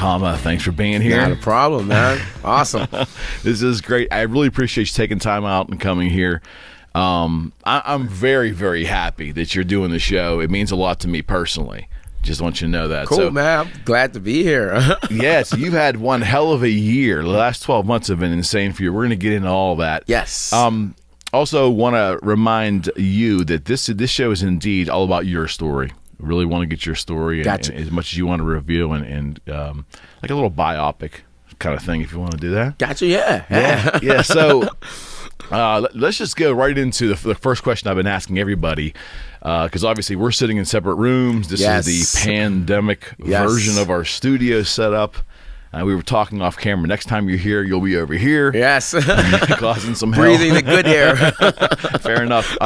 Khama, thanks for being here. Not a problem, man. Awesome. This is great. I really appreciate you taking time out and coming here. I'm very, very happy that you're doing the show. It means a lot to me personally. Just want you to know that. Cool, so, man. I'm glad to be here. Yeah, so you've had one hell of a year. The last 12 months have been insane for you. We're going to get into all of that. Yes. Also want to remind you that this show is indeed all about your story. Really want to get your story and as much as you want to reveal and like a little biopic kind of thing if you want to do that. Gotcha, yeah. Yeah. So let's just go right into the first question I've been asking everybody because obviously we're sitting in separate rooms. This is the pandemic version of our studio setup. We were talking off camera. Next time you're here, you'll be over here. Yes. Causing some breathing the good air. Fair enough.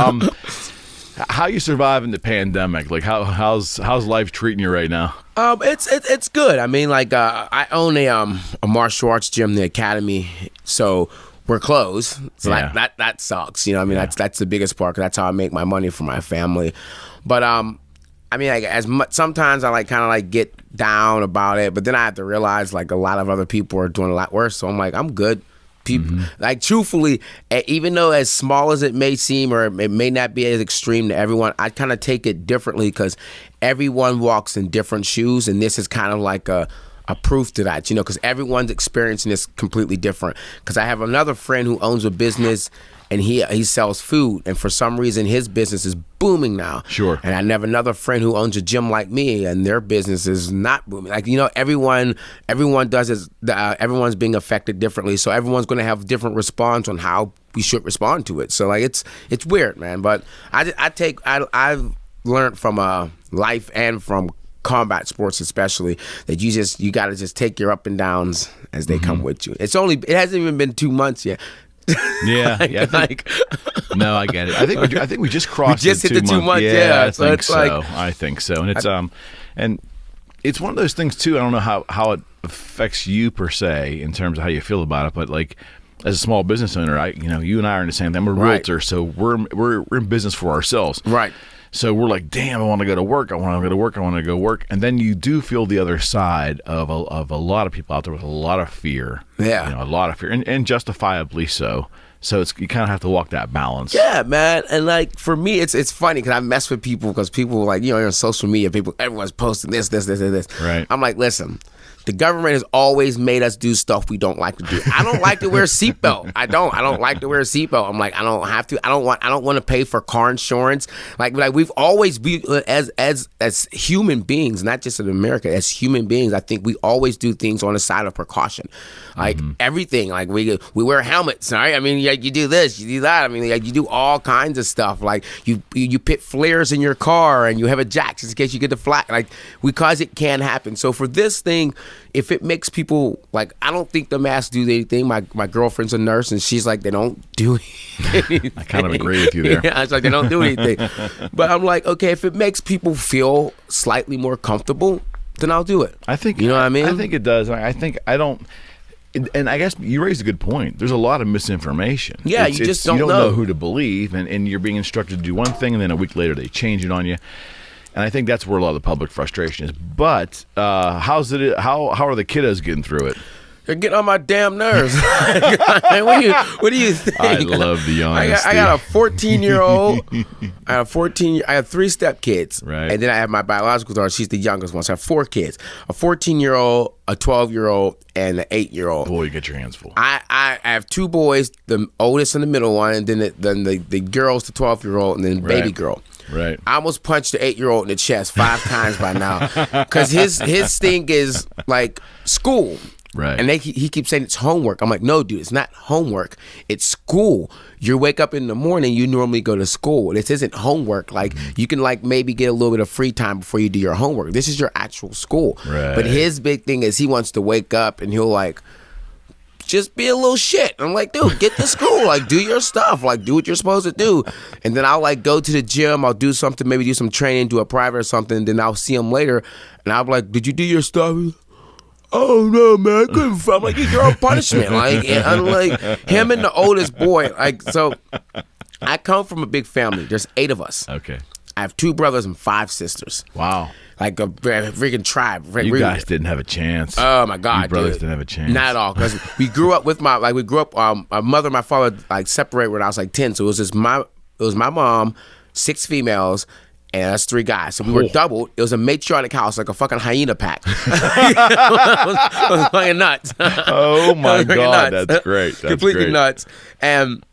How you surviving the pandemic? Like how's life treating you right now? It's good. I mean, like I own a martial arts gym, the Academy, so we're closed. So that sucks. You know, I mean, that's the biggest part. 'Cause that's how I make my money for my family. But I mean, like sometimes I like kind of like get down about it, but then I have to realize like a lot of other people are doing a lot worse. So I'm like, I'm good. People, like truthfully, even though as small as it may seem or it may not be as extreme to everyone, I kind of take it differently because everyone walks in different shoes, and this is kind of like a proof to that, you know, because everyone's experiencing this completely different. Because I have another friend who owns a business and he sells food, and for some reason his business is booming now. Sure. And I have another friend who owns a gym like me, and their business is not booming. Like, you know, everyone does it. Everyone's being affected differently, so everyone's going to have different response on how we should respond to it. So like it's weird, man. But I've learned from life and from combat sports especially that you got to just take your up and downs as they come with you. It hasn't even been 2 months yet. Yeah, no, I get it. I think we just crossed. We just hit the 2 months. Yeah, I think so. I think so, and it's and it's one of those things too. I don't know how it affects you per se in terms of how you feel about it, but like as a small business owner, you and I are in the same thing. I'm a realtor, so we're in business for ourselves, right? So we're like, damn, I want to go to work. I want to go to work. And then you do feel the other side of a lot of people out there with a lot of fear. Yeah. You know, a lot of fear, and justifiably so. So you kind of have to walk that balance. Yeah, man. And like for me, it's funny because I mess with people because people like, you know, on social media, everyone's posting this. Right. I'm like, listen. The government has always made us do stuff we don't like to do. I don't like to wear a seatbelt. I don't like to wear a seatbelt. I'm like, I don't have to. I don't want to pay for car insurance. Like we've always as human beings, not just in America, as human beings, I think we always do things on the side of precaution. Like everything. Like we wear helmets, right? I mean, like you do this, you do that. I mean, like you do all kinds of stuff. Like you put flares in your car and you have a jack just in case you get the flat. Like because it can happen. So for this thing, if it makes people like, I don't think the masks do anything. My girlfriend's a nurse and she's like, they don't do anything. I kind of agree with you there. Yeah, it's like they don't do anything. But I'm like, okay, if it makes people feel slightly more comfortable, then I'll do it. I think, you know what I mean? I think it does. And I guess you raised a good point. There's a lot of misinformation. Yeah, you just don't know. You don't know who to believe, and you're being instructed to do one thing, and then a week later they change it on you. And I think that's where a lot of the public frustration is. But how are the kiddos getting through it? They're getting on my damn nerves. What do you think? I love the honesty. I got a 14-year-old. I have 3 stepkids. Right. And then I have my biological daughter. She's the youngest one. So I have 4 kids. A 14-year-old, a 12-year-old, and an 8-year-old. Boy, you get your hands full. I have 2 boys, the oldest and the middle one, and then the girls, the 12-year-old, and then baby girl. Right. I almost punched the 8-year-old in the chest 5 times by now. Because his thing is like school. Right. And he keeps saying it's homework. I'm like, no, dude, it's not homework. It's school. You wake up in the morning, you normally go to school. This isn't homework. Like, you can like maybe get a little bit of free time before you do your homework. This is your actual school. Right. But his big thing is he wants to wake up and he'll like just be a little shit. I'm like, dude, get to school. Like, do your stuff. Like, do what you're supposed to do. And then I'll like go to the gym. I'll do something, maybe do some training, do a private or something. And then I'll see him later. And I'll be like, did you do your stuff? Oh no, man, I couldn't find. I'm like, you're on punishment. Like, and I'm like, him and the oldest boy. Like, so I come from a big family. There's 8 of us. Okay. I have 2 brothers and 5 sisters. Wow. like a freaking tribe. You guys didn't have a chance. Oh my God, you brothers dude. didn't have a chance. Not at all, because we grew up with my mother and my father like separated when I was like 10. So it was my mom, 6 females. And that's 3 guys. So we were doubled. It was a matriarchic house, like a fucking hyena pack. It was fucking nuts. Oh my God, nuts. That's great. That's completely great. Nuts. And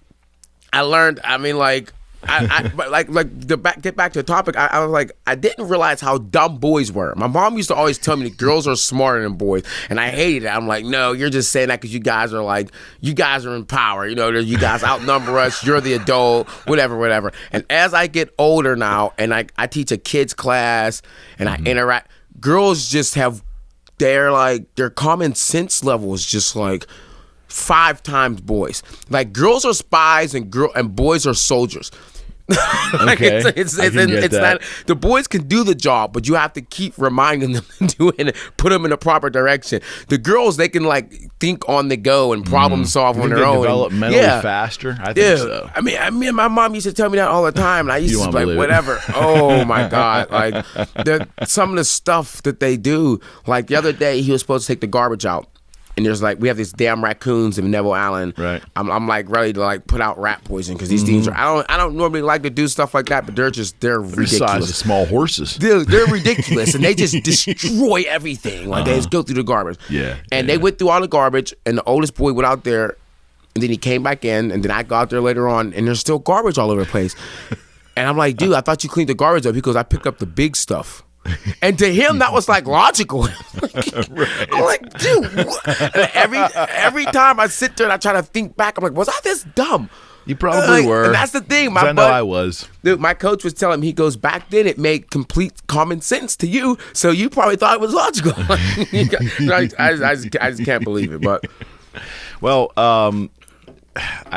I learned, I mean, like, get back to the topic. I was like, I didn't realize how dumb boys were. My mom used to always tell me that girls are smarter than boys, and I hated it. I'm like, no, you're just saying that because you guys are in power. You know, you guys outnumber us. You're the adult, whatever. And as I get older now, and I teach a kids class, and I interact, girls just have their common sense level is just like 5 times boys. Like, girls are spies and boys are soldiers. Like, okay. it's not, the boys can do the job, but you have to keep reminding them to do it and put them in the proper direction. The girls, they can like think on the go and problem solve on their own. Develop mentally faster. I think so. I mean, my mom used to tell me that all the time, and I used to be like, whatever. Oh my God, like some of the stuff that they do. Like the other day, he was supposed to take the garbage out. And there's like, we have these damn raccoons in Neville Island. Right. I'm like ready to like put out rat poison because these things are. I don't normally like to do stuff like that, but they're ridiculous. The size of small horses. They're ridiculous, and they just destroy everything. Like they just go through the garbage. Yeah. And they went through all the garbage, and the oldest boy went out there, and then he came back in, and then I got out there later on, and there's still garbage all over the place. And I'm like, dude, I thought you cleaned the garbage up because I picked up the big stuff. And to him, that was like logical. I'm like, dude, what? Every time I sit there and I try to think back, I'm like, was I this dumb? You probably were. And that's the thing. I know I was. Dude, my coach was telling me, he goes, back then it made complete common sense to you, so you probably thought it was logical. I just can't believe it. But well,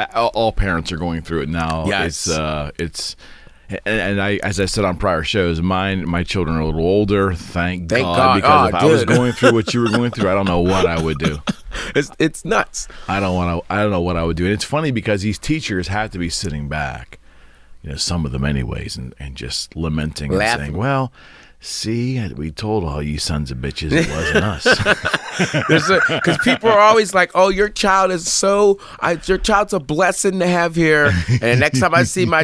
all parents are going through it now. Yes. It's. And I, as I said on prior shows, my children are a little older. Thank God. Because if I was going through what you were going through, I don't know what I would do. It's nuts. I don't know what I would do. And it's funny because these teachers have to be sitting back, some of them anyways, and just lamenting and saying, well, see, we told all you sons of bitches it wasn't us. Because people are always like, oh, your child's a blessing to have here. And the next time I see my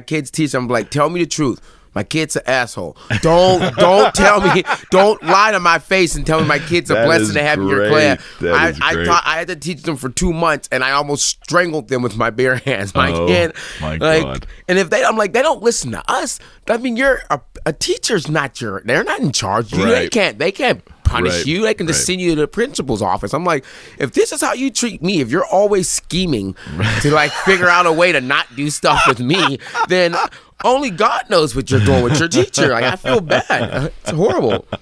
kids teach, I'm like, tell me the truth. My kid's an asshole. Don't tell me. Don't lie to my face and tell me my kid's a blessing to have in your class. I had to teach them for 2 months, and I almost strangled them with my bare hands. My God. And if they don't listen to us. I mean, you're a teacher's not they're not in charge of you. Right. They can't punish you. They can just send you to the principal's office. I'm like, if this is how you treat me, if you're always scheming to like figure out a way to not do stuff with me, then only God knows what you're doing with your teacher. Like, I feel bad. It's horrible. All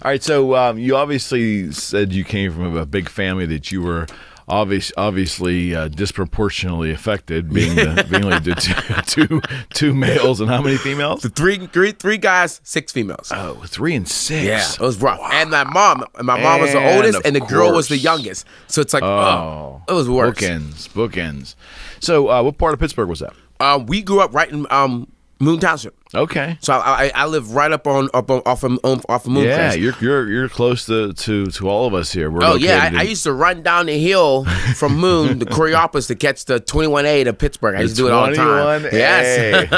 right, so you obviously said you came from a big family, that you were obviously disproportionately affected, being the two males and how many females? Three guys, 6 females. Oh, 3 and 6. Yeah, it was rough. Wow. And my mom was the oldest, and the girl was the youngest. So it's like, it was worse. Bookends. So what part of Pittsburgh was that? We grew up right in Moon Township. Okay. So I live right off of Moon. Yeah, you're close to all of us here. We're I used to run down the hill from Moon to Coriopolis to catch the 21A to Pittsburgh. I used to do it all the time. 21A. Yes.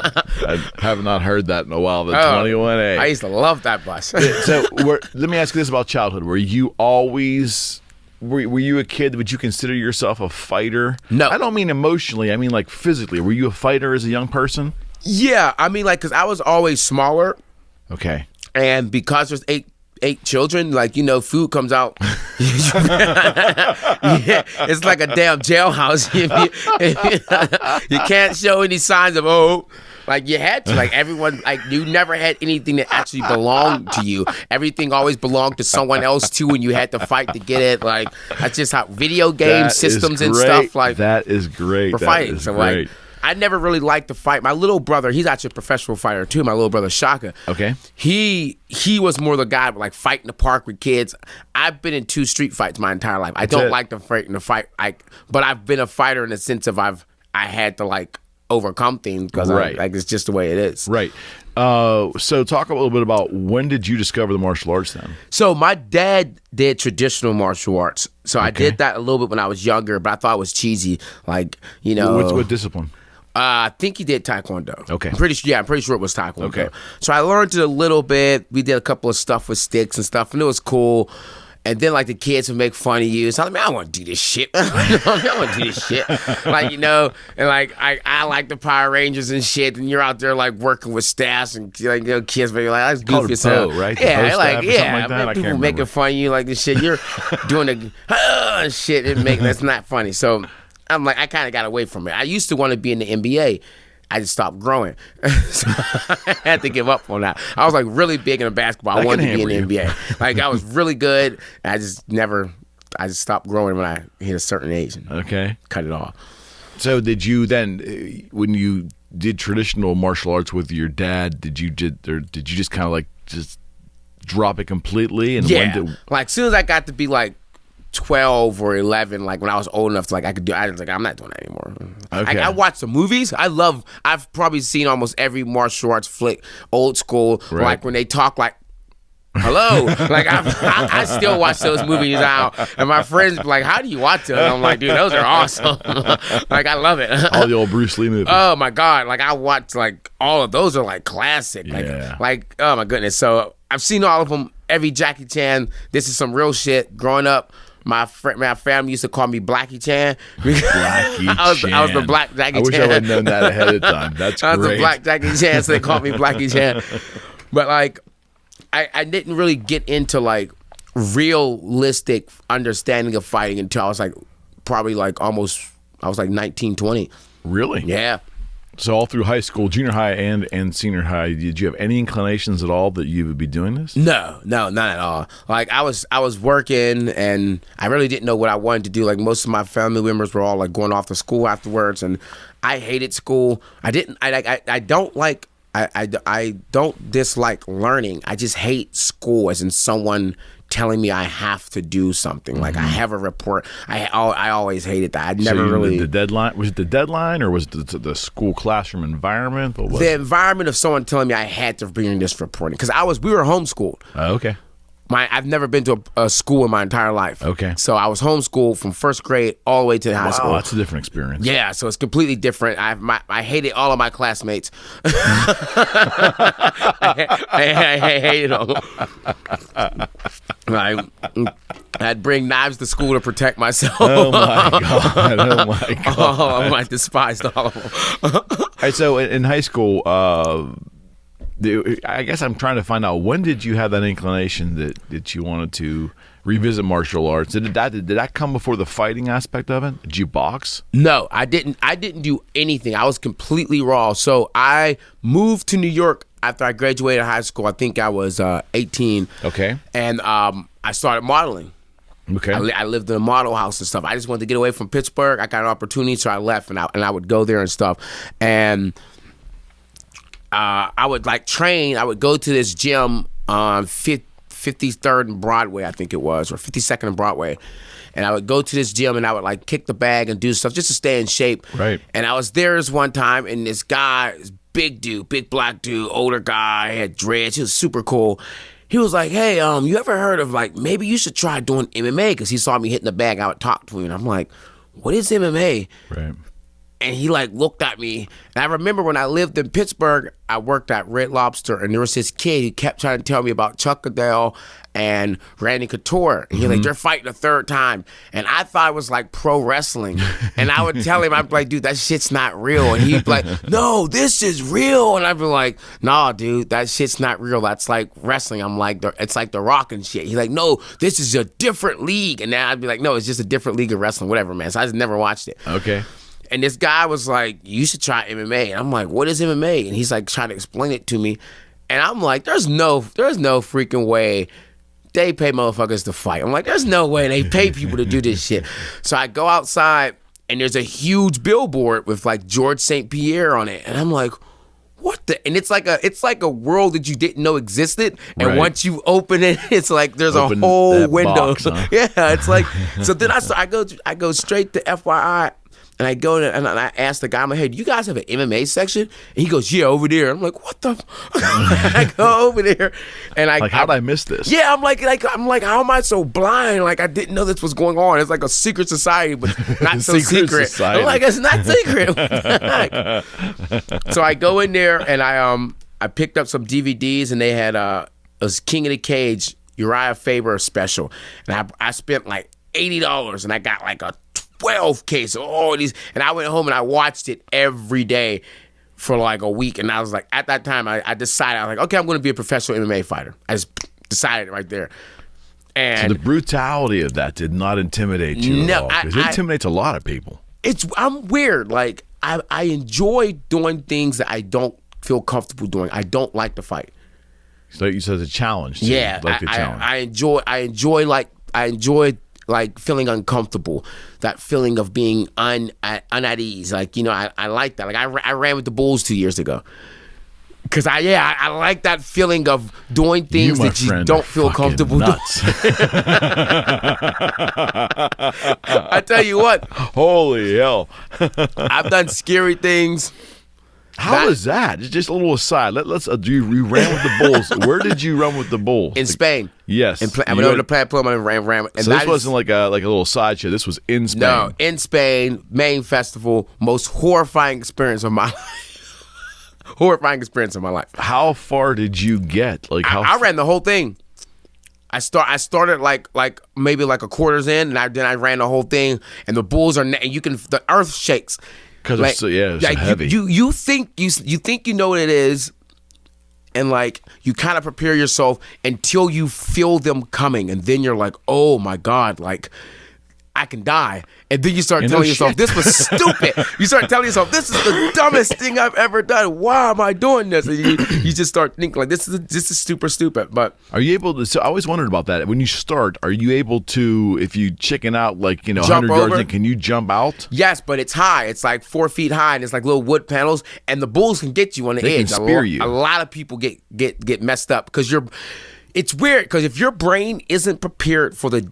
I have not heard that in a while. The 21A. I used to love that bus. So let me ask you this about childhood. Were you always? Were you a kid? Would you consider yourself a fighter? No. I don't mean emotionally. I mean like physically. Were you a fighter as a young person? Yeah, I mean, like, because I was always smaller. Okay. And because there's eight children, like, food comes out. It's like a damn jailhouse. You can't show any signs of, like, you had to. Like, everyone, like, you never had anything that actually belonged to you. Everything always belonged to someone else, too, and you had to fight to get it. Like, that's just how video game systems and stuff, like. That is great. For fighting. So, great. Like, I never really liked to fight. My little brother, he's actually a professional fighter too. My little brother Shaka. Okay. He was more the guy like fight in the park with kids. I've been in 2 street fights my entire life. I don't like to fight in the fight. But I've been a fighter in the sense of I had to like overcome things because like it's just the way it is. Right. So talk a little bit about when did you discover the martial arts then? So my dad did traditional martial arts. So I did that a little bit when I was younger, but I thought it was cheesy. Like, you know. What discipline? I think he did Taekwondo. Okay. I'm pretty sure it was Taekwondo. Okay. So I learned it a little bit. We did a couple of stuff with sticks and stuff, and it was cool. And then, like, the kids would make fun of you. So I'm like, man, I don't want to do this shit. I don't want to do this shit. Like, you know, and, like, I like the Power Rangers and shit. And you're out there, like, working with staffs and, like, you know, kids be like, that's goofy as hell. Right? Yeah, like, yeah. People making fun of you like this shit. You're doing the shit. That's not funny. So I'm like, I kind of got away from it. I used to want to be in the NBA. I just stopped growing. So I had to give up on that. I was like really big in basketball. I wanted to be in the NBA. Like I was really good. And I just stopped growing when I hit a certain age and cut it off. So did you then, when you did traditional martial arts with your dad, did you just kind of like just drop it completely? And like as soon as I got to be like 12 or 11, like when I was old enough to like I was like, I'm not doing that anymore. Okay. I watch the movies. I've probably seen almost every martial arts flick, old school, like when they talk like, hello. Like I still watch those movies now, and my friends be like, how do you watch them? And I'm like, dude, those are awesome. Like I love it. All the old Bruce Lee movies. Oh my God. Like I watch like all of those are like classic. Like oh my goodness. So I've seen all of them, every Jackie Chan. This is some real shit. Growing up, my family used to call me Blackie Chan. Blackie Chan. I was the black Jackie Chan. I wish I would have known that ahead of time. That's great. I was the black Jackie Chan, so they called me Blackie Chan. But like, I didn't really get into like realistic understanding of fighting until I was like probably like I was like 19, 20. Really? Yeah. So all through high school, junior high and senior high, did you have any inclinations at all that you would be doing this? No, not at all. Like I was working and I really didn't know what I wanted to do. Like most of my family members were all like going off to school afterwards, and I hated school. I don't dislike learning. I just hate school as in someone telling me I have to do something. Like I have a report. I always hated that. I never really. The deadline, was it the deadline or was it the school classroom environment? What was the environment of someone telling me I had to bring this reporting because we were homeschooled. Oh, okay. I've never been to a school in my entire life. Okay. So I was homeschooled from first grade all the way to high school. That's a different experience. Yeah, so it's completely different. I hated all of my classmates. I hated them. I'd bring knives to school to protect myself. Oh my God. Oh, I despised all of them. All right, so in high school, I guess I'm trying to find out, when did you have that inclination that you wanted to revisit martial arts? Did that come before the fighting aspect of it? Did you box? No, I didn't do anything. I was completely raw. So I moved to New York after I graduated high school. I think I was 18. Okay. And I started modeling. Okay. I lived in a model house and stuff. I just wanted to get away from Pittsburgh. I got an opportunity, so I left, and I would go there and stuff. And I would like train. I would go to this gym on 53rd and Broadway, I think it was, or 52nd and Broadway. And I would go to this gym and I would like kick the bag and do stuff just to stay in shape. Right. And I was there this one time, and this guy, this big dude, big black dude, older guy, had dreads. He was super cool. He was like, hey, you ever heard of like, maybe you should try doing MMA? Because he saw me hitting the bag. I would talk to him. And I'm like, what is MMA? Right. And he like looked at me. And I remember when I lived in Pittsburgh, I worked at Red Lobster, and there was this kid who kept trying to tell me about Chuck Liddell and Randy Couture. And he's like, they're fighting a third time. And I thought it was like pro wrestling. And I would tell him, I'd be like, dude, that shit's not real. And he'd be like, no, this is real. And I'd be like, nah, dude, that shit's not real. That's like wrestling. I'm like, it's like The Rock and shit. He's like, no, this is a different league. And then I'd be like, no, it's just a different league of wrestling, whatever, man. So I just never watched it. Okay. And this guy was like, you should try MMA. And I'm like, what is MMA? And he's like trying to explain it to me. And I'm like, there's no freaking way they pay motherfuckers to fight. I'm like, there's no way they pay people to do this shit. So I go outside, and there's a huge billboard with like George St. Pierre on it. And I'm like, what the? And it's like a world that you didn't know existed. And right. once you open it, it's like there's a whole window. Box, huh? Yeah, it's like, so then I go straight to FYI. And I go to, and I ask the guy, I'm like, hey, do you guys have an MMA section? And he goes, yeah, over there. I'm like, what the? I go over there, and how did I miss this? Yeah, I'm like, how am I so blind? Like, I didn't know this was going on. It's like a secret society, but not so secret. Society. I'm like, it's not secret. So I go in there, and I picked up some DVDs, and they had it was King of the Cage, Uriah Faber special, and I spent like $80, and I got like a 12 case of all these, and I went home and I watched it every day for like a week, and I was like, at that time, I decided, I was like, okay, I'm going to be a professional MMA fighter. I just decided right there. And so the brutality of that did not intimidate you at all, because it intimidates a lot of people. I'm weird. Like, I enjoy doing things that I don't feel comfortable doing. I don't like to fight. So you said it's a challenge. Yeah, I enjoy like feeling uncomfortable, that feeling of being at ease. Like, you know, I like that. Like I ran with the Bulls 2 years ago. Cause I like that feeling of doing things that you don't feel comfortable doing. I tell you what. Holy hell. I've done scary things. How is that? Just a little aside. Let's. You ran with the Bulls. Where did you run with the Bulls? In Spain. Yes. I went over to Planet Plum and ran. And so this wasn't like a little sideshow. This was in Spain. No, in Spain, main festival. Most horrifying experience of my life. Horrifying experience of my life. How far did you get? Like I ran the whole thing. I started like maybe like a quarters in, and then I ran the whole thing. And the Bulls are, and the earth shakes. Because like, it's so heavy. You think you know what it is, and like you kind of prepare yourself until you feel them coming, and then you're like, oh my God, like I can die. And then you start telling yourself, this was stupid. You start telling yourself, this is the dumbest thing I've ever done. Why am I doing this? And you just start thinking like, this is super stupid. But are you able to? So I always wondered about that. When you start, are you able to, if you chicken out like 100 yards in, can you jump out? Yes, but it's high. It's like 4 feet high, and it's like little wood panels, and the Bulls can get you on the edge. Can spear you. A lot of people get messed up because it's weird because if your brain isn't prepared for the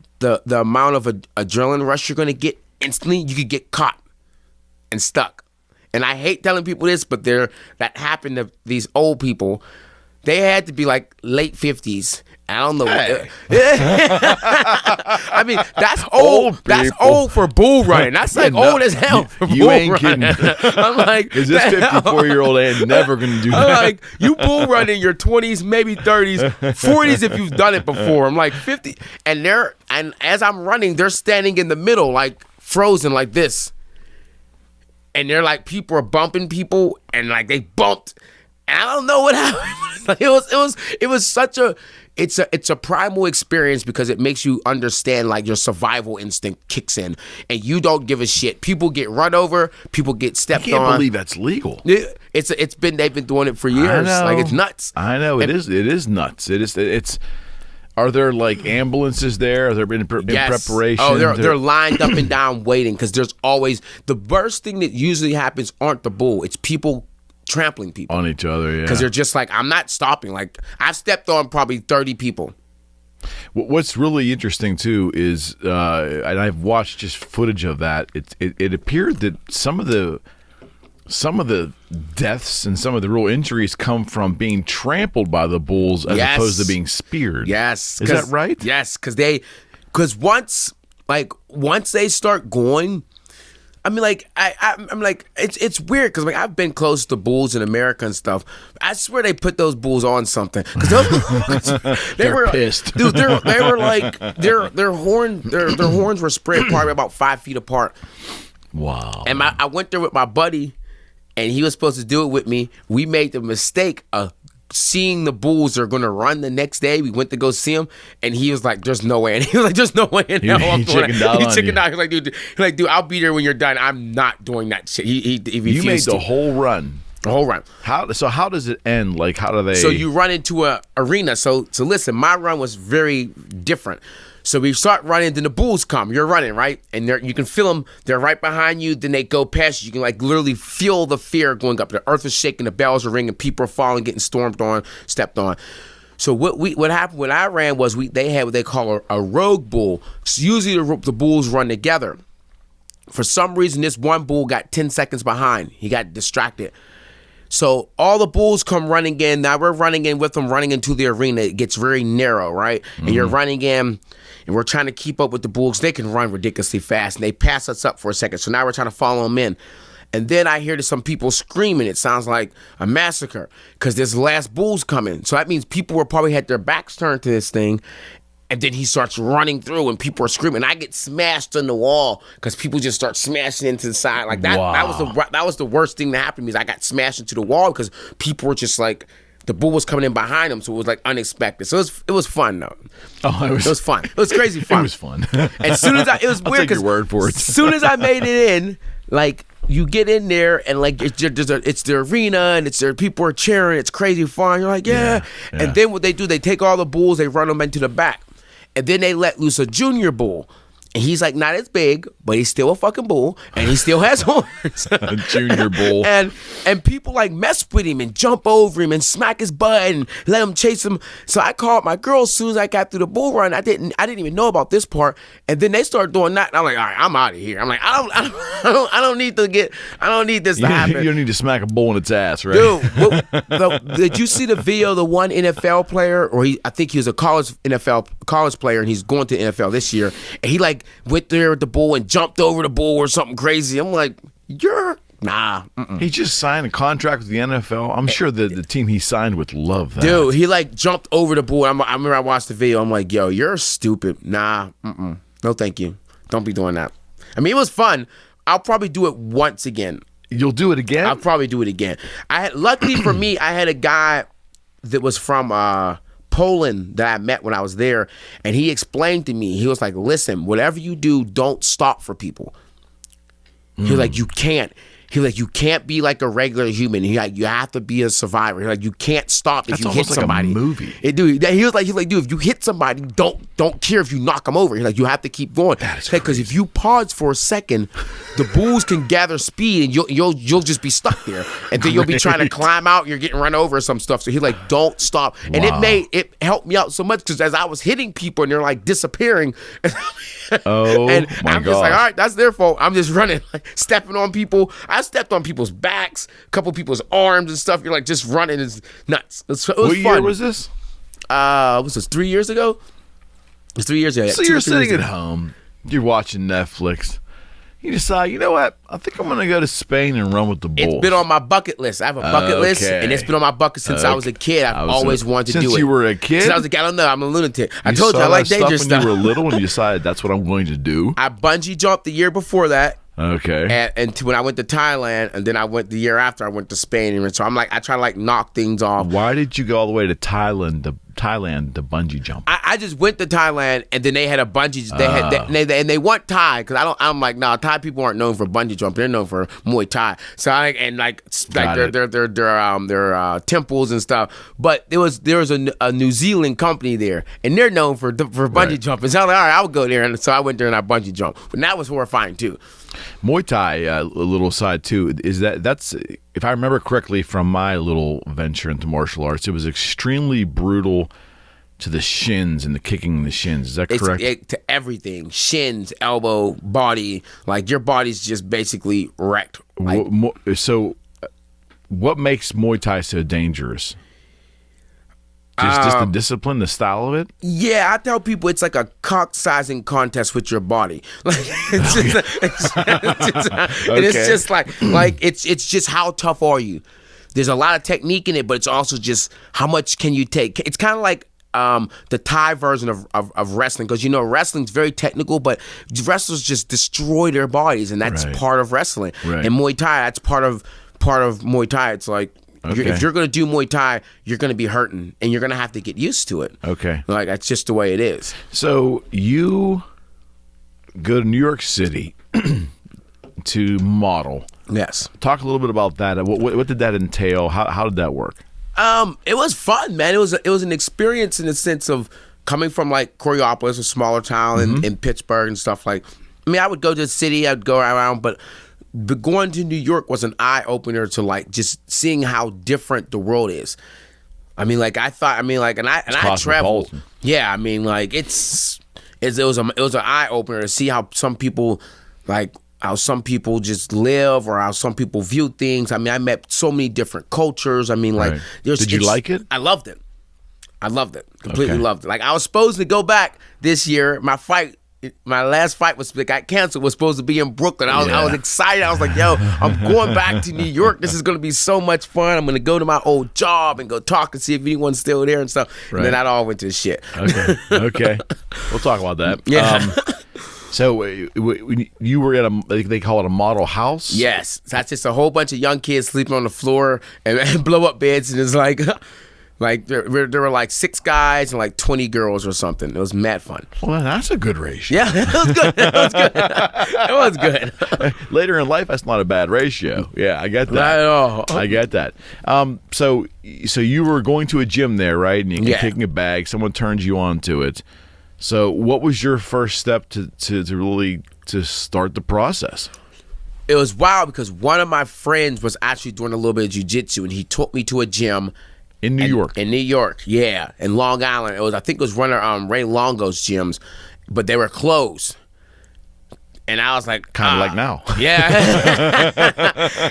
amount of adrenaline rush you're going to get instantly, you could get caught and stuck. And I hate telling people this, but that happened to these old people. They had to be like late 50s. I don't know. Hey. I mean, that's old. That's old for bull running. That's like old as hell for bull running. I'm like, is this 54-year-old ain't never gonna do that? I'm like, you bull run in your 20s, maybe 30s, 40s if you've done it before. I'm like 50, and as I'm running, they're standing in the middle, like frozen, like this, and they're like, people are bumping people, and like they bumped, and I don't know what happened. Like, it was such a. It's a primal experience because it makes you understand like your survival instinct kicks in, and you don't give a shit. People get run over, people get stepped on. I can't believe that's legal. They've been doing it for years. Like, it's nuts. I know it is nuts. It's. Are there like ambulances there? Are there in preparation? Oh, they're lined up and down waiting because there's always the worst thing that usually happens aren't the bull. It's people trampling people on each other, yeah, because they're just like, I'm not stopping. Like, I've stepped on probably 30 people. What's really interesting too is, and I've watched just footage of that. It appeared that some of the deaths and some of the real injuries come from being trampled by the bulls as opposed to being speared. Yes, is that right? Yes, because once they start going. I mean, like, I'm like, it's weird because like I've been close to bulls in America and stuff. I swear they put those bulls on something because they were pissed, dude. They were like their horns were spread probably about 5 feet apart. Wow. And I went there with my buddy, and he was supposed to do it with me. We made the mistake of seeing the bulls are going to run the next day. We went to go see him, and he was like, there's no way. And he was like, there's no way in hell I'm doing that. He chickened out. He was like, dude, I'll be there when you're done. I'm not doing that shit. He you made the whole run. The whole run. How does it end? Like, how do they? So you run into a arena. So listen, my run was very different. So we start running, then the bulls come. You're running, right? And you can feel them. They're right behind you. Then they go past you. You can like literally feel the fear going up. The earth is shaking. The bells are ringing. People are falling, getting stepped on. So what happened when I ran was they had what they call a rogue bull. So usually the bulls run together. For some reason, this one bull got 10 seconds behind. He got distracted. So all the bulls come running in. Now we're running in with them, running into the arena. It gets very narrow, right? And you're running in, and we're trying to keep up with the bulls. They can run ridiculously fast, and they pass us up for a second. So now we're trying to follow them in. And then I hear some people screaming. It sounds like a massacre because this last bull's coming. So that means people were probably had their backs turned to this thing. And then he starts running through, and people are screaming. I get smashed on the wall because people just start smashing into the side like that. Wow. That was the worst thing that happened to me. Is I got smashed into the wall because people were just like, the bull was coming in behind them, so it was like unexpected. So it was fun though. Oh, it was fun. It was crazy fun. It was fun. As soon as it was weird because word for it. As soon as I made it in, like. You get in there and like it's the arena and it's there, people are cheering. It's crazy fun. You're like, yeah. And then what they do, they take all the bulls, they run them into the back, and then they let loose a junior bull. And he's like not as big, but he's still a fucking bull, and he still has horns. A junior bull. And people like mess with him and jump over him and smack his butt and let him chase him. So I called my girl as soon as I got through the bull run. I didn't even know about this part. And then they started doing that. And I'm like, all right, I'm out of here. I'm like, I don't need this to happen. You don't need to smack a bull in its ass, right? Dude, did you see the video of the one NFL player, or I think he was a college player, and he's going to the NFL this year, and he like went there with the bull and jumped over the bull or something crazy. I'm like, nah. He just signed a contract with the NFL. I'm sure the team he signed with loved that. Dude, he like jumped over the bull. I remember I watched the video. I'm like, yo, you're stupid. Nah, no thank you. Don't be doing that. I mean, it was fun. I'll probably do it once again. You'll do it again? I'll probably do it again. Luckily for me, I had a guy that was from Poland that I met when I was there, and he explained to me, he was like, listen, whatever you do, don't stop for people. He was like, you can't. He like, you can't be like a regular human. He like, you have to be a survivor. He like, you can't stop if you hit somebody. Like a movie. He was like, dude, if you hit somebody, don't care if you knock them over. He's like, you have to keep going. Because if you pause for a second, the bulls can gather speed and you'll just be stuck there. And then you'll be trying to climb out. You're getting run over or some stuff. So he's like, don't stop. And it helped me out so much because as I was hitting people and they're like disappearing. And I'm just like, all right, that's their fault. I'm just running, like, stepping on people. I stepped on people's backs, a couple people's arms and stuff. You're like just running. It's nuts. It was what fun. Year was this? Was this 3 years ago? It was 3 years ago. So you're sitting at home, you're watching Netflix. You decide, you know what? I think I'm going to go to Spain and run with the bulls. It's been on my bucket list. I have a bucket list, and it's been on my bucket since I was a kid. I've always wanted to do it. Since you were a kid? Since I was a kid. I don't know. I'm a lunatic. I told you I like dangerous stuff. When you were little and you decided that's what I'm going to do? I bungee jumped the year before that. Okay. And when I went to Thailand, and then I went the year after, I went to Spain. And so I'm like, I try to like knock things off. Why did you go all the way to Thailand to bungee jump? I just went to Thailand, and then they had a bungee. They want Thai because I'm like, no, Thai people aren't known for bungee jump. They're known for Muay Thai. So their temples and stuff. But there was a New Zealand company there, and they're known for bungee jumping. So I'm like, all right, I'll go there. And so I went there and I bungee jumped. But that was horrifying too. Muay Thai, a little side too, is that's if I remember correctly from my little venture into martial arts, it was extremely brutal to the shins and the kicking in the shins. Is that correct? To everything, shins, elbow, body, like your body's just basically wrecked. Like, so, what makes Muay Thai so dangerous? Just the discipline, the style of it? Yeah, I tell people it's like a cock-sizing contest with your body. Like it's just like it's just how tough are you? There's a lot of technique in it, but it's also just how much can you take? It's kind of like the Thai version of wrestling, because wrestling's very technical, but wrestlers just destroy their bodies, and that's part of wrestling. Right. And Muay Thai, that's part of Muay Thai. It's like, if you're going to do Muay Thai, you're going to be hurting, and you're going to have to get used to it. Okay. Like, that's just the way it is. So you go to New York City to model. Yes. Talk a little bit about that. What did that entail? How did that work? It was fun, man. It was an experience in the sense of coming from, like, Coriopolis, a smaller town in Pittsburgh and stuff. Like, I mean, I would go to the city, I'd go around, but going to New York was an eye-opener to, like, just seeing how different the world is. I mean, like, I traveled. Yeah, I mean, like, it was an eye-opener to see how some people, like, how some people just live or how some people view things. I mean, I met so many different cultures. I mean, like, right. Did you like it? I loved it. Completely loved it. Like, I was supposed to go back this year. My last fight got canceled. Was supposed to be in Brooklyn. I was excited. I was like, yo, I'm going back to New York. This is going to be so much fun. I'm going to go to my old job and go talk and see if anyone's still there and stuff. Right. And then that all went to shit. Okay. We'll talk about that. Yeah. So you were at they call it a model house? Yes. So that's just a whole bunch of young kids sleeping on the floor and blow up beds, and it's like there were like 6 guys and like 20 girls or something. It was mad fun. Well, that's a good ratio. Yeah, it was good. It was good. Later in life, that's not a bad ratio. Yeah, I get that. Not at all. I get that. So you were going to a gym there, right? And you're taking a bag. Someone turns you on to it. So what was your first step to really start the process? It was wild because one of my friends was actually doing a little bit of jiu-jitsu, and he took me to a gym. In New York? In New York, yeah. In Long Island. I think it was runner Ray Longo's gyms, but they were closed. And I was like, kind of like now. Yeah.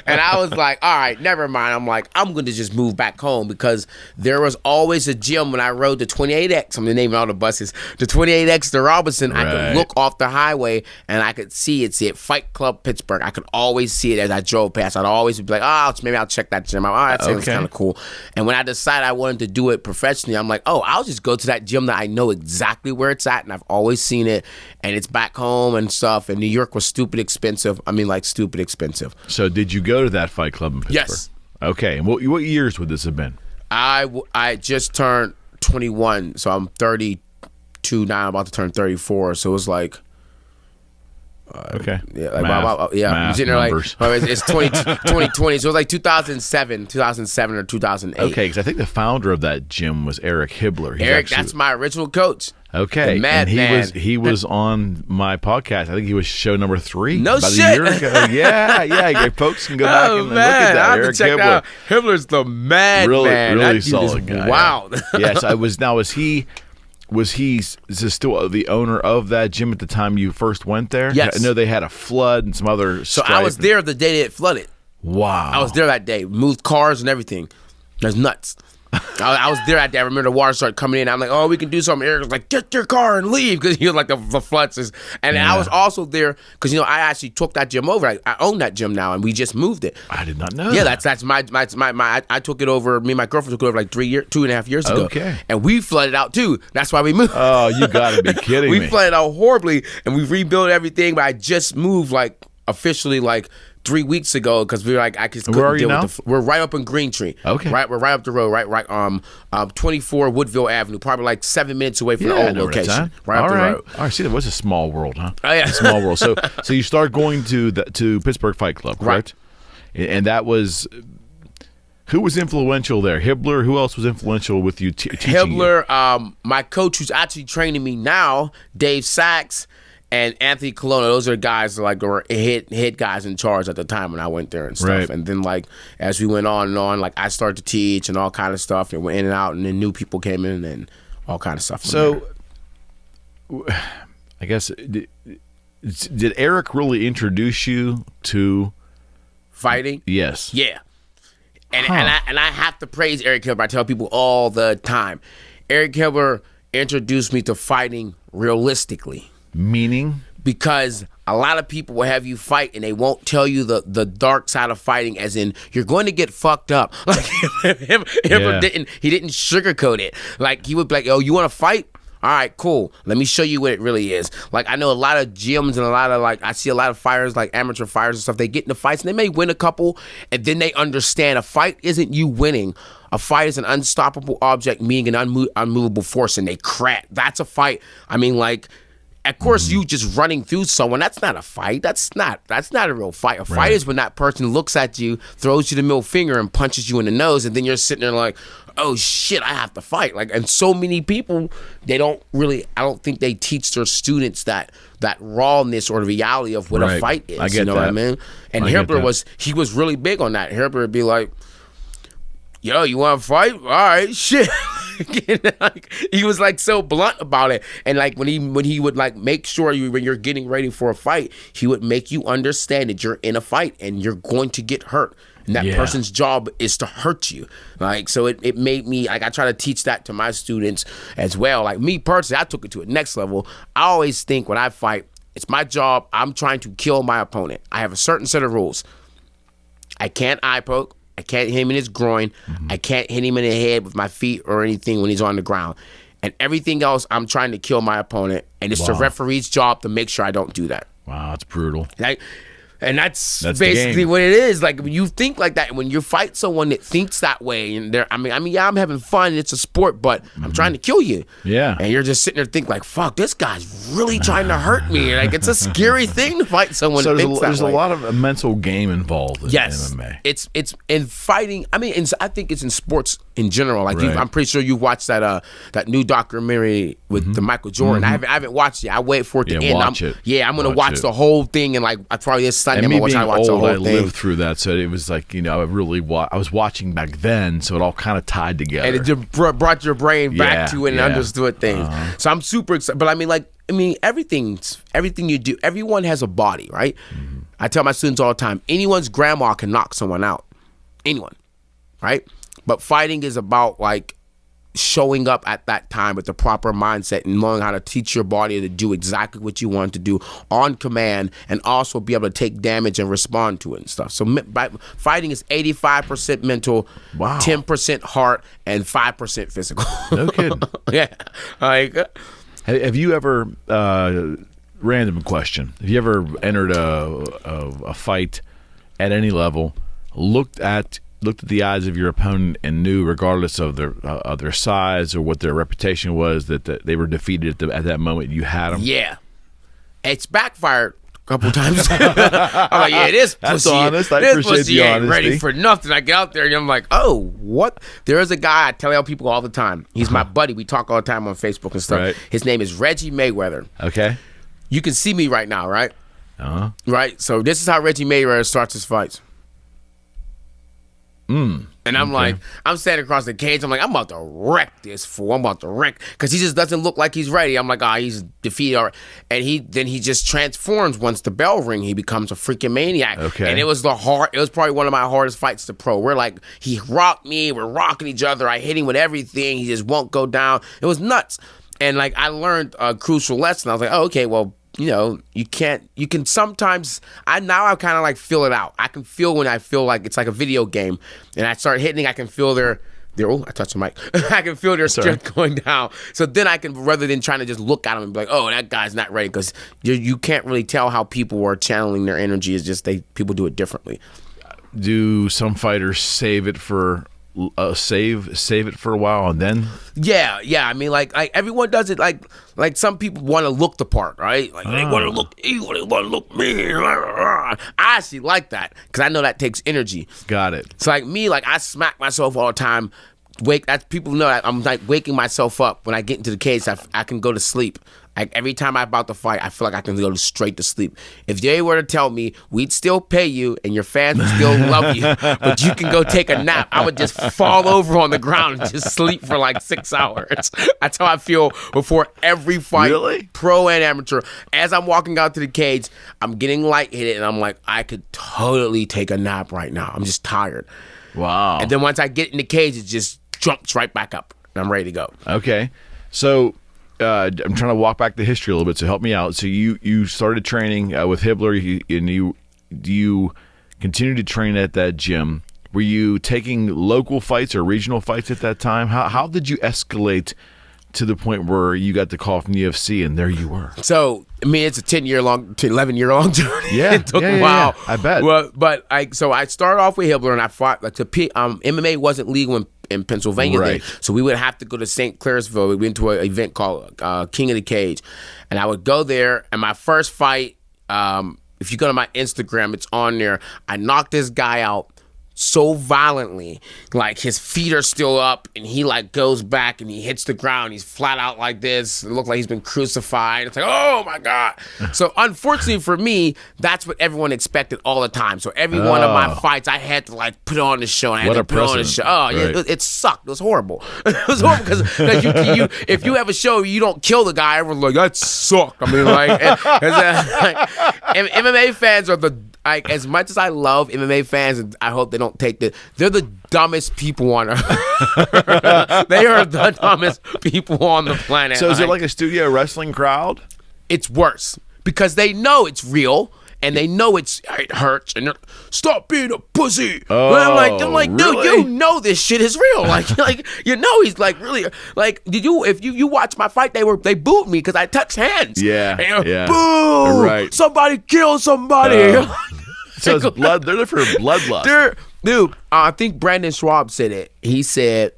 And I was like, all right, never mind. I'm like, I'm going to just move back home because there was always a gym when I rode the 28X. I'm naming all the buses. The 28X to Robinson, right. I could look off the highway and I could see it Fight Club Pittsburgh. I could always see it as I drove past. I'd always be like, maybe I'll check that gym out. Oh, that sounds kind of cool. And when I decided I wanted to do it professionally, I'm like, I'll just go to that gym that I know exactly where it's at and I've always seen it and it's back home and stuff. And New York was stupid expensive. I mean, like, stupid expensive. So did you go to that fight club in Pittsburgh? Yes. Okay. And what years would this have been? I just turned 21, so I'm 32 now. I'm about to turn 34. So it was like... okay. Yeah, like Math, numbers. Like, it's 2020, so it was like 2007 or 2008. Okay, because I think the founder of that gym was Eric Hibbler. That's my original coach. Okay, and he was on my podcast. I think he was show number 3. No about shit. A year ago. Yeah. Folks can go back and look at that. I have Eric to check Hibbler. out. Hibbler's the man. Really solid guy. Wow. Yes, I was. Now, was he still the owner of that gym at the time you first went there? Yes. I know they had a flood and some other. So I was there the day it flooded. Wow. I was there that day. Moved cars and everything. That's nuts. I was there that day. I remember the water started coming in. I'm like, we can do something. Eric was like, get your car and leave because he was like the floods. And I was also there because I actually took that gym over. I own that gym now, and we just moved it. I did not know. Yeah, that's my. I took it over. Me and my girlfriend took it over like 2.5 years ago. Okay. And we flooded out too. That's why we moved. Oh, you got to be kidding me. We flooded out horribly, and we rebuilt everything. But I just moved like officially like 3 weeks ago because we were like, I just couldn't Where are you deal now? with we're right up in Greentree. Okay. Right, we're right up the road, right 24 Woodville Avenue, probably like 7 minutes away from the old location. Right up the road. All right, see, that was a small world, huh? Oh yeah. Small world. So you start going to Pittsburgh Fight Club, correct? Right. And that was who was influential there? Hibbler. Who else was influential with you teaching Hibbler, you? My coach who's actually training me now, Dave Sachs. And Anthony Colonna, those are guys like were head guys in charge at the time when I went there and stuff. Right. And then like as we went on and on, like I started to teach and all kind of stuff, and went in and out, and then new people came in and all kind of stuff. So, I guess did Eric really introduce you to fighting? Yes. Yeah. And I have to praise Eric Hibbler. I tell people all the time. Eric Hibbler introduced me to fighting realistically. Meaning? Because a lot of people will have you fight and they won't tell you the dark side of fighting, as in you're going to get fucked up. Like Hibbler didn't sugarcoat it. Like he would be like, you want to fight? All right, cool. Let me show you what it really is. Like I know a lot of gyms and a lot of I see a lot of fighters, like amateur fighters and stuff. They get into fights and they may win a couple, and then they understand a fight isn't you winning. A fight is an unstoppable object meeting an unmovable force, and they crack. That's a fight. I mean, like. Of course, you just running through someone, that's not a fight. That's not a real fight. A fight is when that person looks at you, throws you the middle finger, and punches you in the nose, and then you're sitting there like, oh shit, I have to fight. Like, and so many people, I don't think they teach their students that rawness or the reality of what a fight is. I get that. What I mean? And Hibbler was really big on that. Hibbler would be like, yo, you want to fight? All right, shit. Like, he was like so blunt about it. And like when he would like make sure when you're getting ready for a fight, he would make you understand that you're in a fight and you're going to get hurt. And that person's job is to hurt you. Like, so it made me, like, I try to teach that to my students as well. Like, me personally, I took it to a next level. I always think when I fight, it's my job. I'm trying to kill my opponent. I have a certain set of rules. I can't eye poke. I can't hit him in his groin. I can't hit him in the head with my feet or anything when he's on the ground. And everything else, I'm trying to kill my opponent. And it's the referee's job to make sure I don't do that. Wow, that's brutal. Like, and that's basically what it is. Like, when you think like that, when you fight someone that thinks that way, and I mean, yeah, I'm having fun. It's a sport, but I'm trying to kill you. Yeah. And you're just sitting there thinking like, fuck, this guy's really trying to hurt me. Like, it's a scary thing to fight someone. So that thinks there's that way. a lot of a mental game involved in MMA. It's in fighting. I mean, I think it's in sports in general. Like, I'm pretty sure you watched that new documentary with the Michael Jordan. I haven't watched it. I wait for it to end. I'm gonna watch the whole thing, and like I probably this Sunday I'm gonna watch the whole I thing. lived through that, so it was like, I was watching back then, so it all kind of tied together, and it just brought your brain back to it and understood things. So I'm super excited. But I mean, everything you do, everyone has a body, right? I tell my students all the time, anyone's grandma can knock someone out, anyone, right? But fighting is about like showing up at that time with the proper mindset and knowing how to teach your body to do exactly what you want to do on command, and also be able to take damage and respond to it and stuff. So fighting is 85% mental, 10% heart, and 5% physical. No kidding. Yeah. Like, have you ever, random question, have you ever entered a fight at any level, looked at the eyes of your opponent and knew, regardless of their size or what their reputation was, that they were defeated at that moment you had them? Yeah. It's backfired a couple times. I'm like, yeah, this That's pussy, honest. I this appreciate pussy the ain't honesty. ready for nothing. I get out there and I'm like, oh, what? There is a guy I tell people all the time. He's my buddy. We talk all the time on Facebook and stuff. Right. His name is Reggie Mayweather. Okay. You can see me right now, right? Right? So this is how Reggie Mayweather starts his fights. And I'm like, I'm standing across the cage. I'm like, I'm about to wreck this fool. I'm about to wreck, because he just doesn't look like he's ready. I'm like, he's defeated already. And he just transforms once the bell ring. He becomes a freaking maniac. Okay. And it was probably one of my hardest fights to pro. We're like, he rocked me. We're rocking each other. I hit him with everything. He just won't go down. It was nuts. And like, I learned a crucial lesson. I was like, oh, okay, well, you can sometimes, I kind of like feel it out. I can feel when I feel like it's like a video game and I start hitting, I can feel their I touched the mic. I can feel their strength going down. So then I can, rather than trying to just look at them and be like, oh, that guy's not ready, because you can't really tell how people are channeling their energy. It's just people do it differently. Do some fighters save it for save it for a while and then? Yeah. I mean, like everyone does it. Like some people want to look the part, right? Like they want to look evil, they want to look mean. I actually like that, because I know that takes energy. Got it. It's like me, like I smack myself all the time. People know that I'm like waking myself up when I get into the cage. I can go to sleep. Like every time I'm about to fight, I feel like I can go straight to sleep. If they were to tell me we'd still pay you and your fans would still love you, but you can go take a nap, I would just fall over on the ground and just sleep for like 6 hours. That's how I feel before every fight, really? Pro and amateur. As I'm walking out to the cage, I'm getting lightheaded and I'm like, I could totally take a nap right now. I'm just tired. Wow. And then once I get in the cage, it just jumps right back up and I'm ready to go. Okay. So I'm trying to walk back the history a little bit, so help me out. So you started training with Hibbler, do you continue to train at that gym? Were you taking local fights or regional fights at that time? How did you escalate to the point where you got the call from the UFC and there you were? So, I mean, it's a 11-year-long journey. Yeah, it took a while. Yeah. I bet. Well, but I started off with Hibbler and I fought MMA wasn't legal in Pennsylvania, right? So we would have to go to St. Clairsville. We went to an event called King of the Cage, and I would go there. And my first fight, if you go to my Instagram, it's on there. I knocked this guy out so violently, like his feet are still up and he like goes back and he hits the ground, he's flat out like this, it looks like he's been crucified. It's like, oh my God. So unfortunately for me, that's what everyone expected all the time. So every one of my fights I had to like put on the show, and I had to put on the show. Oh yeah, it sucked. It was horrible. It was horrible because you if you have a show you don't kill the guy, everyone's like, that sucked. I mean, like, MMA fans are like, as much as I love MMA fans, and I hope they don't take they're the dumbest people on earth. They are the dumbest people on the planet. So is it like a studio wrestling crowd? It's worse because they know it's real and they know it hurts, and they're stop being a pussy. Oh, and I'm like, dude, really? you know this shit is real. Like you know he's like really like. If you watch my fight, they booed me because I touched hands. Yeah, yeah. Boo! Right. Somebody kill somebody. So it's blood. They're there for bloodlust. Dude, I think Brandon Schwab said it. He said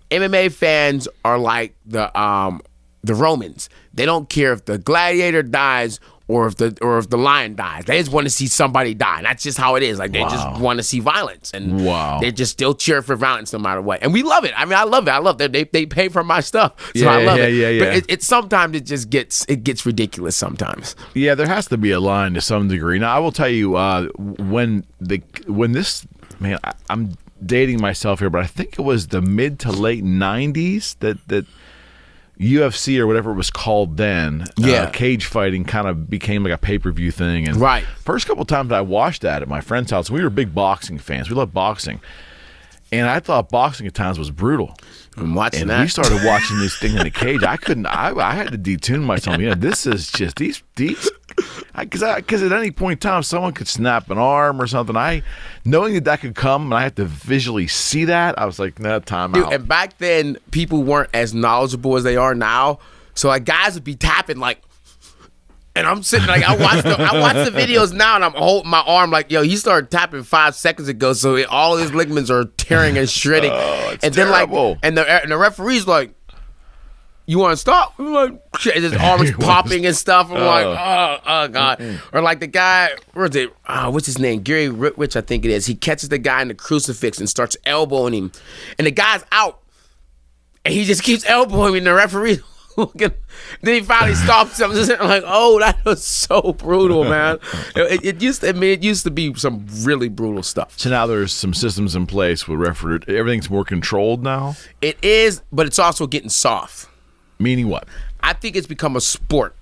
MMA fans are like the Romans. They don't care if the gladiator dies or if the lion dies. They just want to see somebody die. And that's just how it is. Like they just want to see violence, and they just still cheer for violence no matter what. And we love it. I mean, I love it. I love that they pay for my stuff, so I love it. Yeah. But it sometimes it just gets ridiculous. Sometimes. Yeah, there has to be a line to some degree. Now I will tell you when this man, I'm dating myself here, but I think it was the mid to late '90s that UFC or whatever it was called then, cage fighting kind of became like a pay-per-view thing. And first couple of times I watched that at my friend's house, we were big boxing fans. We loved boxing. And I thought boxing at times was brutal. I'm watching that. We started watching this thing in the cage. I had to detune myself. This is just these because at any point in time someone could snap an arm or something. Knowing that could come and I had to visually see that, I was like, nah, time out. And back then people weren't as knowledgeable as they are now, so like guys would be tapping like, and I'm sitting like I watch the videos now, and I'm holding my arm like, yo, he started tapping 5 seconds ago, so all his ligaments are tearing and shredding. It's and terrible. then like, and the referee's like, you want to stop? I'm like, shit, his arms popping and stuff. I'm like, oh God. Or like the guy, where's it? What's his name? Gary Rich, I think it is. He catches the guy in the crucifix and starts elbowing him, and the guy's out, and he just keeps elbowing him. And the referee. Then he finally stops him. I'm like, oh, that was so brutal, man. It used to be some really brutal stuff. So now there's some systems in place with referee. Everything's more controlled now? It is, but it's also getting soft. Meaning what? I think it's become a sport.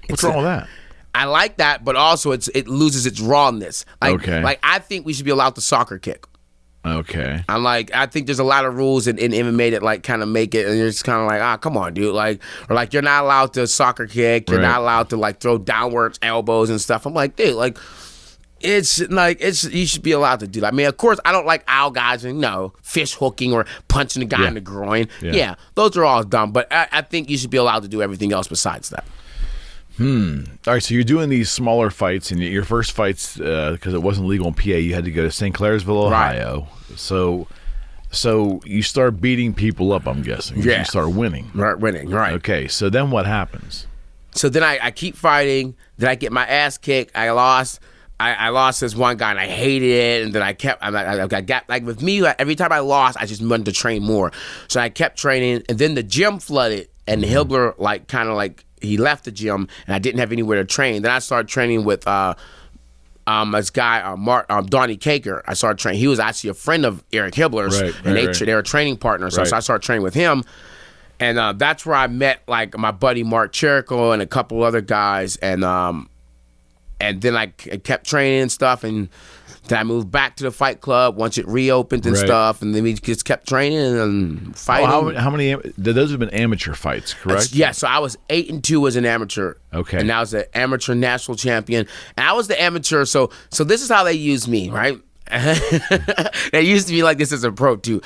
What's wrong with that? I like that, but also it loses its rawness. Like I think we should be allowed to soccer kick. Okay. I think there's a lot of rules in MMA that like kind of make it, and you're just kind of like, come on, dude. Like, or like you're not allowed to soccer kick. You're not allowed to like throw downwards elbows and stuff. I'm like, dude, like, you should be allowed to do that. I mean, of course, I don't like owl guys and fish hooking or punching the guy in the groin. Yeah, those are all dumb. But I think you should be allowed to do everything else besides that. All right, so you're doing these smaller fights, and your first fights, because it wasn't legal in PA, you had to go to St. Clairsville, Ohio. Right. So you start beating people up, I'm guessing. Yeah. You start winning. Right, winning, right. Okay, so then what happens? So then I keep fighting. Then I get my ass kicked. I lost. I lost this one guy, and I hated it. And then I got like with me, like, every time I lost, I just wanted to train more. So I kept training, and then the gym flooded, and Hibbler he left the gym, and I didn't have anywhere to train. Then I started training with this guy, Donnie Caker. I started training. He was actually a friend of Eric Hibbler's, and they were training partners. So I started training with him, and that's where I met like my buddy Mark Cherico and a couple other guys, and then I kept training and stuff, and then I moved back to the fight club once it reopened and stuff, and then we just kept training and fighting. How many? Those have been amateur fights, correct? Yeah, so I was 8-2 as an amateur. Okay, and I was an amateur national champion, and I was the amateur. So this is how they used me, right? They used to be like this as a pro too.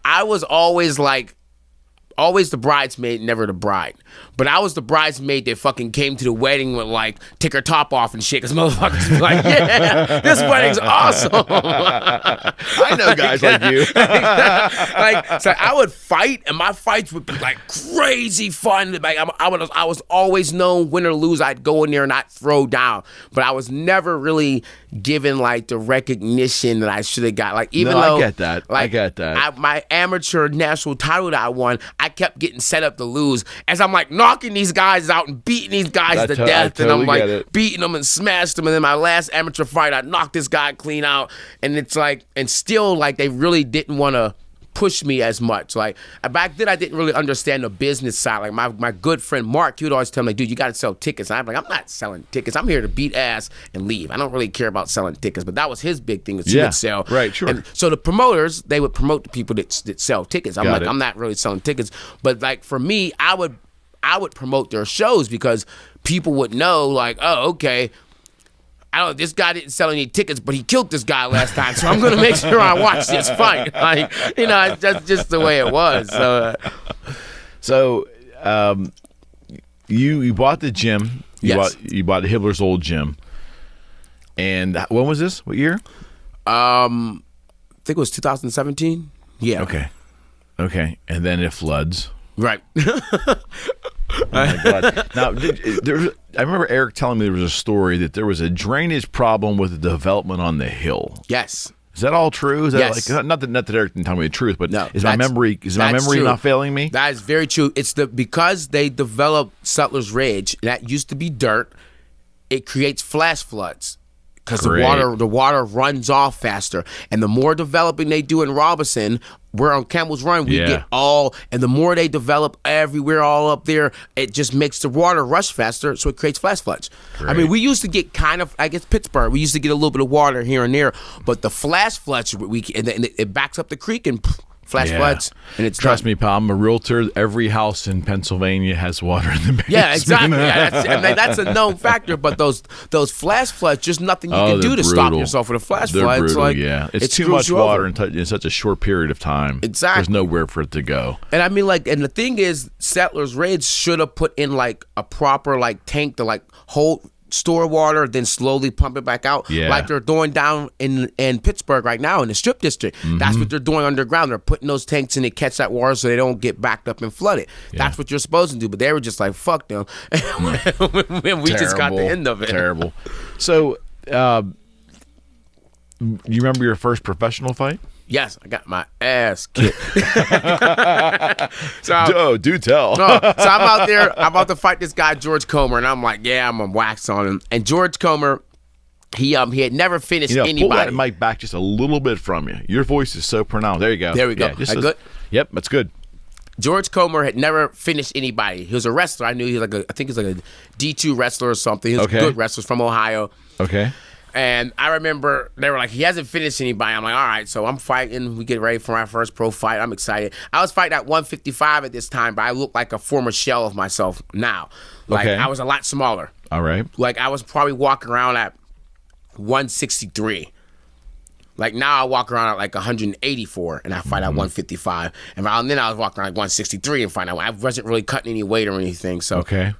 I was always the bridesmaid, never the bride. But I was the bridesmaid that fucking came to the wedding with like take her top off and shit, because motherfuckers be like, yeah, this wedding's awesome. I know guys like you. Like, so I would fight, and my fights would be like crazy fun. Like I was always known, win or lose, I'd go in there and I'd throw down. But I was never really given like the recognition that I should have got. Like even though I get that. Like, I get that. My amateur national title that I won, I kept getting set up to lose as I'm like knocking these guys out and beating these guys to death, totally, and I'm like beating them and smashing them. And then my last amateur fight, I knocked this guy clean out, and it's like, and still like they really didn't want to push me as much. Like back then I didn't really understand the business side. Like my good friend Mark, he would always tell me, dude, you got to sell tickets. And I'm like, I'm not selling tickets. I'm here to beat ass and leave. I don't really care about selling tickets. But that was his big thing, that he would sell. Right, sure. And so the promoters, they would promote the people that sell tickets. I'm Got like, it. I'm not really selling tickets. But like for me, I would promote their shows, because people would know like, oh, okay, I don't know, this guy didn't sell any tickets, but he killed this guy last time, so I'm going to make sure I watch this fight. Like, you know, that's just the way it was. So, you bought the gym. You bought Hibbler's old gym. And when was this? What year? I think it was 2017. Yeah. Okay. And then it floods. Right. Oh my God. Now, I remember Eric telling me there was a story that there was a drainage problem with the development on the hill. Yes. Is that all true? Is that Yes. like, not that Eric didn't tell me the truth, but No, is my memory true. not failing me? That is very true. It's because they developed Sutler's Ridge, that used to be dirt, it creates flash floods. Because the water runs off faster. And the more developing they do in Robinson, we're on Campbell's Run, we get and the more they develop everywhere all up there, it just makes the water rush faster, so it creates flash floods. Great. I mean, we used to get kind of, I guess Pittsburgh, we used to get a little bit of water here and there, but the flash floods, and it backs up the creek and flash floods, and it's Trust done. me, pal, I'm a realtor. Every house in Pennsylvania has water in the basement. Yeah, exactly. Yeah, that's a known factor. But those flash floods, just nothing you can do to stop yourself with a flash flood. Brutal, Like, yeah. It's it too much water over. in such a short period of time. Exactly. There's nowhere for it to go. And I mean, like, and the thing is, Settlers Ridge should have put in like a proper like tank to like hold, store water, then slowly pump it back out, like they're doing down in Pittsburgh right now in the Strip District. That's what they're doing underground. They're putting those tanks in to catch that water so they don't get backed up and flooded. That's what you're supposed to do. But they were just like, fuck them. We just got the end of it. Terrible. So, you remember your first professional fight? Yes, I got my ass kicked. Do tell. So I'm out there, I'm about to fight this guy, George Comer, and I'm like, yeah, I'm going to wax on him. And George Comer, he had never finished anybody. Pull that mic back just a little bit from you. Your voice is so pronounced. There you go. There we go. Yeah, good? Yep, that's good. George Comer had never finished anybody. He was a wrestler. I knew he was I think he was like a D2 wrestler or something. He was a good wrestler from Ohio. Okay. And I remember they were like, he hasn't finished anybody. I'm like, all right, so I'm fighting. We get ready for my first pro fight. I'm excited. I was fighting at 155 at this time, but I look like a former shell of myself now. Like, I was a lot smaller. All right. Like, I was probably walking around at 163. Like, now I walk around at like 184, and I fight at 155. And then I was walking around at 163 and fight out. I wasn't really cutting any weight or anything. So I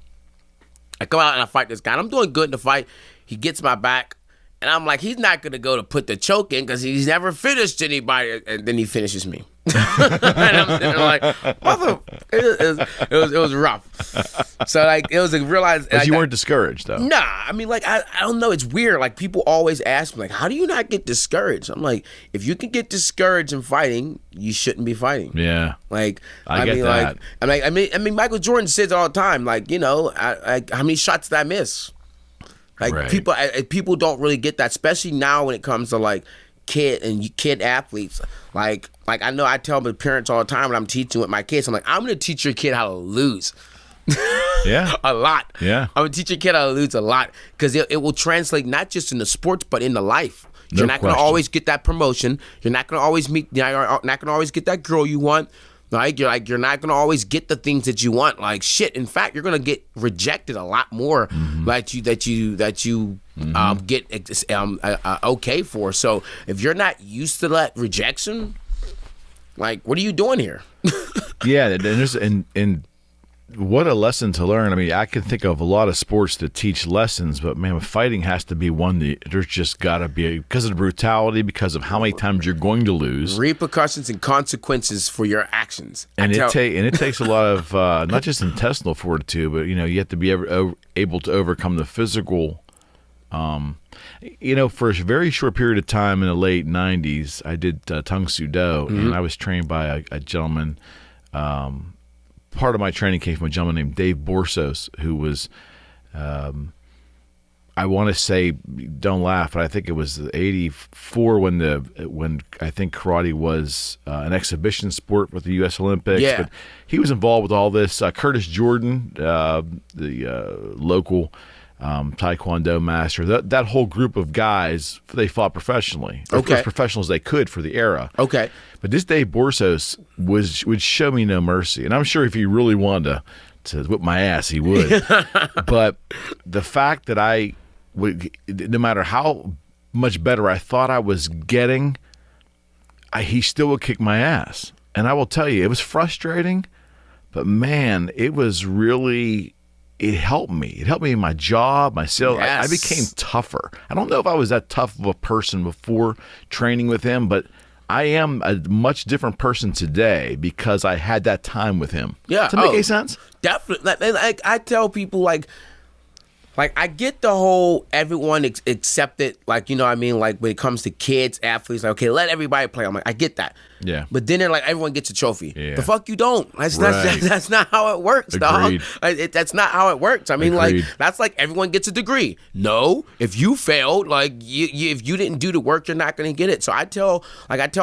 come out and I fight this guy. And I'm doing good in the fight. He gets my back. And I'm like, he's not going to go to put the choke in because he's never finished anybody. And then he finishes me. And I'm sitting there like, it was rough. So, like, it was a realized. But you weren't discouraged, though. Nah. I mean, like, I don't know. It's weird. Like, people always ask me, like, how do you not get discouraged? I'm like, if you can get discouraged in fighting, you shouldn't be fighting. Yeah. Like, I get that. Like, I mean, Michael Jordan says it all the time. Like, you know, how many shots did I miss? Like, people don't really get that, especially now when it comes to like kid athletes. Like I know I tell my parents all the time when I'm teaching with my kids, I'm like, I'm gonna teach your kid how to lose. Yeah. A lot. Yeah. I'm gonna teach your kid how to lose a lot, because it will translate not just in the sports but in the life. You're not gonna always get that promotion. You're not gonna always you're not gonna always get that girl you want. You're not gonna always get the things that you want. Like, shit. In fact, you're gonna get rejected a lot more. Like that you get okay for. So if you're not used to that rejection, like, what are you doing here? Yeah, and what a lesson to learn. I mean, I can think of a lot of sports that teach lessons, but man, fighting has to be one that there's just got to be, because of the brutality, because of how many times you're going to lose. Repercussions and consequences for your actions. And it takes a lot of, not just intestinal fortitude, but, you have to be able to overcome the physical. For a very short period of time in the late 90s, I did Tung Soo Do, and I was trained by a gentleman. Part of my training came from a gentleman named Dave Borsos, who was, I want to say, don't laugh, but I think it was 84 when I think karate was an exhibition sport with the U.S. Olympics. Yeah. But he was involved with all this. Curtis Jordan, the local Taekwondo master, that whole group of guys, they fought professionally. Okay. As professional as they could for the era. Okay. But this Dave Borsos would show me no mercy. And I'm sure if he really wanted to whip my ass, he would. But the fact that I would, no matter how much better I thought I was getting, he still would kick my ass. And I will tell you, it was frustrating, but man, it was really... It helped me. It helped me in my job, my sales. Yes. I became tougher. I don't know if I was that tough of a person before training with him, but I am a much different person today because I had that time with him. Yeah. Does that make any sense? Definitely. Like I tell people, like I get the whole everyone accept it, like, you know what I mean? Like when it comes to kids, athletes, like, okay, let everybody play. I'm like, I get that. Yeah. But then they're like, everyone gets a trophy. Yeah. The fuck you don't. That's not how it works, Agreed. dog. That's not how it works. I mean, Agreed. like, that's like everyone gets a degree. No, if you failed, like, if you didn't do the work, you're not going to get it. So I tell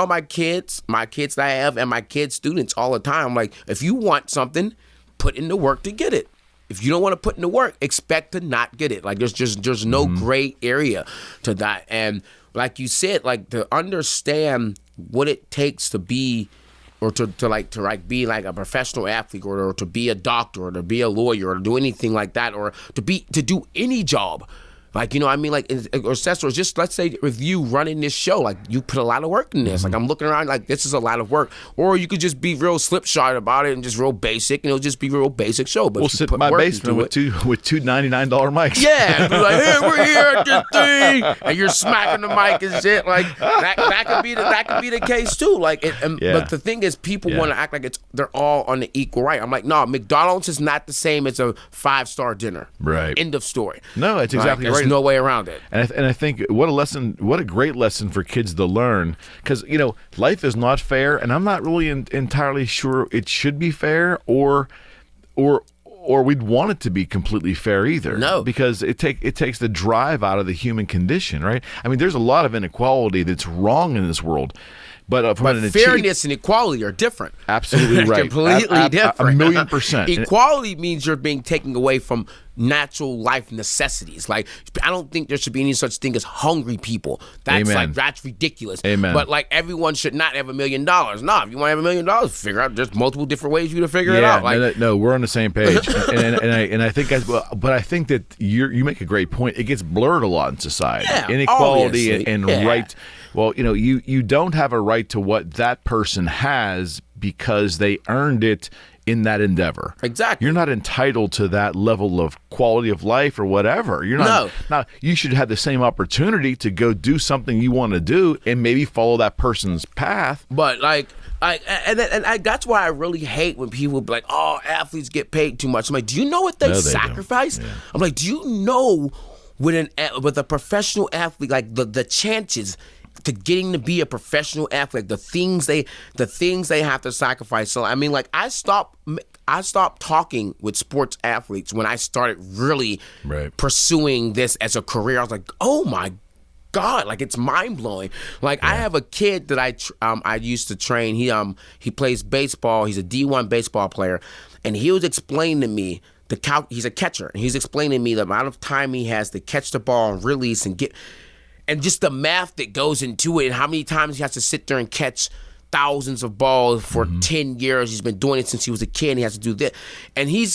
my kids that I have and my kids' students all the time, like, if you want something, put in the work to get it. If you don't want to put in the work, expect to not get it. Like there's no gray area to that. And like you said, like to understand what it takes to be, or to be like a professional athlete, or to be a doctor, or to be a lawyer, or to do anything like that, or to do any job. Like, you know what I mean? Like, or just let's say with you running this show, like you put a lot of work in this. Like I'm looking around like this is a lot of work. Or you could just be real slipshod about it and just real basic, and it'll just be real basic show. But we'll sit in my basement with two $99 mics. Yeah, be like, hey, we're here at this thing, and you're smacking the mic and shit. Like that could be the case too. Like, but the thing is, people want to act like they're all on the equal right. I'm like, no, McDonald's is not the same as a 5-star dinner. Right. End of story. No, that's exactly right. There's no way around it. And I think what a great lesson for kids to learn, because life is not fair, and I'm not really entirely sure it should be fair, or we'd want it to be completely fair either. No, because it takes the drive out of the human condition, right? I mean, there's a lot of inequality that's wrong in this world. But fairness and equality are different. Absolutely right. Completely different. 1,000,000%. Equality means you're being taken away from natural life necessities. Like, I don't think there should be any such thing as hungry people. That's that's ridiculous. Amen. But like, everyone should not have $1 million. No, if you want to have $1 million, figure out there's multiple different ways you to figure it out. Like, no, we're on the same page. and I think but I think that you make a great point. It gets blurred a lot in society. Yeah, inequality and yeah. right. Well, you don't have a right to what that person has because they earned it in that endeavor. Exactly. You're not entitled to that level of quality of life or whatever. You're not. No. You should have the same opportunity to go do something you want to do and maybe follow that person's path. But that's why I really hate when people be like, "Oh, athletes get paid too much." I'm like, do you know what they sacrifice? Yeah. I'm like, do you know with a professional athlete, like the chances to getting to be a professional athlete, the things they have to sacrifice. So I mean, like, I stopped talking with sports athletes when I started really pursuing this as a career. I was like, oh my God, like, it's mind blowing. Like, I have a kid that I used to train. He plays baseball. He's a D1 baseball player, and he was explaining to me he's a catcher, and he's explaining to me the amount of time he has to catch the ball and release and just the math that goes into it, and how many times he has to sit there and catch thousands of balls for 10 years. He's been doing it since he was a kid, and he has to do that. And he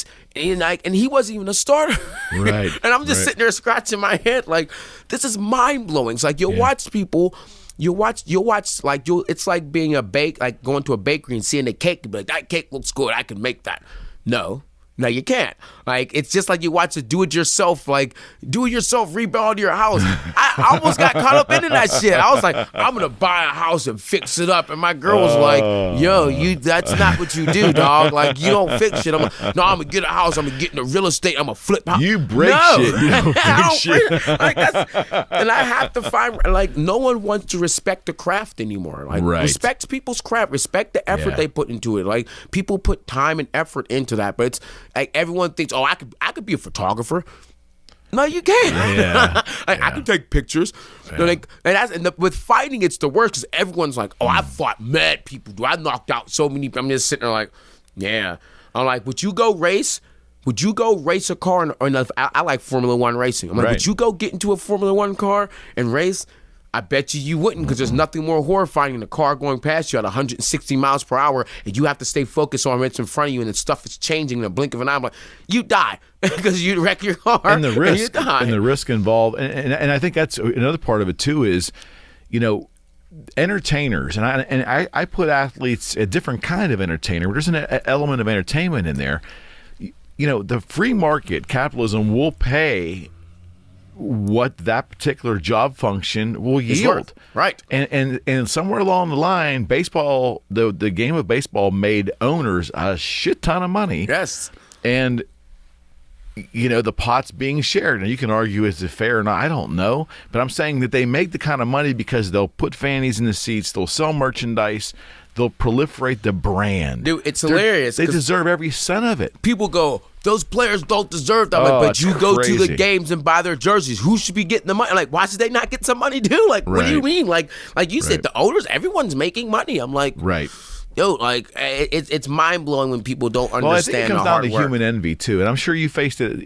wasn't even a starter. Right. And I'm just sitting there scratching my head like, this is mind blowing. It's like, you'll watch people. It's like being going to a bakery and seeing the cake and be like, that cake looks good, I can make that. No. No, you can't. Like, it's just like you watch a do-it-yourself rebuild your house. I almost got caught up into that shit. I was like, I'm going to buy a house and fix it up. And my girl was like, yo, that's not what you do, dog. Like, you don't fix shit. I'm like, no, I'm going to get a house. I'm going to get into real estate. I'm going to flip house. You break shit. You don't break shit. And I have to find, like, no one wants to respect the craft anymore. Like, respect people's craft. Respect the effort they put into it. Like, people put time and effort into that. But it's like everyone thinks, oh, I could be a photographer. No, you can't. Yeah. I can take pictures. Yeah. With fighting, it's the worst because everyone's like, oh, I fought mad people. I knocked out so many people. I'm just sitting there like, yeah. I'm like, would you go race? Would you go race a car? I like Formula One racing. I'm like, would you go get into a Formula One car and race? I bet you wouldn't, because there's nothing more horrifying than a car going past you at 160 miles per hour and you have to stay focused on what's in front of you and the stuff is changing in a blink of an eye. I'm like, you die because you wrek your car and the risk, and you die. And the risk involved. And I think that's another part of it too is, entertainers, and I put athletes a different kind of entertainer. There's an element of entertainment in there. The free market, capitalism will pay what that particular job function will yield. Right. And somewhere along the line, baseball, the game of baseball made owners a shit ton of money. Yes. And the pot's being shared. And you can argue, is it fair or not? I don't know. But I'm saying that they make the kind of money because they'll put fannies in the seats, they'll sell merchandise, they'll proliferate the brand. Dude, it's hilarious. They deserve every cent of it. People go, those players don't deserve that. But you go to the games and buy their jerseys. Who should be getting the money? Like, why should they not get some money too? Like, what do you mean? Like you said, the owners, everyone's making money. I'm like, yo, like, it's mind blowing when people don't understand the hard work. Well, I think it comes down to human envy too, and I'm sure you faced it.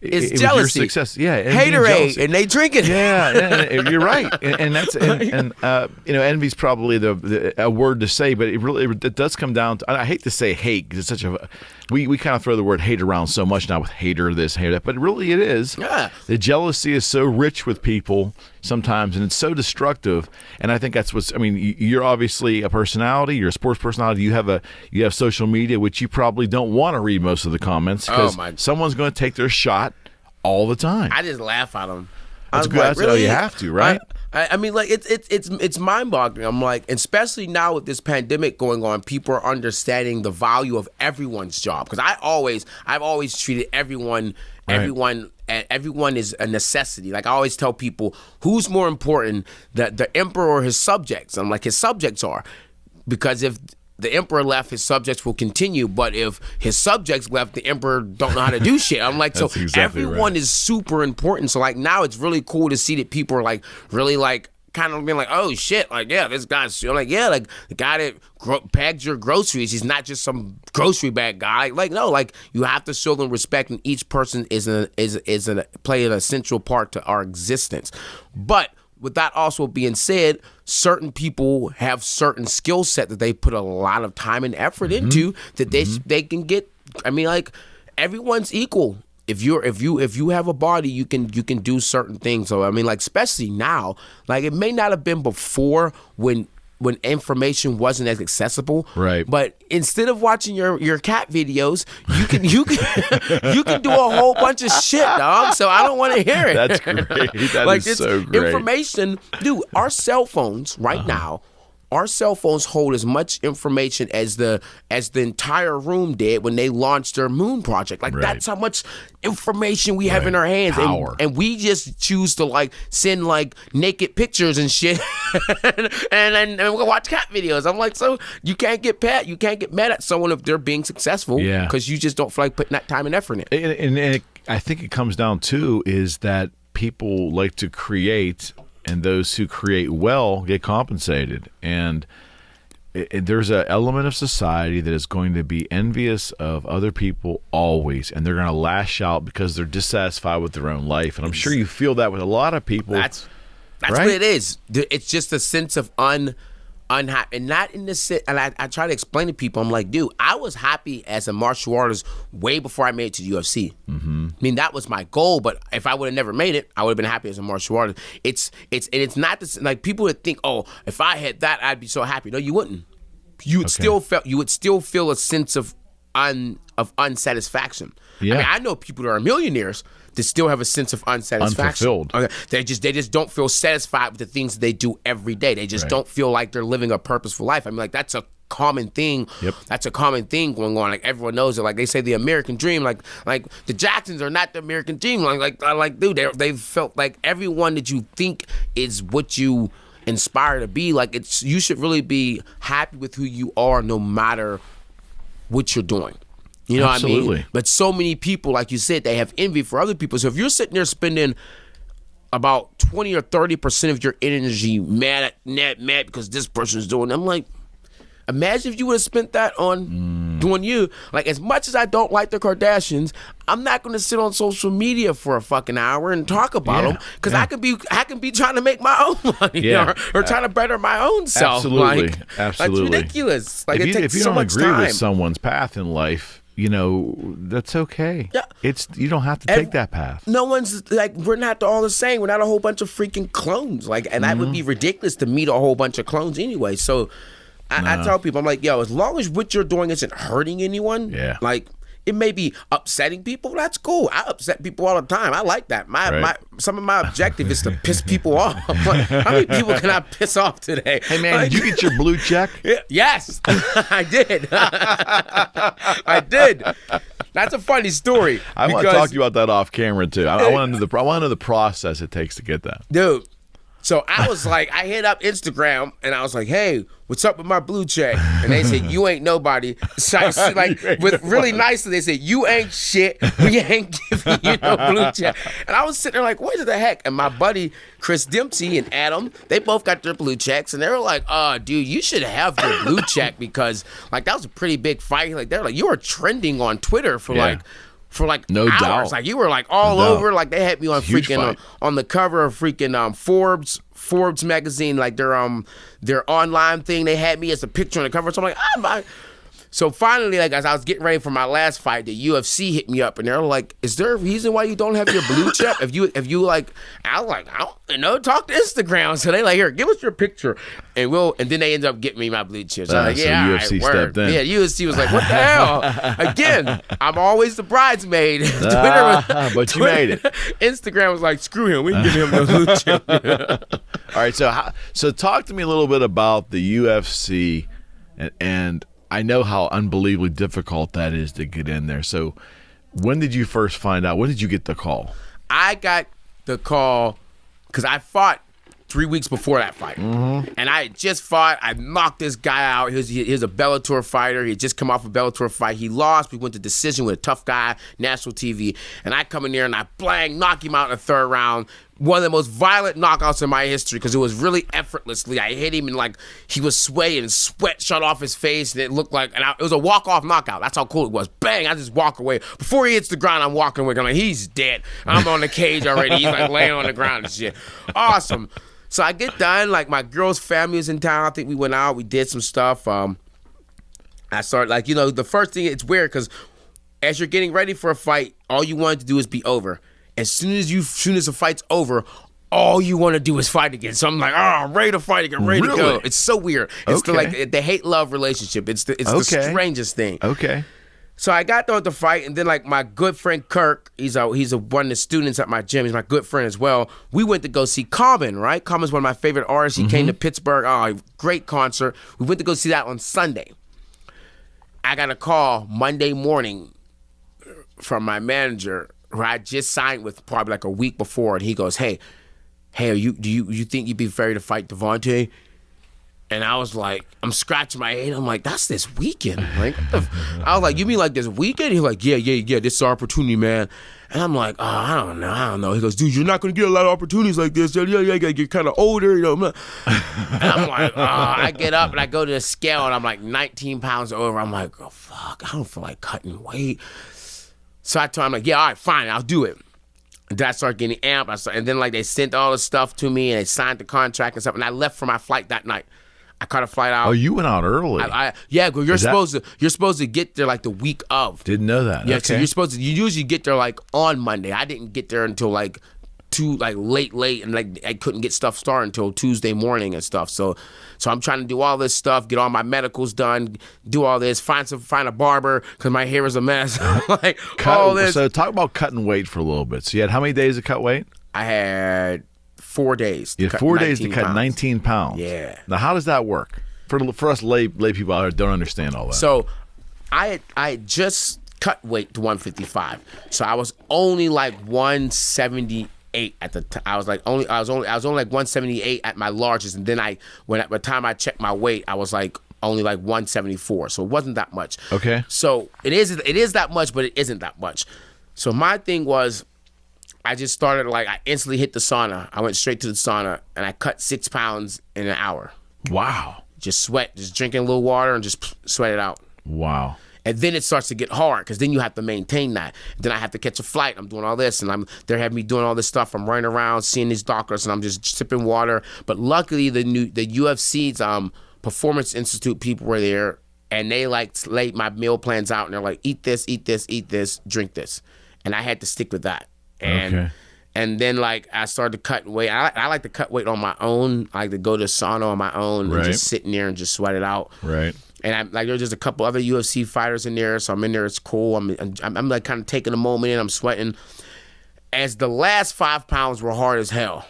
It's jealousy. Your success, yeah, haterade, and they drink it. Yeah, you're right, and that's envy's probably a word to say, but it does come down to. I hate to say hate because it's such a. We kind of throw the word hate around so much now with hater this, hater that, but really it is. Yeah. The jealousy is so rich with people sometimes, and it's so destructive. And I think that's what's. I mean, you're obviously a personality. You're a sports personality. You have social media, which you probably don't want to read most of the comments because someone's going to take their shot all the time. I just laugh at them. That's good. That's really? You have to, right? I mean, like it's mind-boggling. I'm like, especially now with this pandemic going on, people are understanding the value of everyone's job. Because I've always treated everyone is a necessity. Like I always tell people, who's more important, the emperor or his subjects? I'm like, his subjects are, because if the emperor left, his subjects will continue. But if his subjects left, the emperor don't know how to do shit. I'm like, so exactly everyone is super important. So like now it's really cool to see that people are like really like kind of being like, oh shit, like yeah, this guy's like yeah, like the guy that bags your groceries, he's not just some grocery bag guy. Like no, like you have to show them respect, and each person is play an essential part to our existence. But with that also being said, certain people have certain skill set that they put a lot of time and effort into that they can get. I mean, like everyone's equal. If you have a body, you can do certain things. So I mean, like especially now, like it may not have been before when information wasn't as accessible. Right. But instead of watching your cat videos, you can do a whole bunch of shit, dog. So I don't want to hear it. That's great. That like is so great. Information, dude, our cell phones right now, our cell phones hold as much information as the entire room did when they launched their moon project. Like that's how much information we have in our hands. And we just choose to like send like naked pictures and shit and we'll watch cat videos. I'm like, so you can't get mad at someone if they're being successful because you just don't feel like putting that time and effort in it. And I think it comes down to is that people like to create, and those who create well get compensated. And there's an element of society that is going to be envious of other people always, and they're going to lash out because they're dissatisfied with their own life. And I'm sure you feel that with a lot of people. That's what it is. It's just a sense of unhappy, and not in the sense. And I try to explain to people. I'm like, dude, I was happy as a martial artist way before I made it to the UFC. I mean, that was my goal. But if I would have never made it, I would have been happy as a martial artist. It's not this, like people would think, oh, if I had that, I'd be so happy. No, you wouldn't. You would still feel a sense of unsatisfaction. Yeah. I mean, I know people that are millionaires that still have a sense of unsatisfaction. Unfulfilled. Okay. They just don't feel satisfied with the things that they do every day. They just don't feel like they're living a purposeful life. I mean, like, that's a common thing. Yep. That's a common thing going on. Like, everyone knows it. Like, they say the American dream. Like the Jacksons are not the American dream. Like, dude, they've felt like everyone that you think is what you inspire to be. Like, you should really be happy with who you are, no matter what you're doing. You know Absolutely. what I mean? But so many people, like you said, they have envy for other people. So if you're sitting there spending about 20 or 30% of your energy mad because this person's doing it, I'm like, imagine if you would have spent that on doing you. Like, as much as I don't like the Kardashians, I'm not going to sit on social media for a fucking hour and talk about them, because I could be trying to make my own money or trying to better my own self. Absolutely. Like, Absolutely. That's ridiculous. Like, if you so don't much agree time. with someone's path in life, that's okay. Yeah. You don't have to take that path. No one's like, we're not all the same. We're not a whole bunch of freaking clones. Like, and that would be ridiculous to meet a whole bunch of clones anyway. So I tell people, I'm like, yo, as long as what you're doing isn't hurting anyone, like, it may be upsetting people. That's cool. I upset people all the time. I like that. Some of my objective is to piss people off. How many people can I piss off today? Hey, man, did you get your blue check? Yes, I did. I did. That's a funny story. I want to talk to you about that off camera, too. I want to know the process it takes to get that. Dude. So I was like, I hit up Instagram and I was like, hey, what's up with my blue check? And they said, you ain't nobody. So I said, like, really nicely, they said, you ain't shit. We ain't giving you no blue check. And I was sitting there like, what the heck? And my buddy, Chris Dempsey and Adam, they both got their blue checks. And they were like, dude, you should have your blue check, because, like, that was a pretty big fight. Like, they're like, you were trending on Twitter for no hours. doubt. Like, you were like all over. Like, they had me on freaking on the cover of freaking Forbes magazine, like their online thing. They had me as a picture on the cover. So I'm like, So finally, like, as I was getting ready for my last fight, the UFC hit me up and they're like, is there a reason why you don't have your blue check? If you like, I was like, I don't know, talk to Instagram. So they like, here, give us your picture. And then they ended up getting me my blue check. So I'm like, yeah, UFC stepped in. Yeah, UFC was like, what the hell? Again, I'm always the bridesmaid. But you made it. Instagram was like, screw him. We can give him no blue check. All right, so talk to me a little bit about the UFC, and I know how unbelievably difficult that is to get in there. So when did you first find out? When did you get the call? I got the call because I fought 3 weeks before that fight. And I had just fought. I knocked this guy out. He was a Bellator fighter. He had just come off a Bellator fight. He lost. We went to decision with a tough guy, national TV. And I come in there and I knock him out in the third round. One of the most violent knockouts in my history, because it was really effortlessly. I hit him and, like, he was sweating and sweat shot off his face, and it looked like, it was a walk-off knockout. That's how cool it was. Bang, I just walk away. Before he hits the ground, I'm walking away. I'm like, he's dead. I'm on the cage already. He's like laying on the ground and shit. Awesome. So I get done. Like, my girl's family was in town. I think we went out. We did some stuff. I started, like, the first thing, it's weird because as you're getting ready for a fight, all you wanted to do is be over. As soon as the fight's over, all you want to do is fight again. So I'm like, I'm ready to fight again, ready to go. It's so weird. It's the hate-love relationship. It's the strangest thing. Okay. So I got done with the fight, and then, like, my good friend Kirk, he's one of the students at my gym. He's my good friend as well. We went to go see Khama, right? Khama's one of my favorite artists. He came to Pittsburgh. Oh, great concert. We went to go see that on Sunday. I got a call Monday morning from my manager, who I just signed with probably like a week before, and he goes, hey, do you think you'd be fair to fight Devonte? And I was like, I'm scratching my head. I'm like, that's this weekend. Like, I was like, you mean like this weekend? He's like, yeah, this is our opportunity, man. And I'm like, I don't know. He goes, dude, you're not gonna get a lot of opportunities like this. Yeah, you're kind of older, And I'm like, I get up and I go to the scale and I'm like 19 pounds over. I'm like, oh fuck, I don't feel like cutting weight. So I told him, like, yeah, all right, fine, I'll do it. And then I started getting amped. And then, like, they sent all the stuff to me and they signed the contract and stuff. And I left for my flight that night. I caught a flight out. Oh, you went out early. Yeah, well, you're supposed to get there like the week of. Didn't know that. Yeah, okay. So you usually get there like on Monday. I didn't get there until like too like late, and like I couldn't get stuff started until Tuesday morning and stuff. So I'm trying to do all this stuff, get all my medicals done, do all this, find a barber because my hair is a mess. Like all this. So talk about cutting weight for a little bit. So you had how many days to cut weight? I had 4 days. You had 4 days to cut 19 pounds. Yeah. Now how does that work for us lay people out there who don't understand all that? So I had just cut weight to 155. So I was only like 178 at the time. I was only like 178 at my largest, and then at the time I checked my weight, I was like only like 174. So it wasn't that much. Okay. So it is that much, but it isn't that much. So my thing was, I just started I instantly hit the sauna. I went straight to the sauna and I cut 6 pounds in an hour. Wow. Just drinking a little water and just sweat it out. Wow. And then it starts to get hard because then you have to maintain that. Then I have to catch a flight. I'm doing all this, and they're having me doing all this stuff. I'm running around seeing these doctors, and I'm just sipping water. But luckily, the UFC's Performance Institute people were there, and they laid my meal plans out, and they're like, eat this, drink this, and I had to stick with that. And then I started cutting weight. I like to cut weight on my own. I like to go to sauna on my own and just sit in there and just sweat it out. Right. And there's just a couple other UFC fighters in there, so I'm in there. It's cool. I'm like kind of taking a moment in. I'm sweating. As the last 5 pounds were hard as hell.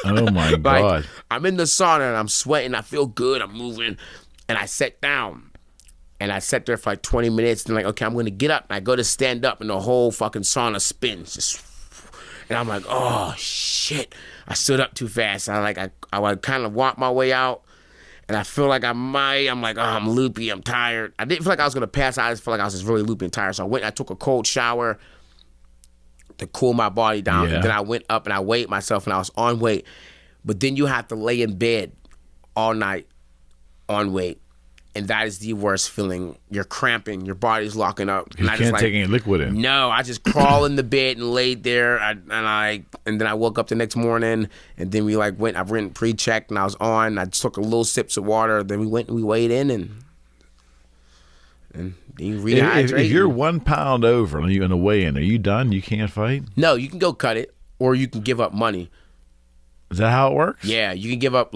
Oh my God! I'm in the sauna and I'm sweating. I feel good. I'm moving, and I sat down, and I sat there for like 20 minutes. And okay, I'm gonna get up. And I go to stand up, and the whole fucking sauna spins. And I'm like, oh shit! I stood up too fast. I kind of walked my way out. And I feel like I'm like, oh, I'm loopy, I'm tired. I didn't feel like I was going to pass out. I just felt like I was just really loopy and tired. So I took a cold shower to cool my body down. Yeah. And then I went up and I weighed myself and I was on weight. But then you have to lay in bed all night on weight. And that is the worst feeling. You're cramping, your body's locking up. You can't take any liquid in. No, I just crawled in the bed and laid there. And then I woke up the next morning, and then I went pre-checked, and I was on. I took a little sips of water. Then we went and we weighed in, and you rehydrate. If you're 1 pound over and you're in a weigh-in, are you done? You can't fight? No, you can go cut it, or you can give up money. Is that how it works? Yeah, you can give up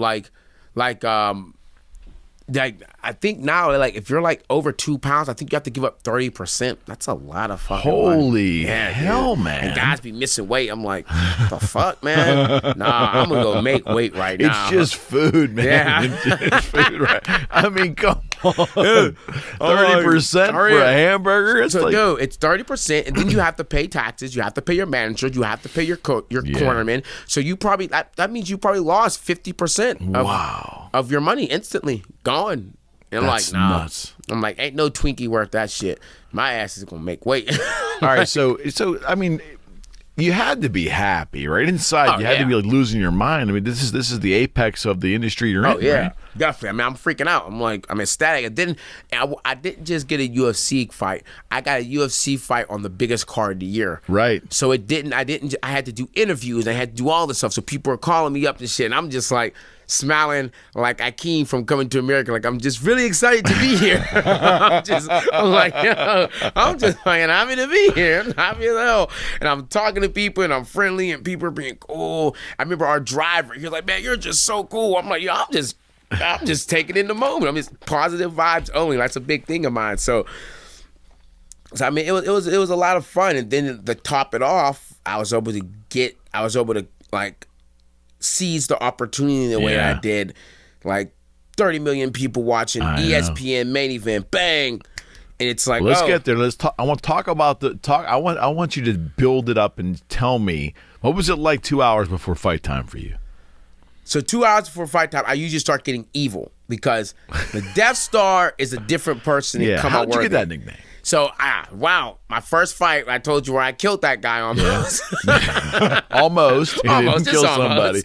I think now, if you're over 2 pounds, I think you have to give up 30%. That's a lot of fucking holy money. hell, man. And guys be missing weight. I'm like, what the fuck, man? Nah, I'm gonna go make weight right now. It's just food, man. Yeah. It's just food, right? I mean, come on. 30% for a hamburger? Dude, it's 30%, and then you have to pay taxes. You have to pay your manager. You have to pay your cornerman. So you probably that means you probably lost 50% of your money instantly. Gone. And that's nuts. I'm like, ain't no Twinkie worth that shit. My ass is gonna make weight. All right, so I mean, you had to be happy, right? Inside, you had to be losing your mind. I mean, this is the apex of the industry you're in. Oh yeah, right? Definitely. I mean, I'm freaking out. I'm ecstatic. I didn't just get a UFC fight. I got a UFC fight on the biggest card of the year. Right. So I had to do interviews. I had to do all this stuff. So people are calling me up and shit, and I'm just like smiling like Akeem from Coming to America. Like, I'm just really excited to be here. I'm just fucking happy to be here. I'm happy as hell. And I'm talking to people, and I'm friendly, and people are being cool. I remember our driver, he was like, man, you're just so cool. I'm like, yo, I'm just taking in the moment. I'm just positive vibes only. That's a big thing of mine. So I mean, it was a lot of fun. And then to top it off, I was able to seize the opportunity the way I did. 30 million people watching, ESPN main event, bang. And it's like, let's get there. Let's talk. I want to talk about I want you to build it up and tell me, what was it like 2 hours before fight time for you? So 2 hours before fight time, I usually start getting evil because the Death Star is a different person. Yeah, how did you get that nickname? So, my first fight, I told you where I killed that guy almost. Almost. He didn't kill somebody.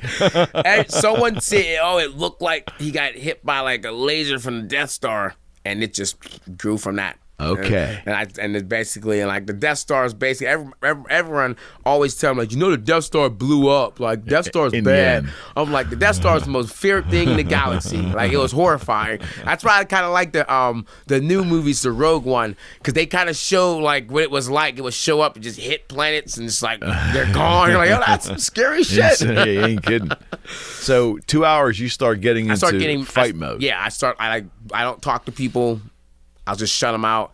And someone said, it looked like he got hit by a laser from the Death Star, and it just grew from that. Okay. And it's basically, and like the Death Star is basically, everyone always tell me, like, you know, the Death Star blew up. Like, Death Star is bad. I'm like, the Death Star is the most feared thing in the galaxy. Like, it was horrifying. That's why I kind of like the new movies, the Rogue One, because they kind of show like what it was like. It would show up and just hit planets, and it's like they're gone. You're like, oh, that's some scary shit. Yeah, you ain't kidding. So 2 hours, you start getting into fight mode. Yeah, I don't talk to people. I'll just shut them out.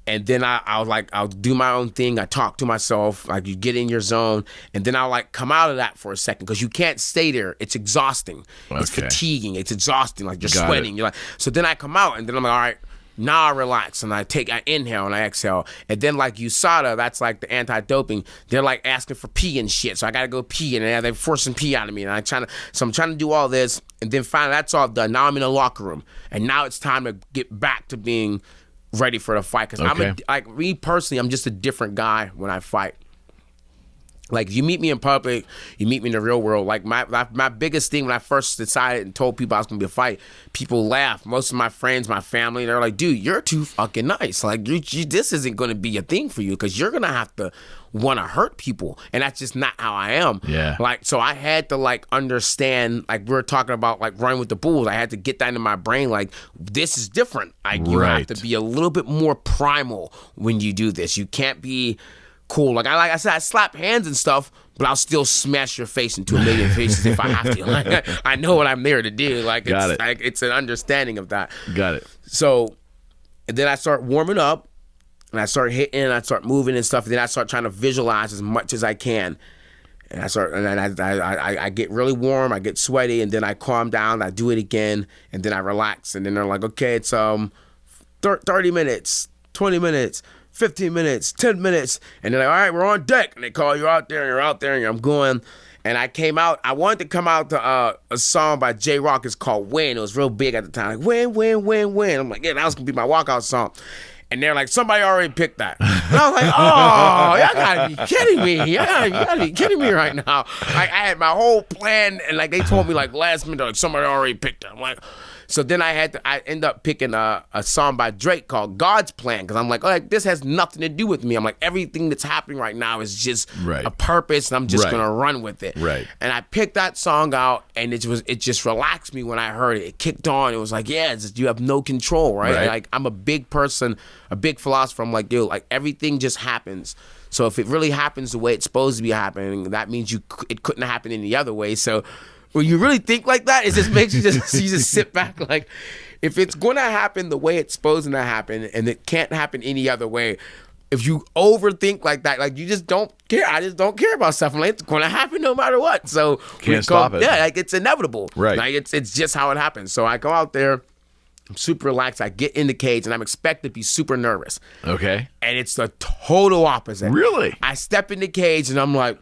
And then I'll do my own thing. I talk to myself. Like, you get in your zone. And then I'll like come out of that for a second, because you can't stay there. It's exhausting. Okay. It's fatiguing. It's exhausting. Like, you're sweating. You're like, so then I come out, and then I'm like, all right, now I relax. And I inhale and I exhale. And then like USADA, that's like the anti-doping. They're like asking for pee and shit. So I got to go pee. And they're forcing pee out of me. And I'm trying to do all this. And then finally that's all done. Now I'm in the locker room. And now it's time to get back to being ready for the fight. Because like me personally, I'm just a different guy when I fight. Like, if you meet me in public, you meet me in the real world. Like, my biggest thing when I first decided and told people I was going to be a fight, people laughed. Most of my friends, my family, they're like, dude, you're too fucking nice. Like, this isn't going to be a thing for you, because you're going to have to want to hurt people. And that's just not how I am. Yeah. Like, so I had to, like, understand, like, we were talking about, like, running with the bulls. I had to get that into my brain. Like, this is different. Like, you have to be a little bit more primal when you do this. You can't be cool. Like I said, I slap hands and stuff, but I'll still smash your face into a million faces if I have to. Like, I know what I'm there to do. Like, it's an understanding of that. Got it. So, and then I start warming up, and I start hitting, and I start moving and stuff. And then I start trying to visualize as much as I can. And I get really warm, I get sweaty, and then I calm down, I do it again, and then I relax. And then they're like, okay, it's 30 minutes, 20 minutes, 15 minutes, 10 minutes. And they're like, all right, we're on deck. And they call you out there, and you're out there, and I'm going. And I came out, I wanted to come out to a song by J-Rock. It's called Win. It was real big at the time. Like, win, win, win, win. I'm like, yeah, that was going to be my walkout song. And they're like, somebody already picked that. And I was like, oh, y'all gotta be kidding me. You gotta be kidding me right now. Like, I had my whole plan, and like they told me like last minute, like somebody already picked it. I'm like, so then I end up picking a song by Drake called God's Plan, because I'm like, oh, like, this has nothing to do with me. I'm like, everything that's happening right now is just a purpose, and I'm just gonna run with it. Right. And I picked that song out, and it just relaxed me when I heard it. It kicked on. It was like, yeah, you have no control, right? Like, I'm a big person, a big philosopher. I'm like, dude, like, everything just happens. So if it really happens the way it's supposed to be happening, that means it couldn't happen any other way. So when you really think like that, it just makes you just sit back. Like, if it's going to happen the way it's supposed to happen, and it can't happen any other way, if you overthink like that, like, you just don't care. I just don't care about stuff. I'm like, it's going to happen no matter what. So can't stop it. Yeah, like, it's inevitable. Right. Like, it's just how it happens. So I go out there, I'm super relaxed. I get in the cage, and I'm expected to be super nervous. Okay. And it's the total opposite. Really? I step in the cage, and I'm like,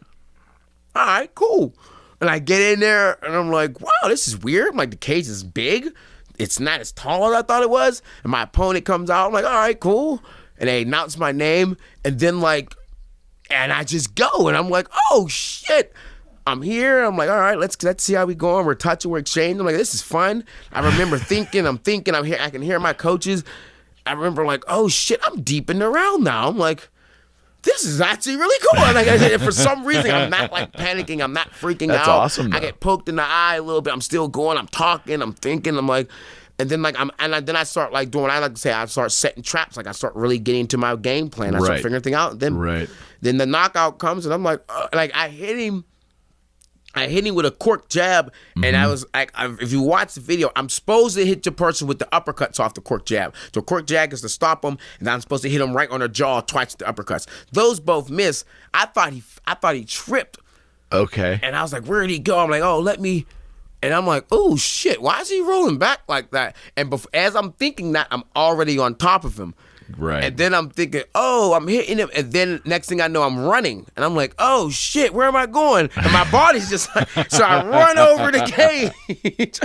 all right, cool. And I get in there, and I'm like, wow, this is weird. I'm like, the cage is big. It's not as tall as I thought it was. And my opponent comes out. I'm like, all right, cool. And they announce my name. And then, like, and I just go. And I'm like, oh, shit. I'm here. I'm like, all right, let's see how we going. We're touching, we're exchanging. I'm like, this is fun. I remember thinking, I'm here. I can hear my coaches. I remember, like, oh, shit, I'm deep in the round now. I'm like, this is actually really cool. And like, for some reason, I'm not like panicking. I'm not freaking out. That's awesome, though. I get poked in the eye a little bit. I'm still going. I'm talking. I'm thinking. I'm like, and then like then I start like doing what I like to say. I start setting traps. Like, I start really getting to my game plan. I start figuring things out. Then the knockout comes, and I'm like, like, I hit him with a cork jab, and I was like, if you watch the video, I'm supposed to hit the person with the uppercuts off the cork jab. So cork jab is to stop him, and I'm supposed to hit him right on the jaw twice with the uppercuts. Those both miss. I thought he tripped. Okay. And I was like, where did he go? I'm like, oh, let me. And I'm like, oh shit, why is he rolling back like that? And as I'm thinking that, I'm already on top of him. Right. And then I'm thinking, oh, I'm hitting him. And then next thing I know, I'm running. And I'm like, oh, shit, where am I going? And my body's just like, so I run over the cage.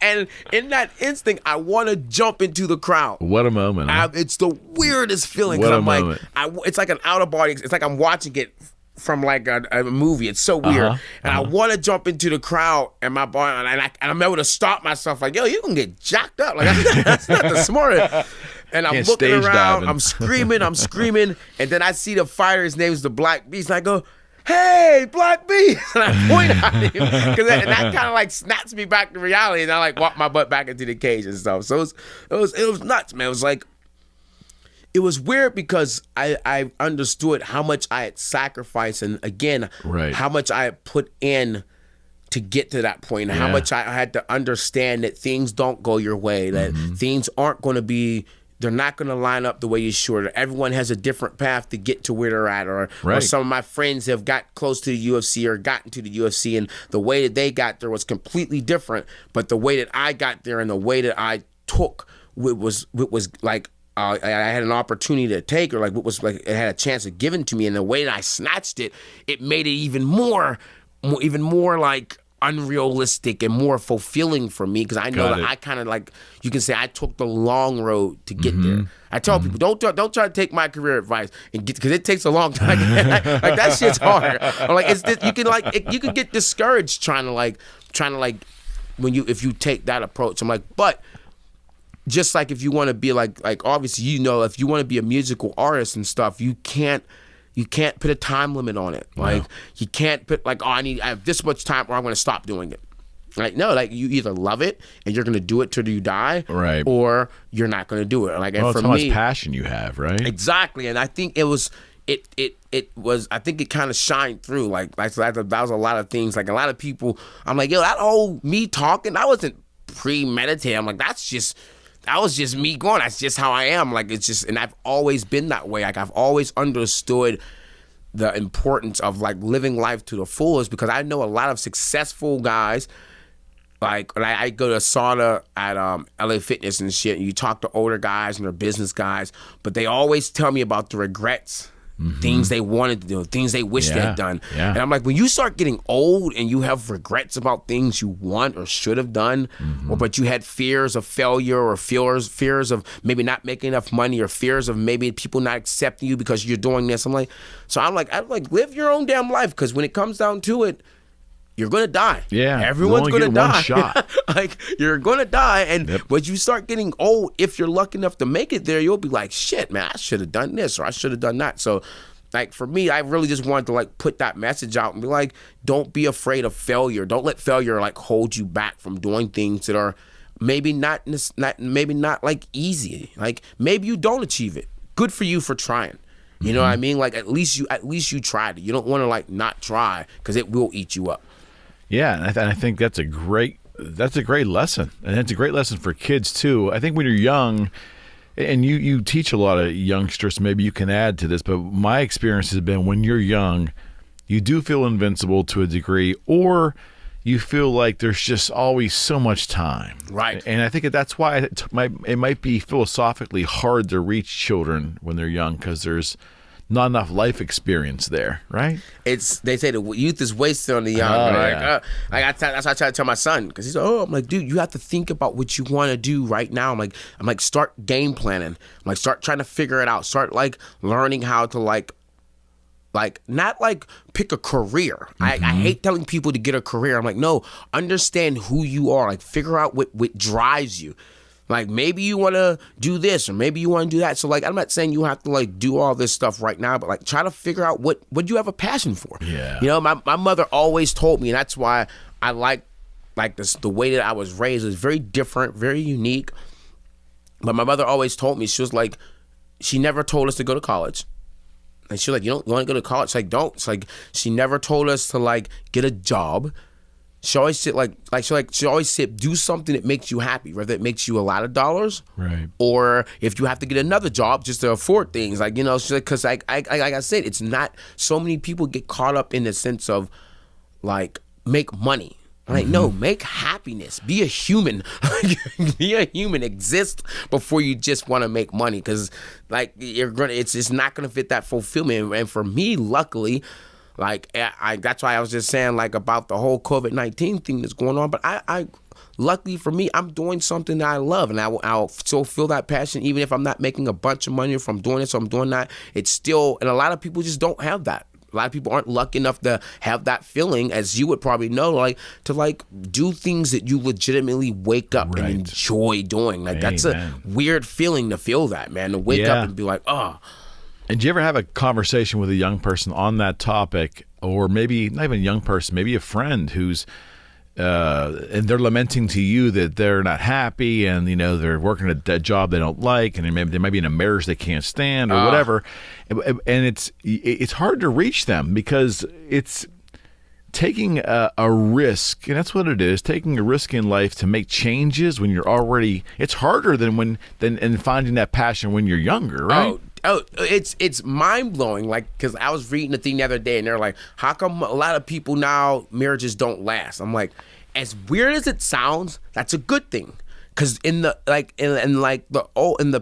And in that instinct, I want to jump into the crowd. What a moment. Huh? It's the weirdest feeling. What a I'm moment. like, it's like an out of body. It's like I'm watching it from like a movie. It's so weird. And I want to jump into the crowd, and my body, and I'm able to stop myself like, yo, you can get jacked up. Like, that's not the smartest. And I'm looking around, I'm screaming, and then I see the fighter, his name is the Black Beast, and I go, hey, Black Beast, and I point at him, and that kind of like snaps me back to reality, and I like walk my butt back into the cage and stuff. So it was nuts, man. It was like, it was weird because I understood how much I had sacrificed, and again, how much I had put in to get to that point, and how much I had to understand that things don't go your way, that things aren't going to be, they're not going to line up the way you should. Everyone has a different path to get to where they're at, or some of my friends have got close to the UFC or gotten to the UFC, and the way that they got there was completely different, but the way that I got there and the way that I took it was like, I had an opportunity to take, or like what was like, it had a chance of given to me, and the way that I snatched it, it made it even more like unrealistic and more fulfilling for me, because I know that I kind of like, you can say I took the long road to get there. I tell people, don't try to take my career advice and get, because it takes a long time. Like that shit's hard. Or like you can get discouraged trying to like if you take that approach. I'm like, but just like if you want to be like obviously, you know, if you want to be a musical artist and stuff, you can't put a time limit on it. Like you can't put like, oh, I have this much time or I'm going to stop doing it. Like, no, like you either love it and you're going to do it till you die, or you're not going to do it. Like, and for it's how me, much passion you have, right? Exactly. And I think it was I think it kind of shined through. Like that was a lot of things. Like a lot of people, I'm like, yo, that whole me talking, that wasn't premeditated. I'm like, that was just me going. That's just how I am. Like, it's just, and I've always been that way. Like, I've always understood the importance of like living life to the fullest, because I know a lot of successful guys. Like, when I go to sauna at LA Fitness and shit, and you talk to older guys and they're business guys, but they always tell me about the regrets. Things they wanted to do, things they wish they had done. And I'm like, when you start getting old and you have regrets about things you want or should have done, or but you had fears of failure, or fears of maybe not making enough money, or fears of maybe people not accepting you because you're doing this. I'm like, live your own damn life, because when it comes down to it, you're gonna die. Yeah, everyone's gonna die. One shot. Like, you're gonna die, and when you start getting old, if you're lucky enough to make it there, you'll be like, shit, man, I should have done this, or I should have done that. So, like, for me, I really just wanted to like put that message out and be like, don't be afraid of failure. Don't let failure like hold you back from doing things that are maybe not like easy. Like, maybe you don't achieve it. Good for you for trying. You know what I mean? Like, at least you tried it. You don't want to like not try, because it will eat you up. Yeah, and I think that's a great lesson, and it's a great lesson for kids too. I think when you're young, and you teach a lot of youngsters, maybe you can add to this, but my experience has been when you're young, you do feel invincible to a degree, or you feel like there's just always so much time. Right. And I think that's why it might be philosophically hard to reach children when they're young, because there's not enough life experience there, right? They say the youth is wasted on the young. That's what I try to tell my son, because he's like, I'm like, dude, you have to think about what you want to do right now. I'm like, start game planning. I'm like, start trying to figure it out. Start like learning how to like not like pick a career. I hate telling people to get a career. I'm like, no, understand who you are. Like, figure out what drives you. Like, maybe you want to do this, or maybe you want to do that. So, like, I'm not saying you have to, like, do all this stuff right now, but, like, try to figure out what you have a passion for. Yeah. You know, my mother always told me, and that's why I like this, the way that I was raised is very different, very unique. But my mother always told me, she was like, she never told us to go to college. And she was like, you want to go to college? It's like, don't. It's like, she never told us to, like, get a job. She always said she always said, do something that makes you happy, whether it makes you a lot of dollars, right? Or if you have to get another job just to afford things, like, you know, because like I said, it's not, so many people get caught up in the sense of like make money. I'm like, no, make happiness. Be a human. Be a human. Exist before you just want to make money, because like it's not gonna fit that fulfillment. And for me, luckily, like, that's why I was just saying, like, about the whole COVID-19 thing that's going on. But I luckily for me, I'm doing something that I love, and I'll still feel that passion, even if I'm not making a bunch of money, if I'm doing this or I'm doing that. It's still, and a lot of people just don't have that. A lot of people aren't lucky enough to have that feeling, as you would probably know, like to like do things that you legitimately wake up and enjoy doing. Like that's a weird feeling to feel that, man, to wake up and be like, oh. And do you ever have a conversation with a young person on that topic, or maybe not even a young person, maybe a friend who's and they're lamenting to you that they're not happy, and they're working a job they don't like, and they might be in a marriage they can't stand or whatever, and it's hard to reach them because it's taking a risk, and that's what it is, taking a risk in life to make changes when you're already. It's harder than finding that passion when you're younger, right? Oh, it's mind blowing. Like, because I was reading the thing the other day, and they're like, "How come a lot of people now marriages don't last?" I'm like, as weird as it sounds, that's a good thing. Because in the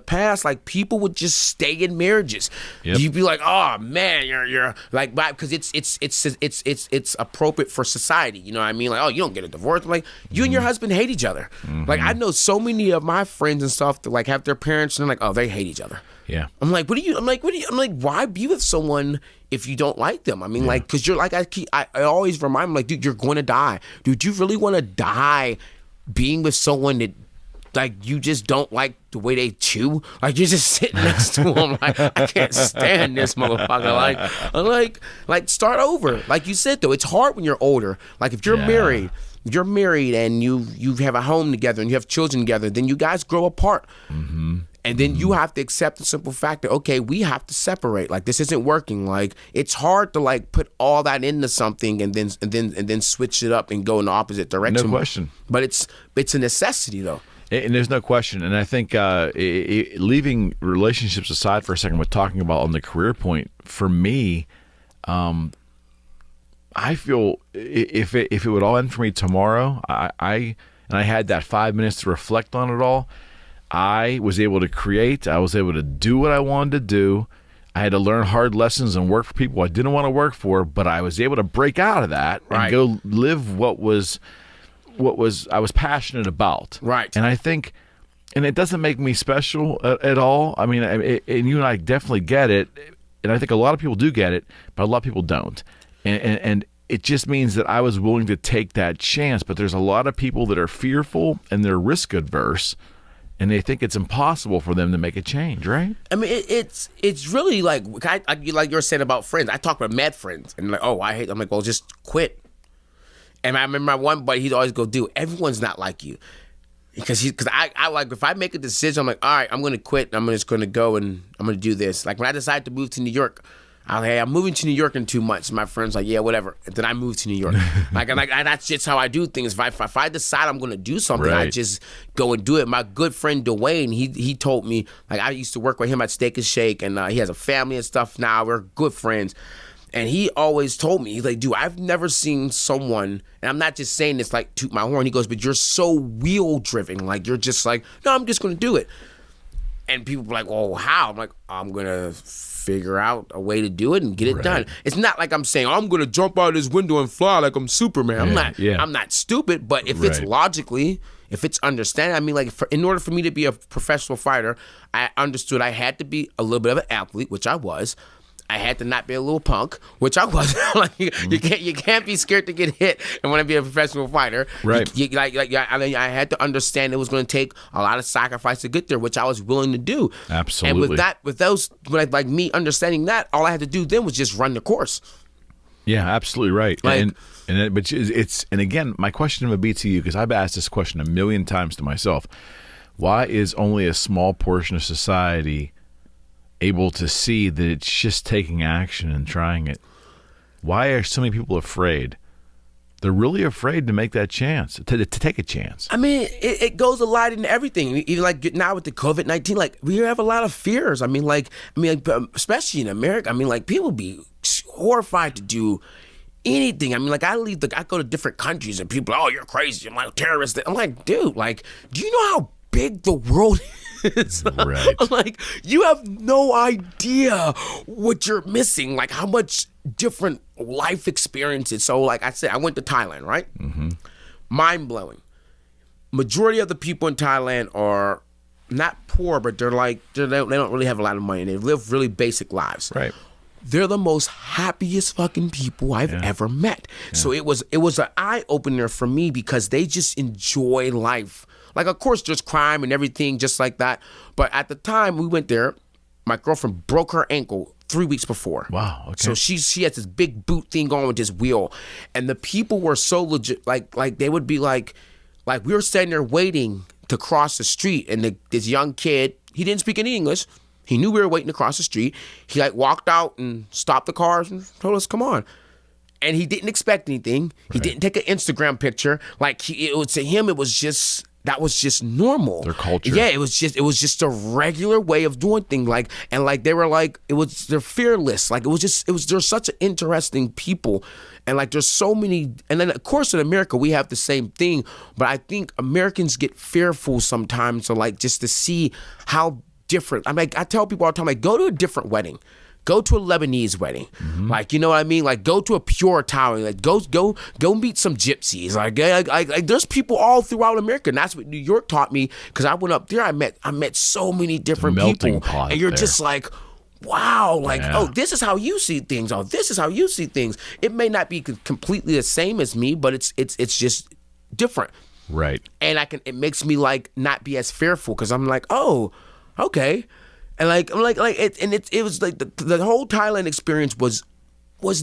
past, like people would just stay in marriages. Yep. You'd be like, "Oh man, you're like," because it's appropriate for society. You know what I mean? Like, oh, you don't get a divorce. Like, you and your husband hate each other. Like, I know so many of my friends and stuff that like have their parents and they're like, oh, they hate each other. Yeah. I'm like, why be with someone if you don't like them? I mean, like, because you're like, I always remind them, like, dude, you're going to die. Dude, you really want to die being with someone that, like, you just don't like the way they chew? Like, you're just sitting next to them, like, I can't stand this motherfucker. Like, start over. Like you said, though, it's hard when you're older. Like, if you're married, and you have a home together and you have children together, then you guys grow apart. Mm-hmm. And then you have to accept the simple fact that, okay, we have to separate. Like, this isn't working. Like, it's hard to like put all that into something and then switch it up and go in the opposite direction. No question. But it's a necessity, though. And there's no question. And I think leaving relationships aside for a second, we're talking about on the career point, for me, I feel if it would all end for me tomorrow, I had that 5 minutes to reflect on it all, I was able to create. I was able to do what I wanted to do. I had to learn hard lessons and work for people I didn't want to work for, but I was able to break out of that and go live what I was passionate about. Right. And I think, and it doesn't make me special at all. I mean, and you and I definitely get it, and I think a lot of people do get it, but a lot of people don't. And it just means that I was willing to take that chance. But there's a lot of people that are fearful and they're risk adverse, and they think it's impossible for them to make a change, right? I mean, it's really like like you were saying about friends. I talk about mad friends, and like, oh, I'm like, well, just quit. And I remember my one buddy, he'd always go, dude, everyone's not like you. Because I like, if I make a decision, I'm like, all right, I'm going to quit. I'm just going to go and I'm going to do this. Like when I decided to move to New York, I'm moving to New York in 2 months. My friend's like, yeah, whatever. And then I moved to New York. That's just how I do things. If I decide I'm going to do something, I just go and do it. My good friend Dwayne, he told me, like I used to work with him at Steak and Shake, and he has a family and stuff now. We're good friends. And he always told me, he's like, dude, I've never seen someone, and I'm not just saying this like toot my horn. He goes, but you're so wheel driven. Like, you're just like, no, I'm just going to do it. And people be like, oh, how? I'm like, I'm going to figure out a way to do it and get it done. It's not like I'm saying, I'm going to jump out of this window and fly like I'm Superman. I'm not stupid, but if it's logically, if it's understanding, I mean, like, in order for me to be a professional fighter, I understood I had to be a little bit of an athlete, which I was. I had to not be a little punk, which I was. Like you can't be scared to get hit and want to be a professional fighder. Right. I had to understand it was going to take a lot of sacrifice to get there, which I was willing to do. Absolutely. And with me understanding that, all I had to do then was just run the course. Yeah, absolutely right. And again, my question would be to you, because I've asked this question a million times to myself: why is only a small portion of society able to see that it's just taking action and trying it? Why are so many people afraid? They're really afraid to make that chance, to take a chance. I mean, it goes a lot into everything. Even like now with the COVID-19, like we have a lot of fears. I mean, especially in America. I mean, like people be horrified to do anything. I mean, like I go to different countries and people, oh, you're crazy. I'm like terrorist. I'm like, dude, like, do you know how big the world is? Right. Like, you have no idea what you're missing, like how much different life experiences. So like I said, I went to Thailand, right? Mm-hmm. Mind-blowing. Majority of the people in Thailand are not poor, but they don't really have a lot of money. They live really basic lives. Right. they're the most happiest fucking people I've ever met. Yeah. So it was an eye opener for me because they just enjoy life. Like, of course, there's crime and everything just like that. But at the time we went there, my girlfriend broke her ankle 3 weeks before. Wow. Okay. So she had this big boot thing going with this wheel, and the people were so legit. Like they would be like we were standing there waiting to cross the street, and this young kid, he didn't speak any English. He knew we were waiting to cross the street. He like walked out and stopped the cars and told us, "Come on." And he didn't expect anything. Right. He didn't take an Instagram picture. Like to him, it was just. That was just normal. Their culture. Yeah, it was just a regular way of doing things. They were like, they're fearless. Like they're such an interesting people. And like there's so many, and then of course in America we have the same thing, but I think Americans get fearful sometimes, so like just to see how different. I tell people all the time, like, go to a different wedding. Go to a Lebanese wedding, like, you know what I mean? Like, go to a pure Italian, like, go meet some gypsies. Like there's people all throughout America, and that's what New York taught me. Because I went up there, I met so many different people, and you're just like, wow, like, oh, this is how you see things. Oh, this is how you see things. It may not be completely the same as me, but it's just different, right? And it makes me like not be as fearful because I'm like, oh, okay. And it was like the whole Thailand experience was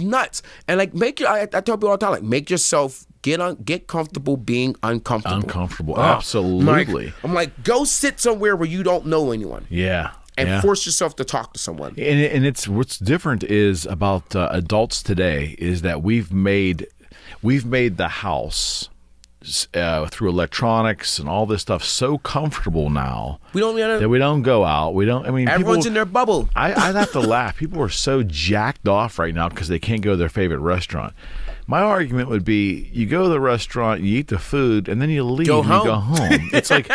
nuts. And like I tell people all the time, like, make yourself get comfortable being uncomfortable. Uncomfortable, absolutely. I'm like, go sit somewhere where you don't know anyone. Yeah. And force yourself to talk to someone. And it's what's different is about adults today is that we've made the house through electronics and all this stuff so comfortable now that we don't go out. We don't. I mean, everyone's in their bubble. I have to laugh. People are so jacked off right now because they can't go to their favorite restaurant. My argument would be, you go to the restaurant, you eat the food, and then you leave and you go home. It's like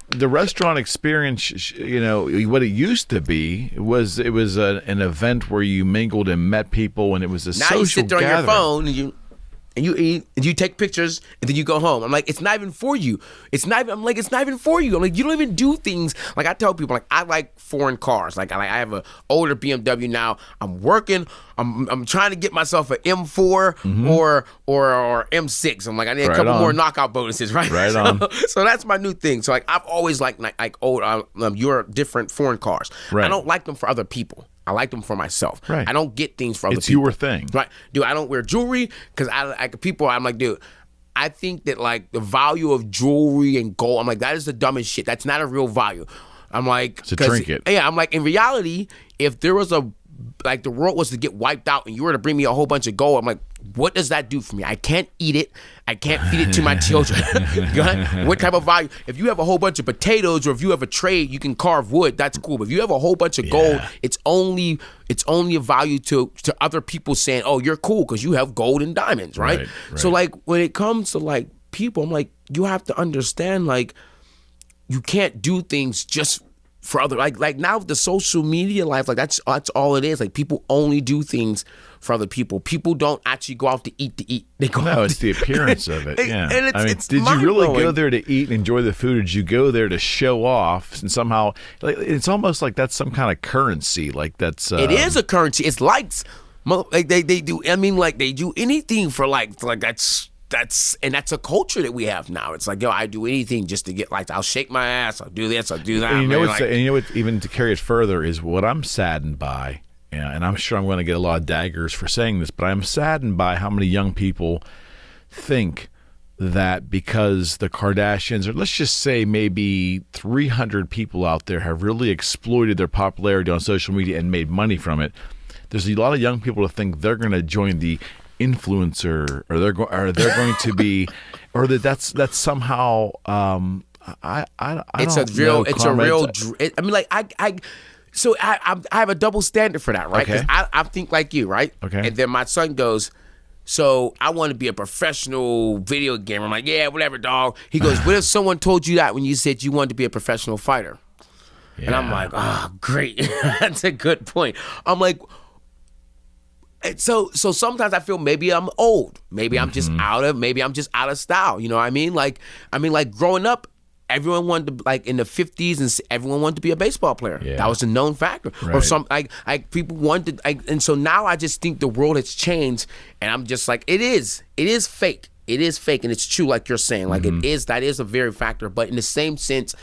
the restaurant experience, you know, what it used to be was an event where you mingled and met people, and it was a social gathering. Now you sit there on your phone and you eat, and you take pictures, and then you go home. I'm like, it's not even for you. It's not even for you. I'm like, you don't even do things. Like, I tell people, like, I like foreign cars. Like I have an older BMW now. I'm working. I'm trying to get myself an M4 or M6. I'm like, I need a couple more knockout bonuses, right? Right on. So that's my new thing. So like, I've always liked old, your different foreign cars. Right. I don't like them for other people. I like them for myself. Right. I don't get things for other people. It's your thing. Right. Dude, I don't wear jewelry because I'm like, dude, I think that like the value of jewelry and gold, I'm like, that is the dumbest shit. That's not a real value. I'm like, it's a trinket. Yeah, I'm like, in reality, if there was the world was to get wiped out and you were to bring me a whole bunch of gold, I'm like, what does that do for me? I can't eat it. I can't feed it to my children. What type of value? If you have a whole bunch of potatoes, or if you have a trade, you can carve wood. That's cool. But if you have a whole bunch of gold, it's only a value to other people saying, "Oh, you're cool because you have gold and diamonds," right? So like when it comes to like people, I'm like, you have to understand, like, you can't do things just for other, like now the social media life, like that's all it is. Like, people only do things for other people. People don't actually go out to eat. They go out. It's the appearance of it. Yeah. And it's did you really go there to eat and enjoy the food, or did you go there to show off? And somehow, like, it's almost like that's some kind of currency. Like that's it is a currency. It's likes. Like they do. I mean, like they do anything for like that's a culture that we have now. It's like, yo, I do anything just to get likes. I'll shake my ass. I'll do this. I'll do that. And you know what? Even to carry it further is what I'm saddened by. Yeah, and I'm sure I'm going to get a lot of daggers for saying this, but I'm saddened by how many young people think that because the Kardashians, or let's just say maybe 300 people out there, have really exploited their popularity on social media and made money from it. There's a lot of young people to think they're going to join the influencer, or they're going to be, or that's somehow. I mean, like So I have a double standard for that, right? Because I think like you, right? Okay. And then my son goes, so I want to be a professional video gamer. I'm like, yeah, whatever, dog. He goes, what if someone told you that when you said you wanted to be a professional fighter? Yeah. And I'm like, oh, great. That's a good point. I'm like, so sometimes I feel maybe I'm old. Maybe I'm just out of style. You know what I mean? Like growing up, everyone wanted to, like in the 50s, and everyone wanted to be a baseball player. Yeah. That was a known factor. Right. Or some like people wanted, and so now I just think the world has changed, and I'm just like, it is fake. It is fake, and it's true, like you're saying. Like that is a very factor, but in the same sense,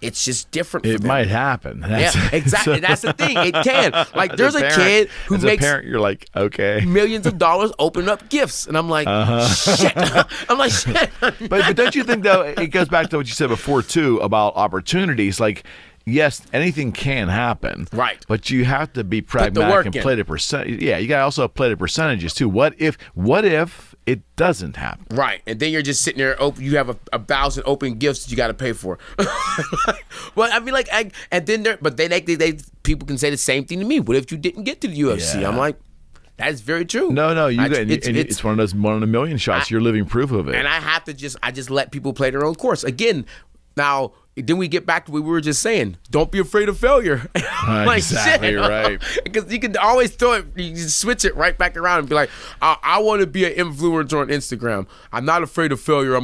it's just different. It might happen. Yeah, exactly. That's the thing. It can. Like, there's a kid who makes. As a parent, you're like, okay, millions of dollars opening up gifts, and I'm like, shit. I'm like, shit. But don't you think though? It goes back to what you said before too about opportunities. Like, yes, anything can happen, right? But you have to be pragmatic and play the percent. Yeah, you got to also play the percentages too. What if it doesn't happen? Right, and then you're just sitting there. You have 1,000 open gifts that you got to pay for. Well, I mean, like, and then they people can say the same thing to me. What if you didn't get to the UFC? Yeah. I'm like, that is very true. No, it's one of one in a million shots. You're living proof of it. And I have to just let people play their own course. Again, now. Then we get back to what we were just saying. Don't be afraid of failure. Like, exactly shit. Right. Because you can always throw it, you can switch it right back around and be like, I want to be an influencer on Instagram. I'm not afraid of failure.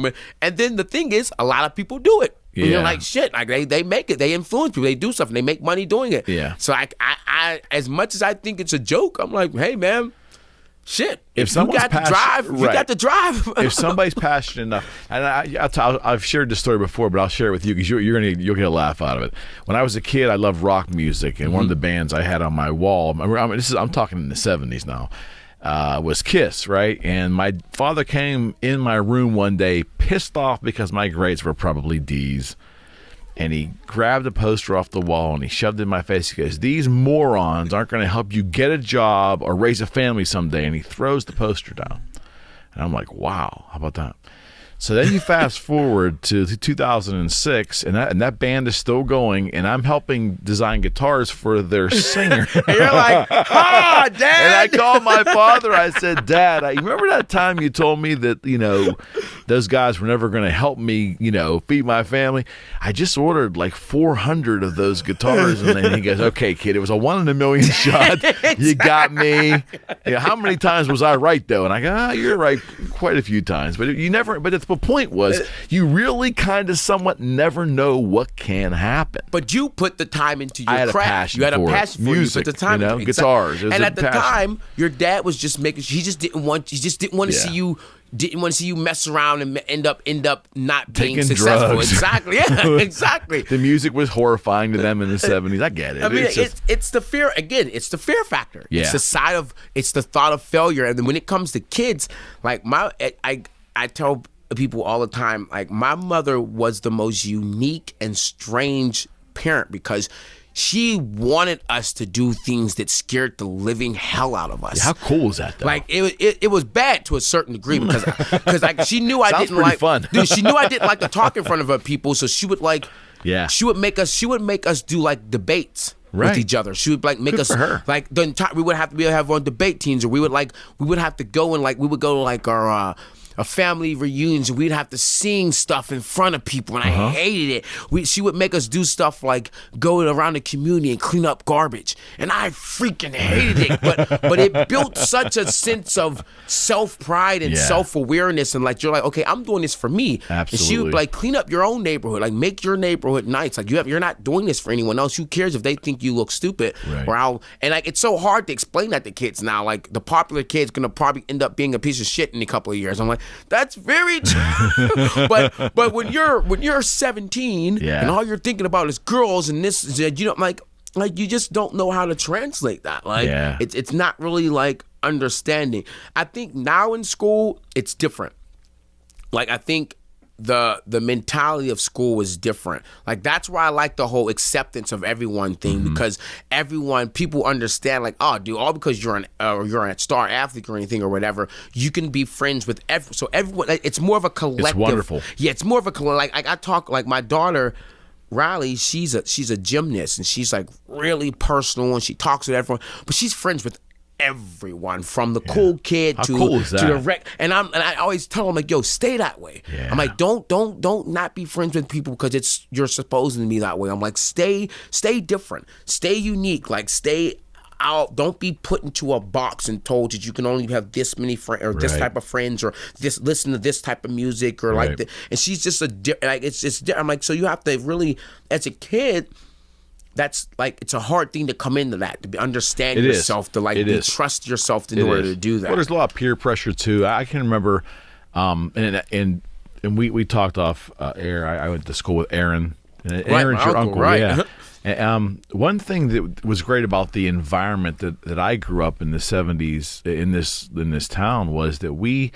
And then the thing is, a lot of people do it. Yeah. And you're like, shit, like they make it. They influence people. They do stuff and they make money doing it. Yeah. So I as much as I think it's a joke, I'm like, hey, man. Shit! If you got to drive, you got to drive. If somebody's passionate enough, and I've shared this story before, but I'll share it with you because you'll get a laugh out of it. When I was a kid, I loved rock music, and one of the bands I had on my wall, I'm talking in the 70s now, was Kiss, right? And my father came in my room one day, pissed off because my grades were probably D's. And he grabbed a poster off the wall and he shoved it in my face. He goes, "These morons aren't going to help you get a job or raise a family someday." And he throws the poster down. And I'm like, wow, how about that? So then you fast forward to 2006, and that band is still going, and I'm helping design guitars for their singer. And you're like, Dad! And I called my father. I said, "Dad, you remember that time you told me that, those guys were never going to help me, feed my family? I just ordered like 400 of those guitars." And then he goes, "Okay, kid, it was a 1 in a million shot. Exactly. You got me. How many times was I right, though?" And I go, "You're right quite a few times. But the point was, you really kind of somewhat never know what can happen." But you put the time into your I had craft. A passion you had for a passion for music, it. You put the time into guitars. And at the time, your dad was just making. He just didn't want to see you. Didn't want to see you mess around and end up not being taking successful. Drugs. Exactly. Yeah. Exactly. The music was horrifying to them in the 70s. I get it. I mean, it's the fear. Again, it's the fear factor. Yeah. It's the thought of failure. And then when it comes to kids, like I tell people all the time, like, my mother was the most unique and strange parent because she wanted us to do things that scared the living hell out of us. Yeah, how cool is that, though? Like, it was bad to a certain degree because like, she knew I didn't like fun. Dude, she knew I didn't like to talk in front of her people, so she would she would make us do like debates. Right. With each other, she would like make Good us for her. like the entire. We would have to have on debate teams, or we would have to go and we would go to like our family reunions, and we'd have to sing stuff in front of people, and I hated it. She would make us do stuff like go around the community and clean up garbage, and I freaking hated it. But it built such a sense of self-pride and self-awareness, and like, you're like, okay, I'm doing this for me. Absolutely. And she would like clean up your own neighborhood, like make your neighborhood nice. Like, you're not doing this for anyone else. Who cares if they think you look stupid? Right. And like, it's so hard to explain that to kids now. Like, the popular kid's gonna probably end up being a piece of shit in a couple of years. I'm like, that's very true. but when you're 17 and all you're thinking about is girls and this, like you just don't know how to translate that. Like, it's not really like understanding. I think now in school it's different. Like, I think the mentality of school was different. Like, that's why I like the whole acceptance of everyone thing, because people understand, like, oh, dude, all because you're a star athlete or anything or whatever, you can be friends with everyone. Like, it's more of a collective. It's wonderful. Yeah, it's more of a like I talk, like, my daughter Riley, she's a gymnast, and she's like really personal, and she talks with everyone, but she's friends with everyone, from the cool kid to the wreck. And I always tell them, like, yo, stay that way. Yeah. I'm like, don't not be friends with people because you're supposed to be that way. I'm like, stay different, stay unique, like, stay out. Don't be put into a box and told that you can only have this many friends or this type of friends or this listen to this type of music or like that. And she's just I'm like, so you have to really, as a kid, that's like, it's a hard thing to come into that, to understand yourself, to like trust yourself in order to do that. Well, there's a lot of peer pressure too. I can remember, and we talked off air. I went to school with Aaron. And Aaron's your uncle, yeah. And, one thing that was great about the environment that I grew up in the 70s in this town was that we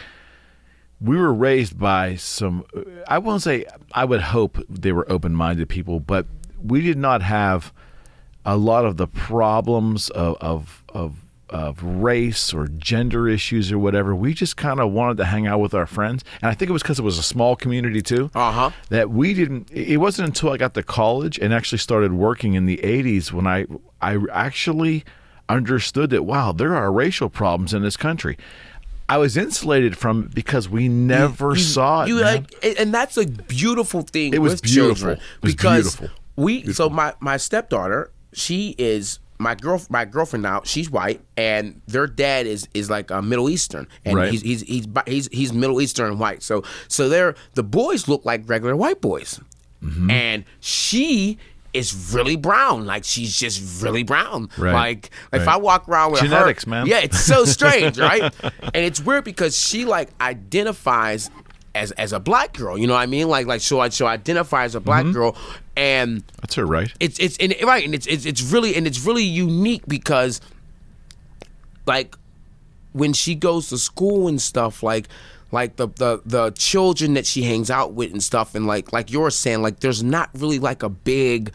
were raised by some, I won't say, I would hope they were open-minded people, but we did not have a lot of the problems of race or gender issues or whatever. We just kind of wanted to hang out with our friends. And I think it was because it was a small community too. That we didn't, it wasn't until I got to college and actually started working in the 80s when I actually understood that, wow, there are racial problems in this country. I was insulated from it because we never saw it. And that's a beautiful thing. It was with beautiful. Children, because so my stepdaughter, she is my girlfriend now. She's white, and their dad is like Middle Eastern, and he's Middle Eastern white. So the boys look like regular white boys, and she is really brown. Like, she's just really brown. Like if I walk around with genetics, her, man. Yeah, it's so strange, right? And it's weird because she like identifies as a black girl, you know what I mean? Like she'll identify as a black girl, and that's her right. It's really unique because, like, when she goes to school and stuff, like the children that she hangs out with and stuff, and like you're saying, like, there's not really like a big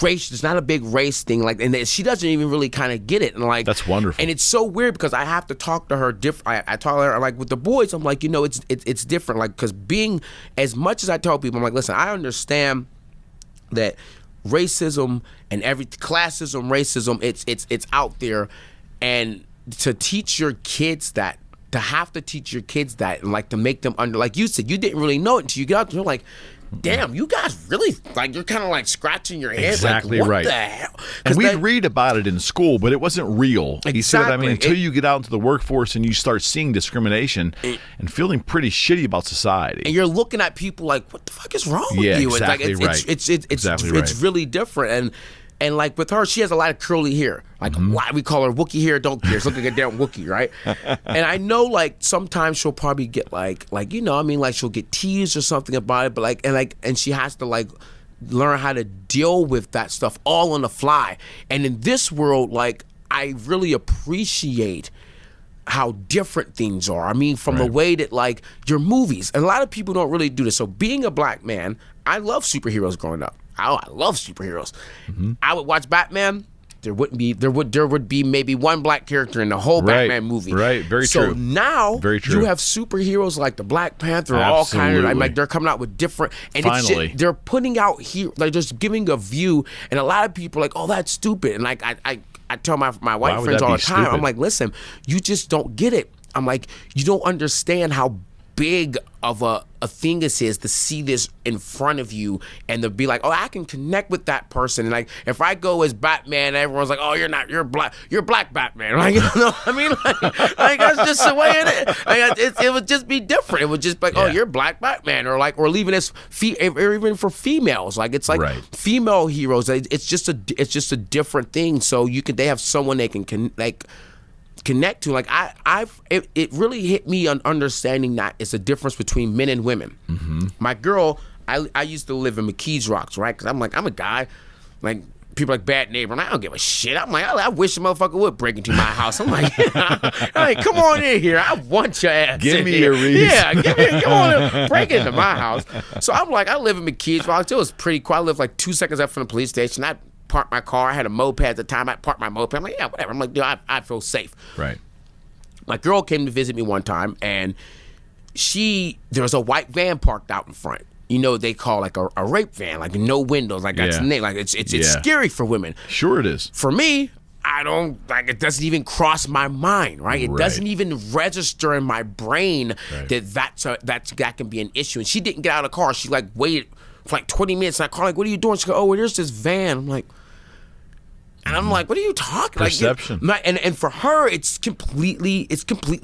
race, there's not a big race thing, like, and she doesn't even really kind of get it, and like, that's wonderful. And it's so weird because I have to talk to her different. I talk to her like with the boys. I'm like, it's different, like, because being, as much as I tell people, I'm like, listen, I understand that racism and classism, racism, it's out there, and to teach your kids that, and like to make them like you said, you didn't really know it until you get out there. You're like, damn, you guys really, like, you're kind of like scratching your head. Exactly, like, what right. the hell? And we'd read about it in school, but it wasn't real. Exactly. You see what I mean? Until you get out into the workforce and you start seeing discrimination and feeling pretty shitty about society. And you're looking at people like, what the fuck is wrong with you? Exactly, right. It's really different. And like with her, she has a lot of curly hair. Like, we call her Wookiee hair, don't care. It's looking like a damn Wookiee, right? And I know, like, sometimes she'll probably get like, you know, I mean, like, she'll get teased or something about it, but and she has to like learn how to deal with that stuff all on the fly. And in this world, like, I really appreciate how different things are. I mean, from the way that, like, your movies, and a lot of people don't really do this. So being a black man, I love superheroes growing up. I love superheroes. I would watch Batman. There would be maybe one black character in the whole Batman movie. Right, very true. So now you have superheroes like the Black Panther, all kind of like they're coming out with different, and it's they're putting out here, like, just giving a view, and a lot of people are like, oh, that's stupid, and like I tell my white friends all the time, I'm like, listen, you just don't get it. I'm like, you don't understand how big of a thing this is to see this in front of you and to be like, oh, I can connect with that person. And like, if I go as Batman, everyone's like, oh, you're black Batman. Like, you know what I mean? Like that's just the way it is. Like, it would just be different. It would just be like, oh, you're black Batman, or like, or leaving this or even for females. Like, it's like female heroes. It's just a different thing. So they have someone they can connect to. Like, it really hit me on understanding that it's a difference between men and women. My girl, I used to live in McKees Rocks, right? Because I'm like, I'm a guy, like, people like bad neighbor, and I don't give a shit. I'm like, I wish a motherfucker would break into my house. I'm like, come on in here. I want your ass. Give me a reason. Yeah, come on in, break into my house. So I'm like, I live in McKees Rocks. It was pretty cool. I lived like 2 seconds up from the police station. I parked my car. I had a moped at the time. I parked my moped. I'm like, yeah, whatever. I'm like, dude, I feel safe. Right. My girl came to visit me one time, and there was a white van parked out in front. You know, they call like a rape van, like no windows, like that's like it's scary for women. Sure, it is. For me, I don't like. It doesn't even cross my mind, right? It doesn't even register in my brain that can be an issue. And she didn't get out of the car. She like waited for like 20 minutes. And I called, like, what are you doing? She goes, oh, well, there's this van. I'm like, And I'm like, what are you talking? Perception. Like, and for her, it's completely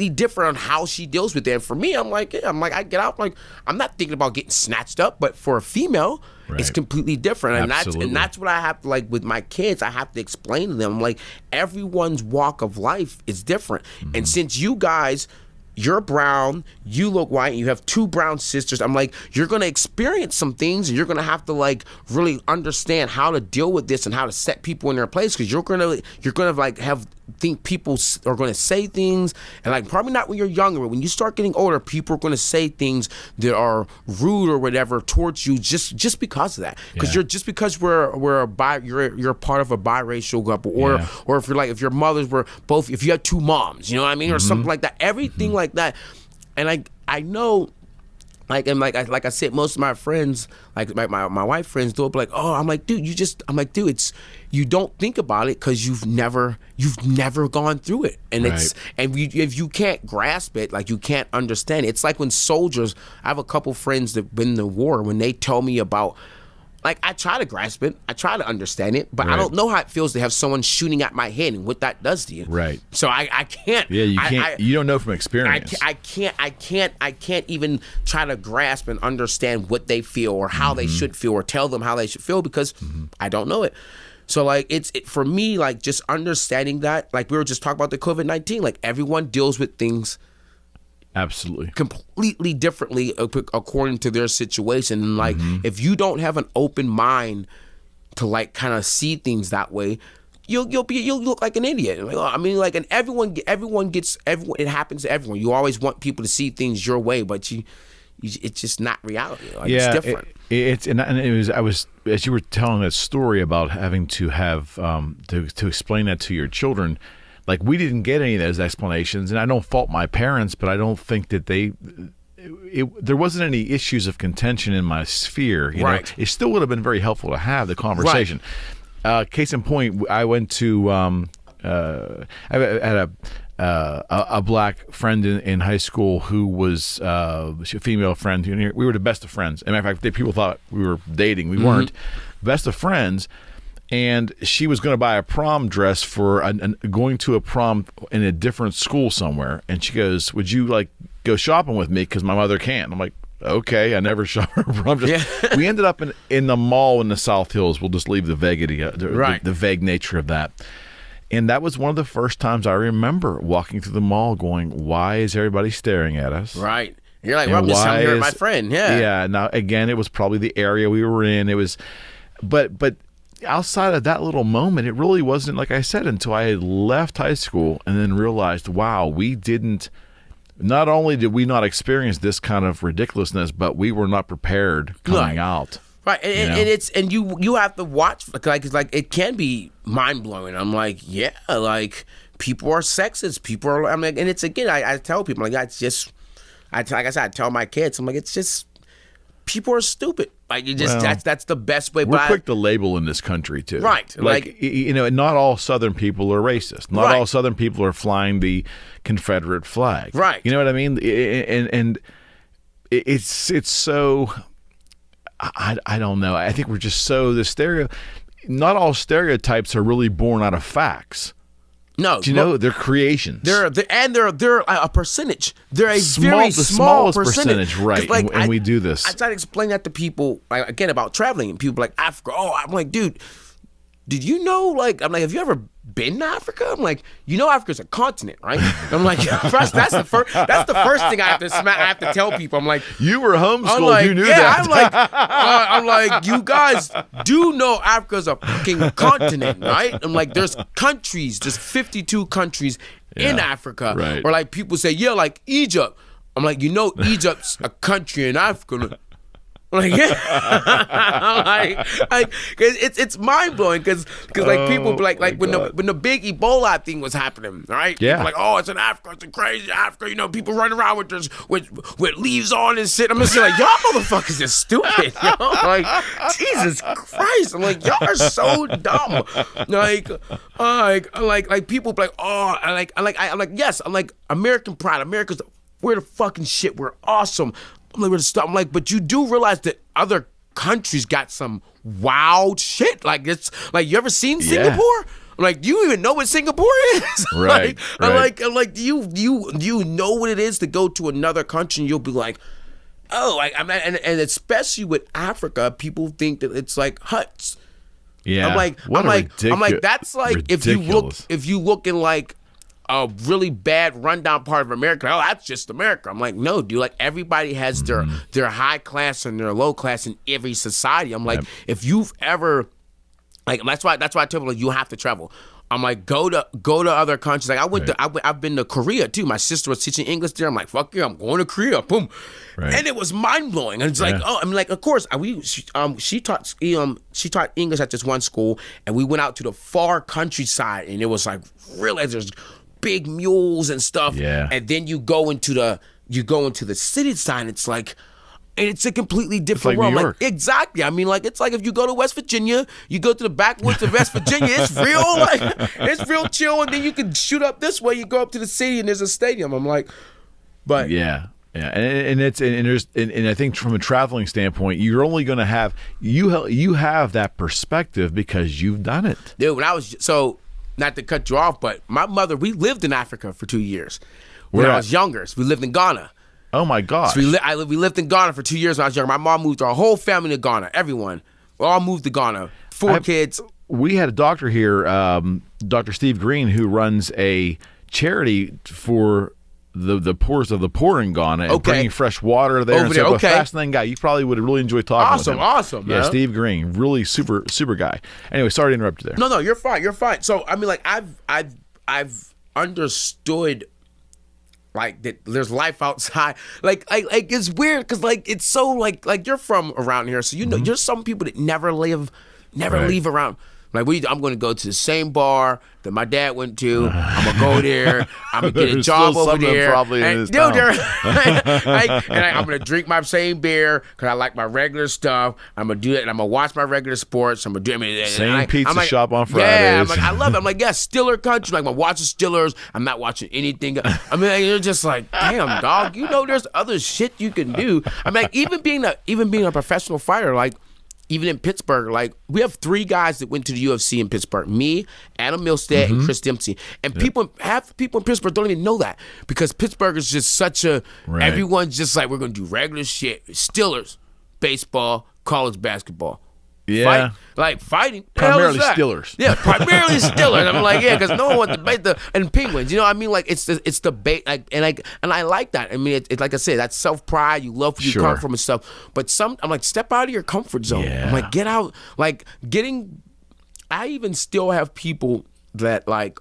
different on how she deals with it. And for me, I'm like, I get out, like, I'm not thinking about getting snatched up, but for a female, it's completely different. And that's what I have to, like, with my kids, I have to explain to them, like, everyone's walk of life is different. And since you guys, you're brown, you look white, and you have two brown sisters, I'm like, you're going to experience some things, and you're going to have to, like, really understand how to deal with this and how to set people in their place, because you're going to like think people are going to say things, and, like, probably not when you're younger, but when you start getting older, people are going to say things that are rude or whatever towards you just because of that, because you're part of a biracial couple, or if your mothers were both, if you had two moms, you know what I mean, or something like that, everything like that. And I know, like, and like I said, most of my friends, like my white friends, they'll be like, oh, I'm like, dude, it's, you don't think about it because you've never gone through it, and if you can't grasp it, like, you can't understand it. It's like when soldiers, I have a couple friends that've been in the war, when they tell me about, like, I try to grasp it, I try to understand it, but I don't know how it feels to have someone shooting at my head and what that does to you. Right. So I can't. Yeah, you can't. You don't know from experience. I can't even try to grasp and understand what they feel or how they should feel or tell them how they should feel, because I don't know it. So, like, for me, like, just understanding that, like, we were just talking about the COVID-19, like, everyone deals with things absolutely completely differently according to their situation. And, like, if you don't have an open mind to, like, kind of see things that way, you'll look like an idiot. Like, I mean, like, and everyone gets, it happens to everyone. You always want people to see things your way, but it's just not reality. Like, it's different. I was, as you were telling that story about having to have to explain that to your children, like, we didn't get any of those explanations, and I don't fault my parents, but I don't think that there wasn't any issues of contention in my sphere. You know? It still would have been very helpful to have the conversation. Case in point, I went to I had a black friend in high school who was a female friend. We were the best of friends. As a matter of fact, people thought we were dating. We weren't. Best of friends. And she was going to buy a prom dress for going to a prom in a different school somewhere. And she goes, would you, like, go shopping with me? Because my mother can't. I'm like, okay. I never shop for prom dress. We ended up in the mall in the South Hills. We'll just leave the vaguity, the vague nature of that. And that was one of the first times I remember walking through the mall going, why is everybody staring at us? Right. You're like, well, I'm just coming here with my friend. Yeah. Now, again, it was probably the area we were in. It was, but outside of that little moment, it really wasn't, like I said, until I had left high school and then realized, wow, not only did we not experience this kind of ridiculousness, but we were not prepared coming out. Right, and you have to watch, like it can be mind blowing. I'm like, yeah, like, people are sexist, people are. I'm like, and it's, again, I tell people, like, it's just, like I said, I tell my kids, I'm like, it's just, people are stupid. Like, you just, that's the best way. We're quick to label in this country too. Right. Like, not all Southern people are racist. Not all Southern people are flying the Confederate flag. Right. You know what I mean? And it's so, I don't know. I think we're just so, not all stereotypes are really born out of facts. No, do you know they're creations? They're a percentage. They're a very small percentage, right? Like, and we do this. I try to explain that to people, like, again, about traveling, and people are like, Africa. Oh, I'm like, dude, did you know? Like, I'm like, have you ever been to Africa? I'm like, Africa's a continent, right? I'm like, that's the first thing I have to tell people. I'm like, you were homeschooled, like, you knew that. I'm like, you guys do know Africa's a fucking continent, right? I'm like, there's 52 countries in Africa, right? Or, like, people say, yeah, like Egypt. I'm like, Egypt's a country in Africa. Like, yeah, like it's mind blowing because like, people like when the big Ebola thing was happening, right? Yeah, people like, oh, it's in Africa, it's in crazy Africa. People running around with leaves on and shit. I'm just like, y'all motherfuckers are stupid, Like, Jesus Christ, I'm like, y'all are so dumb. Like people be like, oh, I'm like, yes, I'm like, American pride, we're the fucking shit, we're awesome. I'm like, but you do realize that other countries got some wild shit. Like, it's like, you ever seen Singapore? I'm like, do you even know what Singapore is? Right. I'm like, do you know what it is to go to another country and you'll be like, oh, like and especially with Africa, people think that it's like huts. Yeah. I'm like, that's like if you look in like a really bad rundown part of America, oh, that's just America. I'm like, no, dude. Like everybody has their high class and their low class in every society. I'm like, if you've ever, like, that's why I tell people, like, you have to travel. I'm like, go to other countries. Like I've been to Korea too. My sister was teaching English there. I'm like, fuck yeah, I'm going to Korea. Boom, and it was mind blowing. And it's like, oh, I'm like, of course, she taught English at this one school, and we went out to the far countryside, and it was like really there's big mules and stuff. Yeah. And then you go into the city side, and it's like. And it's a completely different world. New York. Like, exactly. I mean, like, it's like if you go to West Virginia, you go to the backwoods of West Virginia, it's real, like, it's real chill. And then you can shoot up this way. You go up to the city, and there's a stadium. I'm like, but yeah, and I think from a traveling standpoint, you're only going to have you have that perspective because you've done it, dude. When I was not to cut you off, but my mother, we lived in Africa for 2 years when I was younger. So we lived in Ghana. Oh my gosh! So we lived in Ghana for 2 years when I was younger. My mom moved our whole family to Ghana. Everyone, we all moved to Ghana. 4 kids. We had a doctor here, Dr. Steve Green, who runs a charity for the poorest of the poor in Ghana and bringing fresh water there. Over there, a fascinating guy. You probably would have really enjoyed talking with him. Awesome, man. Yeah, Steve Green, really super guy. Anyway, sorry to interrupt you there. No, you're fine. So I mean, like I've understood. Like that, there's life outside. Like it's weird because like it's so like you're from around here, so you know there's some people that never leave around. Like I'm going to go to the same bar that my dad went to. I'm gonna go there. I'm gonna get a job over there. Probably in his town. I'm gonna drink my same beer because I like my regular stuff. I'm gonna do it, and I'm gonna watch my regular sports. I'm gonna do same pizza shop on Fridays. Yeah, I'm like, I love it. I'm like, yeah, Steeler country. Like, I'm watching Steelers. I'm not watching anything. I mean, you're just like, damn, dog. You know, there's other shit you can do. I mean, like, even being a professional fighter, like. Even in Pittsburgh, like we have 3 guys that went to the UFC in Pittsburgh. Me, Adam Milstead, and Chris Dempsey. And half the people in Pittsburgh don't even know that because Pittsburgh is just such a everyone's just like we're gonna do regular shit. Steelers, baseball, college basketball. Yeah, fighting. Primarily Steelers. Yeah, primarily Steelers. I'm like, yeah, because no one wants to debate and Penguins. You know what I mean? Like it's debate. And I like that. I mean, it's like I said, that's self pride. You love where you come from and stuff. But I'm like, step out of your comfort zone. Yeah. I'm like, get out. Like I even still have people that like,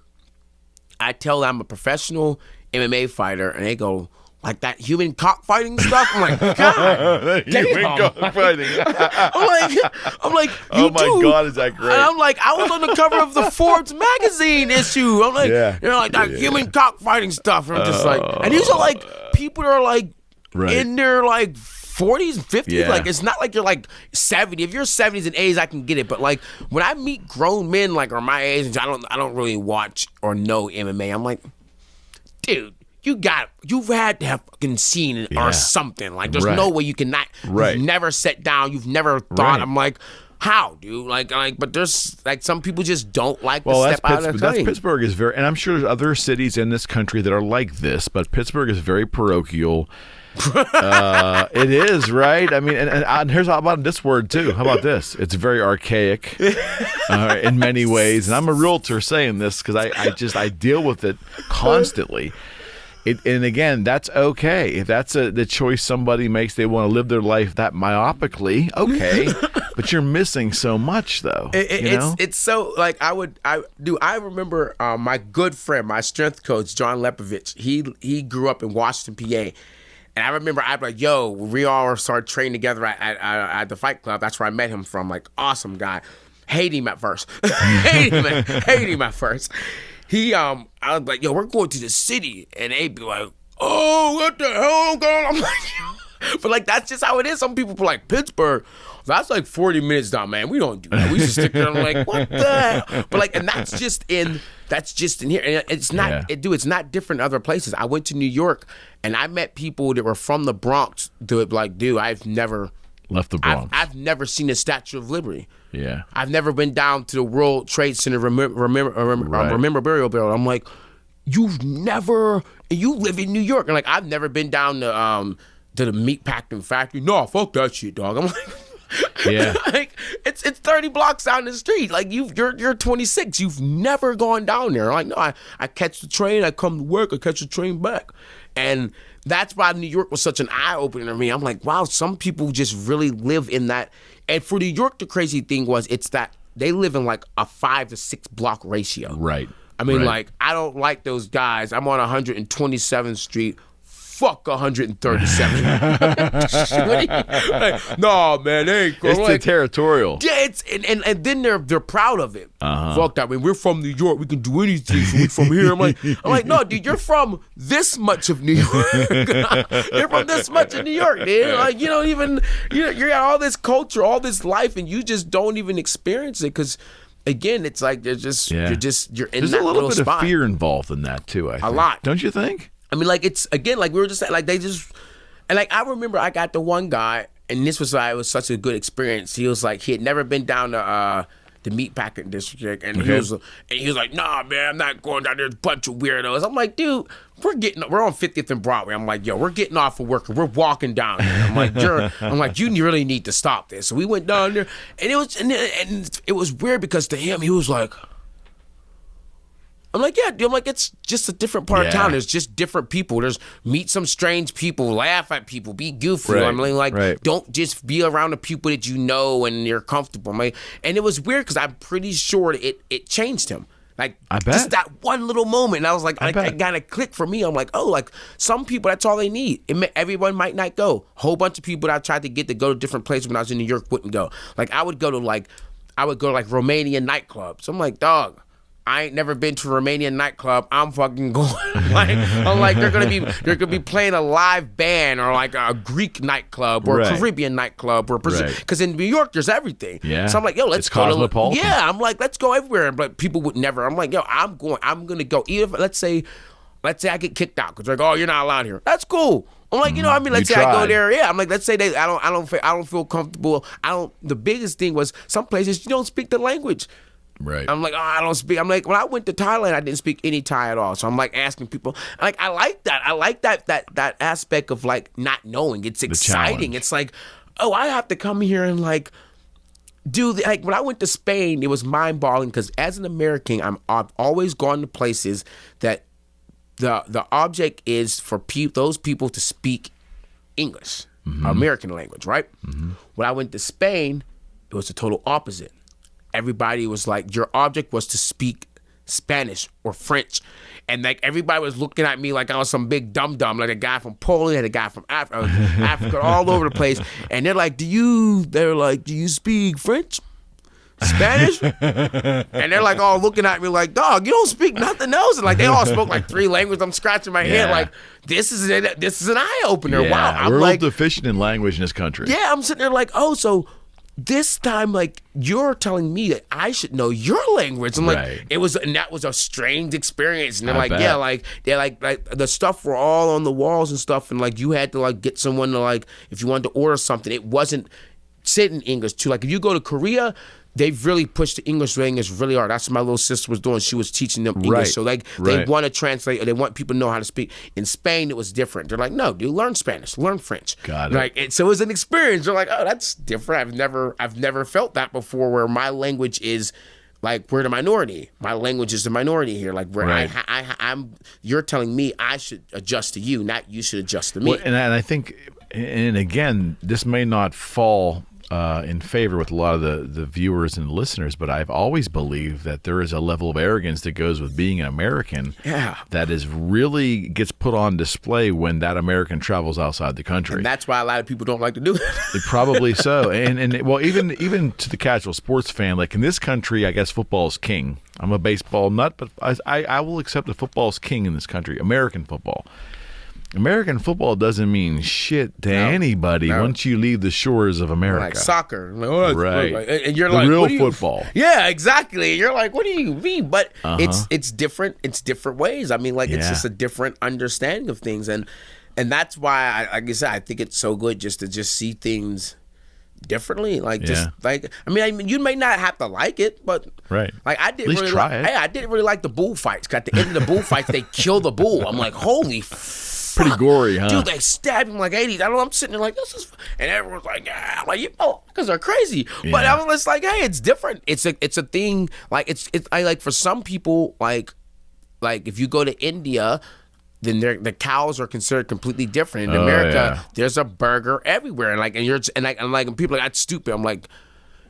I tell them I'm a professional MMA fighter, and they go. Like that human cockfighting stuff. I'm like, God, human cockfighting. I'm like, oh my God, is that great? And I'm like, I was on the cover of the Forbes magazine issue. I'm like, you're like that human cockfighting stuff. And I'm just like, and these are like people that are like in their like 40s, 50s. Yeah. Like it's not like you're like 70. If you're 70s and 80s, I can get it. But like when I meet grown men like are my age, and I don't really watch or know MMA. I'm like, dude. You've had to have fucking seen it or something. Like, there's no way you cannot. You've never sat down. You've never thought. I'm like, how, dude? Like, but there's like some people just don't like to step out of the that's Pittsburgh is very, and I'm sure there's other cities in this country that are like this, but Pittsburgh is very parochial. It is, right? I mean, and here's how about this word too. How about this? It's very archaic in many ways, and I'm a realtor saying this because I deal with it constantly. And again, that's okay. If that's the choice somebody makes, they want to live their life that myopically, okay. But you're missing so much, though. It's so, like, I remember my good friend, my strength coach, John Lepovich, he grew up in Washington, PA. And I remember I'd be like, yo, we all started training together at the Fight Club. That's where I met him from. Like, awesome guy. Hate him at first. Hate him at first. I was like, yo, we're going to the city. And they'd be like, oh, what the hell going on? I'm like, but like, that's just how it is. Some people be like, Pittsburgh, that's like 40 minutes down, man. We don't do that. We just stick there and I'm like, what the hell? But like, and that's just in here. And it's not, it's not different in other places. I went to New York and I met people that were from the Bronx that were like, dude, I've never Left the Bronx. I've never seen the Statue of Liberty. Yeah. I've never been down to the World Trade Center Memorial Building. I'm like, you've never, you live in New York. And like, I've never been down to the meatpacking factory. No, fuck that shit, dog. I'm like, yeah, like it's 30 blocks down the street. Like you're 26. You've never gone down there. Like, no, I catch the train. I come to work. I catch the train back. And that's why New York was such an eye-opener to me. I'm like, wow, some people just really live in that. And for New York, the crazy thing was it's that they live in like a 5 to 6 block ratio. Right. I mean, like, I don't like those guys. I'm on 127th Street. Fuck 137. Like, no, man, they ain't cool. It's like, the territorial. Yeah, it's and then they're proud of it. Fuck that. I mean, we're from New York. We can do anything. So we from here. I'm like, no, dude, you're from this much of New York. You're from this much of New York, dude. Like, you don't even you got all this culture, all this life, and you just don't even experience it because. Again, it's like you're in There's that a little bit spot. of fear involved in that too. I think. A lot, don't you think? I mean, like it's again, like we were just saying, like they just, and like I remember I got the one guy, and this was it was such a good experience. He was like he had never been down to the meatpacking district, and he was like, nah, man, I'm not going down there. There's a bunch of weirdos. I'm like, dude, we're on 50th and Broadway. I'm like, yo, we're getting off of work and we're walking down there. I'm like, you really need to stop this. So we went down there, and it was weird because to him, he was like. I'm like, yeah, dude. I'm like, it's just a different part of town. There's just different people. Meet some strange people, laugh at people, be goofy. Right. I'm like, don't just be around the people that you know and you're comfortable. I'm like, and it was weird because I'm pretty sure it changed him. Like, I bet. Just that one little moment. And I was like, it kind of clicked for me. I'm like, oh, like some people, that's all they need. Everyone might not go. Whole bunch of people that I tried to get to go to different places when I was in New York wouldn't go. Like, I would go to Romanian nightclubs. I'm like, dog. I ain't never been to a Romanian nightclub. I'm fucking going. I'm like they're gonna be playing a live band or like a Greek nightclub or a Caribbean nightclub or because in New York there's everything. Yeah. So I'm like, yo, let's go. Cosmopolitan. I'm like, let's go everywhere. But people would never. I'm like, yo, I'm gonna go. Even if, let's say I get kicked out because they're like, oh, you're not allowed here. That's cool. I'm like, let's say I go there. Yeah, I'm like, let's say I don't feel comfortable. The biggest thing was some places you don't speak the language. Right. I'm like, oh, I don't speak. I'm like, when I went to Thailand, I didn't speak any Thai at all. So I'm like asking people. Like, I like that. I like that aspect of like not knowing. It's exciting. It's like, oh, I have to come here and like do like when I went to Spain, it was mind-boggling because as an American, I've always gone to places that the object is for those people to speak English, American language, right? Mm-hmm. When I went to Spain, it was the total opposite. Everybody was like, your object was to speak Spanish or French. And like everybody was looking at me like I was some big dum-dum, like a guy from Poland, a guy from Africa, all over the place. And they're like, do you speak French? Spanish? And they're like all looking at me like, dog, you don't speak nothing else. And like they all spoke like 3 languages. I'm scratching my head like, this is an eye-opener. Yeah, wow. We're like deficient in language in this country. Yeah, I'm sitting there like, oh, so this time, like, you're telling me that I should know your language. I'm like, that was a strange experience. And they're like, yeah, like, they're like the stuff were all on the walls and stuff. And like, you had to like get someone to like, if you wanted to order something, it wasn't said in English too. Like, if you go to Korea, they've really pushed the English language really hard. That's what my little sister was doing. She was teaching them English. So like they want to translate or they want people to know how to speak. In Spain, it was different. They're like, no, dude, learn Spanish, learn French. Got it. Like, so it was an experience. They're like, oh, that's different. I've never felt that before where my language is like we're the minority. My language is the minority here. Like where I'm you're telling me I should adjust to you, not you should adjust to me. Well, and I think, and again, this may not fall in favor with a lot of the viewers and listeners, but I've always believed that there is a level of arrogance that goes with being an American that is really gets put on display when that American travels outside the country. And that's why a lot of people don't like to do it. Probably so. And well, even to the casual sports fan, like in this country, I guess football is king. I'm a baseball nut, but I will accept that football is king in this country, American football. American football doesn't mean shit to anybody once you leave the shores of America. Like soccer. Right. And you're the like, real football. Yeah, exactly. You're like, what do you mean? But it's different. It's different ways. I mean, like, it's just a different understanding of things. And that's why, like I said, I think it's so good just to just see things differently. Like just like I mean, you may not have to like it, but like I didn't really like. Hey, I didn't really like the bullfights. At the end of the bullfights, they kill the bull. I'm like, holy. Pretty gory, huh? Dude, they stabbed him like 80. I know. I'm sitting there like this is, and everyone's like, yeah, like you know, because they're crazy. Yeah. But I was just like, hey, it's different. It's a thing. Like it's I like for some people like if you go to India, then the cows are considered completely different. In America, there's a burger everywhere, and people are like that's stupid. I'm like.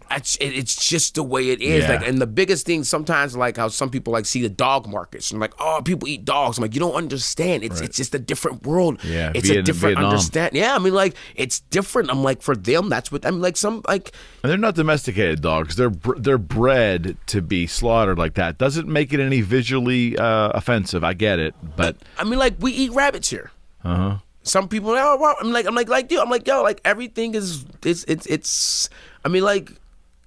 It's just the way it is. Like, and the biggest thing sometimes, like how some people like see the dog markets and like, oh, people eat dogs. I'm like, you don't understand. It's just a different world. Yeah, it's a different understanding. Yeah, I mean, like it's different. I'm like, for them, that's what I mean. Like some like, and they're not domesticated dogs. They're bred to be slaughtered like that. Doesn't make it any visually offensive. I get it, but I mean, like we eat rabbits here. Some people, I'm like, dude, I'm like, yo, like everything is, it's. I mean, like.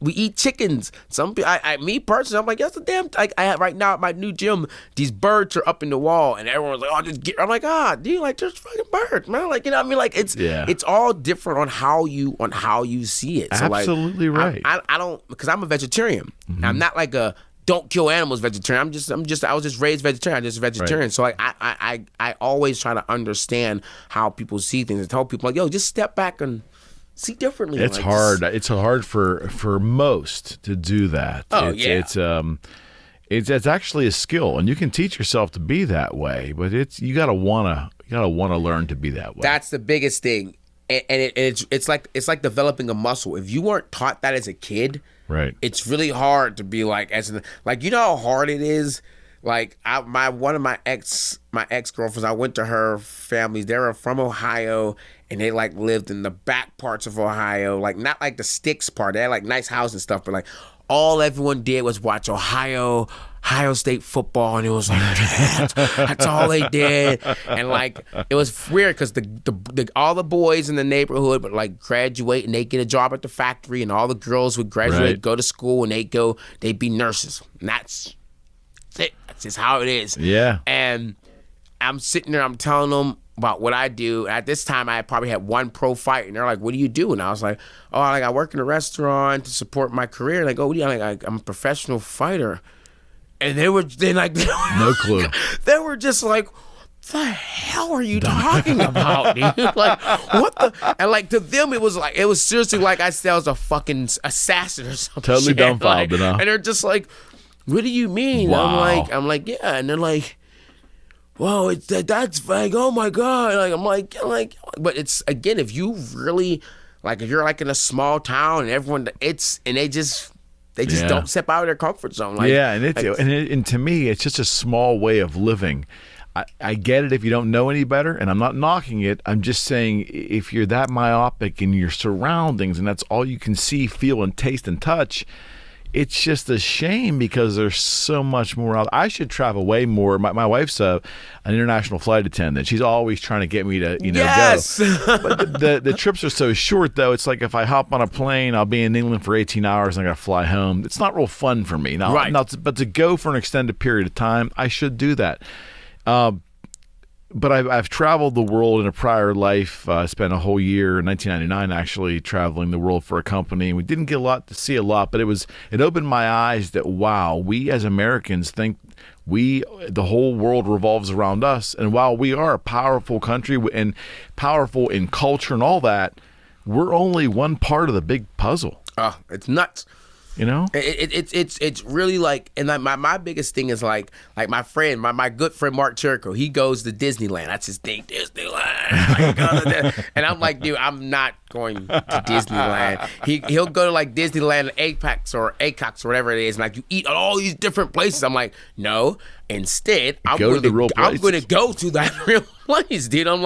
We eat chickens. Some people, me personally, I'm like, that's a damn. Like I have right now at my new gym, these birds are up in the wall, and everyone's like, oh, just get. I'm like, dude, like there's fucking birds, man. Like you know, what I mean, like it's all different on how you see it. So, absolutely like, right. I don't because I'm a vegetarian. I'm not like a don't kill animals vegetarian. I was just raised vegetarian. I'm just a vegetarian. Right. So like I always try to understand how people see things and tell people like, yo, just step back and. See differently. It's hard. It's hard for most to do that. It's actually a skill, and you can teach yourself to be that way. But you gotta wanna learn to be that way. That's the biggest thing, and it's like developing a muscle. If you weren't taught that as a kid, right, it's really hard to be like you know how hard it is. Like one of my ex girlfriends, I went to her families. They were from Ohio, and they like lived in the back parts of Ohio, like not like the sticks part. They had like nice houses and stuff, but like all everyone did was watch Ohio State football, and it was like that's all they did. And like it was weird because the all the boys in the neighborhood would like graduate and they get a job at the factory, and all the girls would graduate, go to school, and they'd be nurses. And that's it. That's just how it is. Yeah. And I'm sitting there, I'm telling them about what I do. At this time, I probably had one pro fight, and they're like, "What do you do?" And I was like, "Oh, like I work in a restaurant to support my career." And I go, "What do you?" I'm a professional fighter. And they like, no clue. They were just like, the hell are you talking about, dude? Like, what the? And like to them, it was seriously like I said I was a fucking assassin or something. Totally dumbfounded, And they're just like, what do you mean? Wow. I'm like, yeah. And they're like, whoa, that's like, oh my God. Like, I'm like, but it's, again, if you really, like, if you're like in a small town and everyone, they just don't step out of their comfort zone. Like, yeah, and to me, it's just a small way of living. I get it if you don't know any better, and I'm not knocking it. I'm just saying if you're that myopic in your surroundings and that's all you can see, feel, and taste and touch, it's just a shame because there's so much more out. I should travel way more. My wife's an international flight attendant. She's always trying to get me to go. But the trips are so short, though. It's like if I hop on a plane, I'll be in England for 18 hours and I got to fly home. It's not real fun for me. But to go for an extended period of time, I should do that. But I've traveled the world in a prior life. I spent a whole year in 1999 actually traveling the world for a company. We didn't get to see a lot, but it opened my eyes that, wow, we as Americans think the whole world revolves around us. And while we are a powerful country and powerful in culture and all that, we're only one part of the big puzzle. It's nuts. You know, it's really like, and like my biggest thing is like my friend, my good friend Mark Chirico, he goes to Disneyland. That's his thing, Disneyland. And I'm like, dude, I'm not going to Disneyland. He'll go to like Disneyland, Apex or ACOX or whatever it is, and like you eat at all these different places. I'm like, no. Instead, I'm going to go to that real place, dude. I'm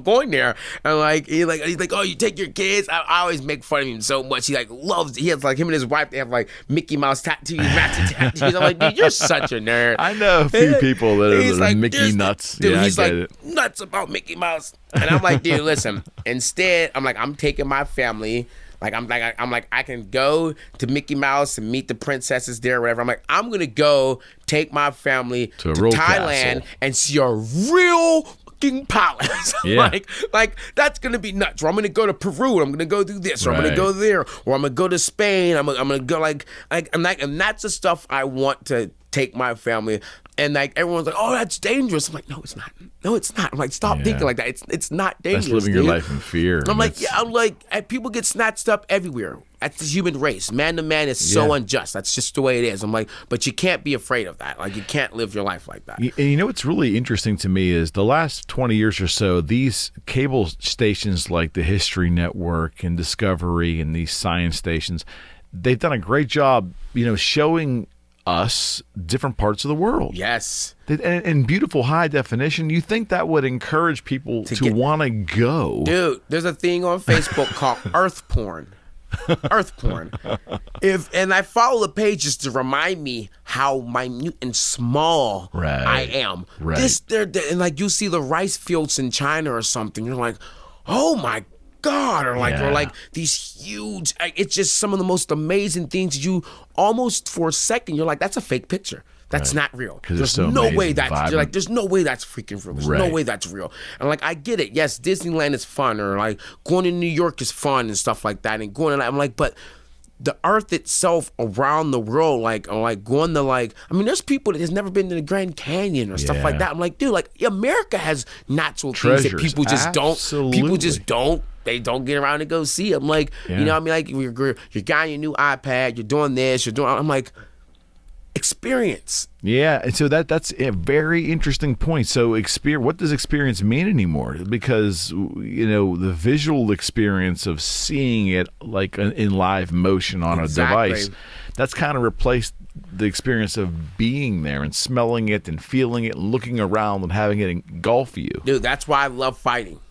going there. And he's like, oh, you take your kids. I always make fun of him so much. He like loves. He has like him and his wife. They have like Mickey Mouse tattoos, Ratchet tattoos. I'm like, dude, you're such a nerd. I know a few people that are like, Mickey nuts. Dude, yeah, he's like nuts about Mickey Mouse. And I'm like, dude, listen. Instead, I'm taking my family. I can go to Mickey Mouse and meet the princesses there or whatever. I'm gonna go take my family to Thailand and see a real fucking palace. Yeah. like that's gonna be nuts. Or I'm gonna go to Peru. I'm gonna go do this. Or I'm gonna go there. Or I'm gonna go to Spain. I'm gonna go and that's the stuff I want to take my family. And like everyone's like, oh, that's dangerous. I'm like, no, it's not. No, it's not. I'm like, stop thinking like that. It's not dangerous. That's living your life in fear. I'm like, people get snatched up everywhere. That's the human race. Man to man is so unjust. That's just the way it is. I'm like, but you can't be afraid of that. Like, you can't live your life like that. And you know what's really interesting to me is the last 20 years or so, these cable stations like the History Network and Discovery and these science stations, they've done a great job, showing us different parts of the world. Yes. In beautiful high definition. You think that would encourage people to want to go. Dude, there's a thing on Facebook called Earth Porn. Earth porn. And I follow the pages to remind me how minute and small I am. Right. And like you see the rice fields in China or something, you're like, oh my God, or like these huge, it's just some of the most amazing things. You almost for a second, you're like, that's a fake picture. That's not real. There's no way that's, you're like, there's no way that's freaking real. There's no way that's real. And like, I get it. Yes, Disneyland is fun, or like going to New York is fun and stuff like that. And going to, I'm like, but the earth itself around the world, like going to there's people that has never been to the Grand Canyon or stuff like that. I'm like, dude, like America has natural things that people just don't. They don't get around to go see. I'm like, like you're got your new iPad, you're doing this, I'm like, experience. Yeah, and so that's a very interesting point. So what does experience mean anymore? Because the visual experience of seeing it like in live motion on a device, that's kind of replaced the experience of being there and smelling it and feeling it and looking around and having it engulf you. Dude, that's why I love fighting.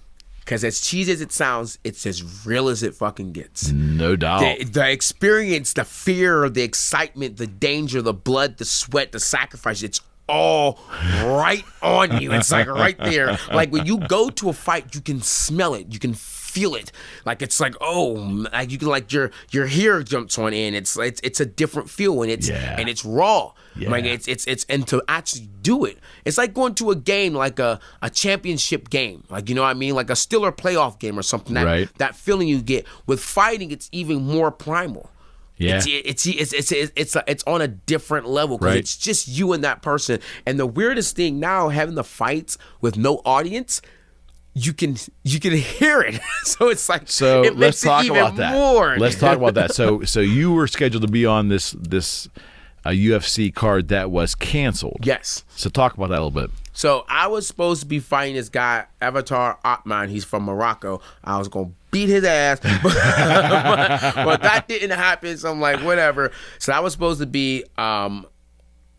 Because as cheesy as it sounds, it's as real as it fucking gets. No doubt. The experience, the fear, the excitement, the danger, the blood, the sweat, the sacrifice, it's all right on you. It's like right there. Like when you go to a fight, you can smell it. You can feel it. Like it's like, like you can your hair jumps on in. It's a different feel and it's raw. Yeah. Like it's and to actually do it, it's like going to a game, like a championship game, like what I mean, like a Steeler playoff game or something. That feeling you get with fighting, it's even more primal. Yeah, it's on a different level because it's just you and that person. And the weirdest thing now, having the fights with no audience, you can hear it. So it's like, it let's talk about that. More. Let's talk about that. So you were scheduled to be on this UFC card that was canceled. Yes. So talk about that a little bit. So I was supposed to be fighting this guy, Avatar Atman. He's from Morocco. I was going to beat his ass. but that didn't happen. So I'm like, whatever. So I was supposed to be,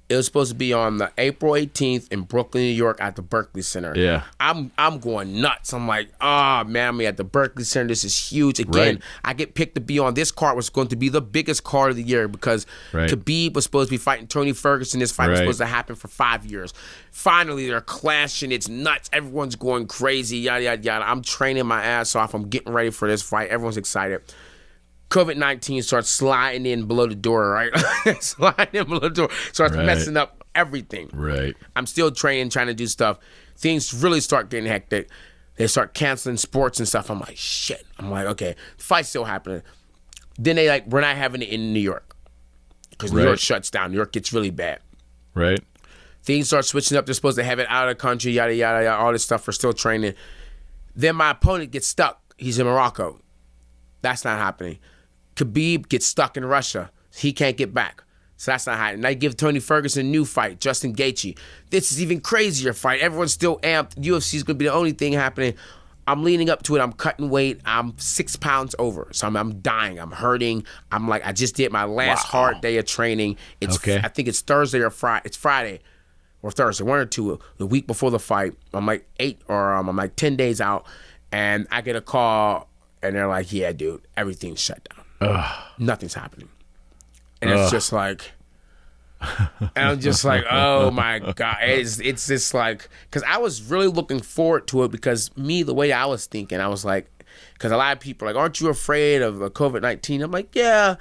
it was supposed to be on the April 18th in Brooklyn, New York at the Berkeley Center. Yeah. I'm going nuts. I'm like, man, we at the Berkeley Center. This is huge. Again, I get picked to be on this card, was going to be the biggest card of the year because Khabib was supposed to be fighting Tony Ferguson. This fight was supposed to happen for 5 years. Finally, they're clashing. It's nuts. Everyone's going crazy, yada, yada, yada. I'm training my ass off. I'm getting ready for this fight. Everyone's excited. COVID-19 starts sliding in below the door, right? Sliding in below the door. Starts messing up everything. Right. I'm still training, trying to do stuff. Things really start getting hectic. They start canceling sports and stuff. I'm like, shit. I'm like, okay, fight's still happening. Then they we're not having it in New York because New York shuts down. New York gets really bad. Right. Things start switching up. They're supposed to have it out of the country, yada, yada, yada, all this stuff. We're still training. Then my opponent gets stuck. He's in Morocco. That's not happening. Khabib gets stuck in Russia. He can't get back. So that's not happening. I give Tony Ferguson a new fight, Justin Gaethje. This is even crazier fight. Everyone's still amped. UFC is going to be the only thing happening. I'm leading up to it. I'm cutting weight. I'm 6 pounds over. So I'm dying. I'm hurting. I'm like, I just did my last hard day of training. I think it's Thursday or Friday. It's Friday or Thursday, one or two, the week before the fight. I'm like 10 days out. And I get a call and they're like, yeah, dude, everything's shut down. Nothing's happening. And it's just like, and I'm just like, oh my God. It's just like, because I was really looking forward to it because the way I was thinking, I was like, because a lot of people are like, aren't you afraid of the COVID-19? I'm like, yeah.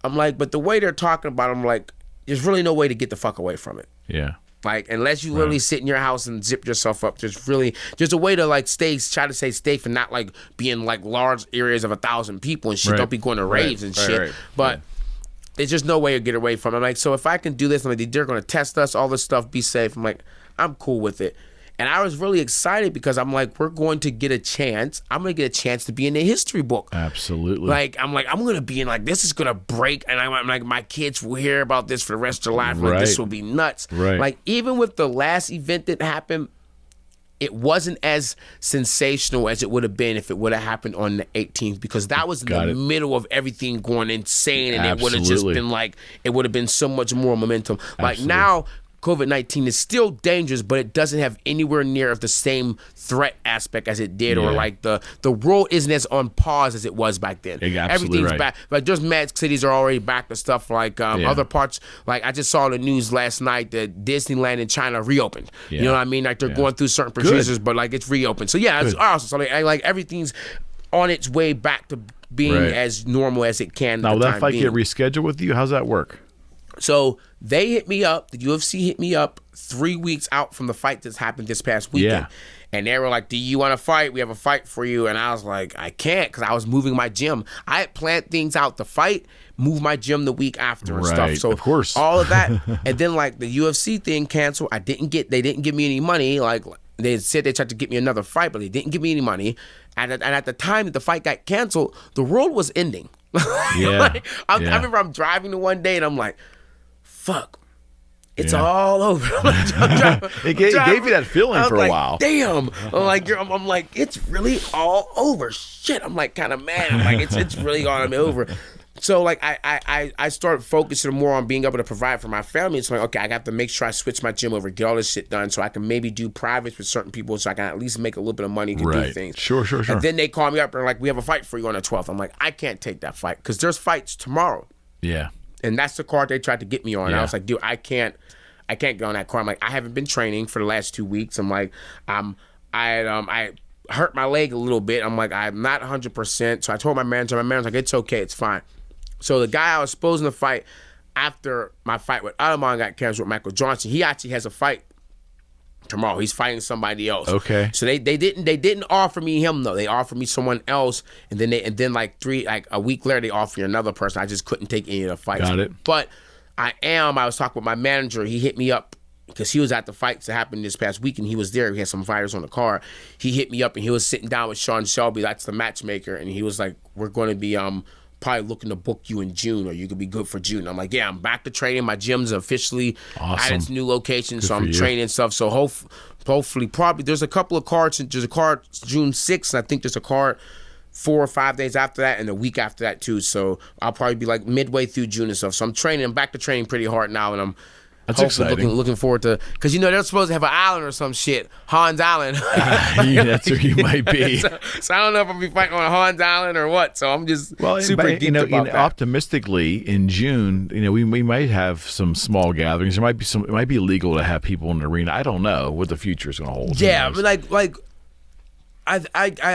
I'm like, but the way they're talking about it, I'm like, there's really no way to get the fuck away from it. Yeah. Like, unless you literally sit in your house and zip yourself up, there's a way to like try to stay safe and not like be in like large areas of 1,000 people and shit. Don't be going to raves and shit. But there's just no way to get away from it. I'm like, so if I can do this, I'm like, they're going to test us, all this stuff, be safe. I'm like, I'm cool with it. And I was really excited because I'm like, we're going to get a chance. I'm going to get a chance to be in the history book. Absolutely. Like, I'm going to be in, like, this is going to break. And I'm like, my kids will hear about this for the rest of their life. Like, this will be nuts. Like, even with the last event that happened, it wasn't as sensational as it would have been if it would have happened on the 18th, because that was in the middle of everything going insane. And it would have just been like, it would have been so much more momentum. Like, now, COVID-19 is still dangerous, but it doesn't have anywhere near of the same threat aspect as it did, or like the world isn't as on pause as it was back then. Everything's back. Like, there's mad cities are already back to stuff like other parts. Like, I just saw the news last night that Disneyland in China reopened. You know what I mean? Like, they're going through certain procedures, but like it's reopened. So yeah, it's awesome. So like everything's on its way back to being as normal as it can. Now, will that fight get rescheduled with you? How's that work? So they hit me up. The UFC hit me up 3 weeks out from the fight that's happened this past weekend. And they were like, do you want to fight? We have a fight for you. And I was like, I can't, because I was moving my gym. I had planned things out to fight, move my gym the week after and stuff. So of course. all of that. And then like the UFC thing canceled. They didn't give me any money. Like, they said they tried to get me another fight, but they didn't give me any money. And at the time that the fight got canceled, the world was ending. I remember I'm driving to one day and I'm like, fuck, it's all over. It gave you that feeling for a while. Damn. I'm like, it's really all over. Shit. I'm like kind of mad. I'm like, it's really all over. So like I started focusing more on being able to provide for my family. It's like, okay, I got to make sure I switch my gym over, get all this shit done, so I can maybe do privates with certain people, so I can at least make a little bit of money to do things. Sure. And then they call me up and like, we have a fight for you on the 12th. I'm like, I can't take that fight because there's fights tomorrow. Yeah. And that's the card they tried to get me on. I was like, dude, I can't get on that card. I'm like, I haven't been training for the last 2 weeks. I'm like, I hurt my leg a little bit. I'm like, I'm not 100%. So I told my manager's like, it's okay, it's fine. So the guy I was supposed to fight after my fight with Ottoman got canceled with Michael Johnson, he actually has a fight tomorrow. He's fighting somebody else. Okay. So they didn't offer me him though. They offered me someone else, and then like a week later they offered me another person. I just couldn't take any of the fights. Got it. But I was talking with my manager. He hit me up because he was at the fights that happened this past week, and he was there. He had some fighters on the card. He hit me up and he was sitting down with Sean Shelby. That's the matchmaker, and he was like, "We're going to be probably looking to book you in June, or you could be good for June." I'm like, yeah, I'm back to training. My gym's officially at its new location, so I'm training stuff. So hopefully, probably there's a couple of cards. There's a card June 6th, and I think there's a card 4 or 5 days after that, and a week after that too. So I'll probably be like midway through June and stuff. So I'm training. I'm back to training pretty hard now, and I'm looking forward to, because they're supposed to have an island or some shit, Hans Island. That's where you might be. So I don't know if I'll be fighting on Hans Island or what. So I'm just super geeked about that. Optimistically, in June, we might have some small gatherings. There might be some. It might be illegal to have people in the arena. I don't know what the future is going to hold. Yeah, but like. I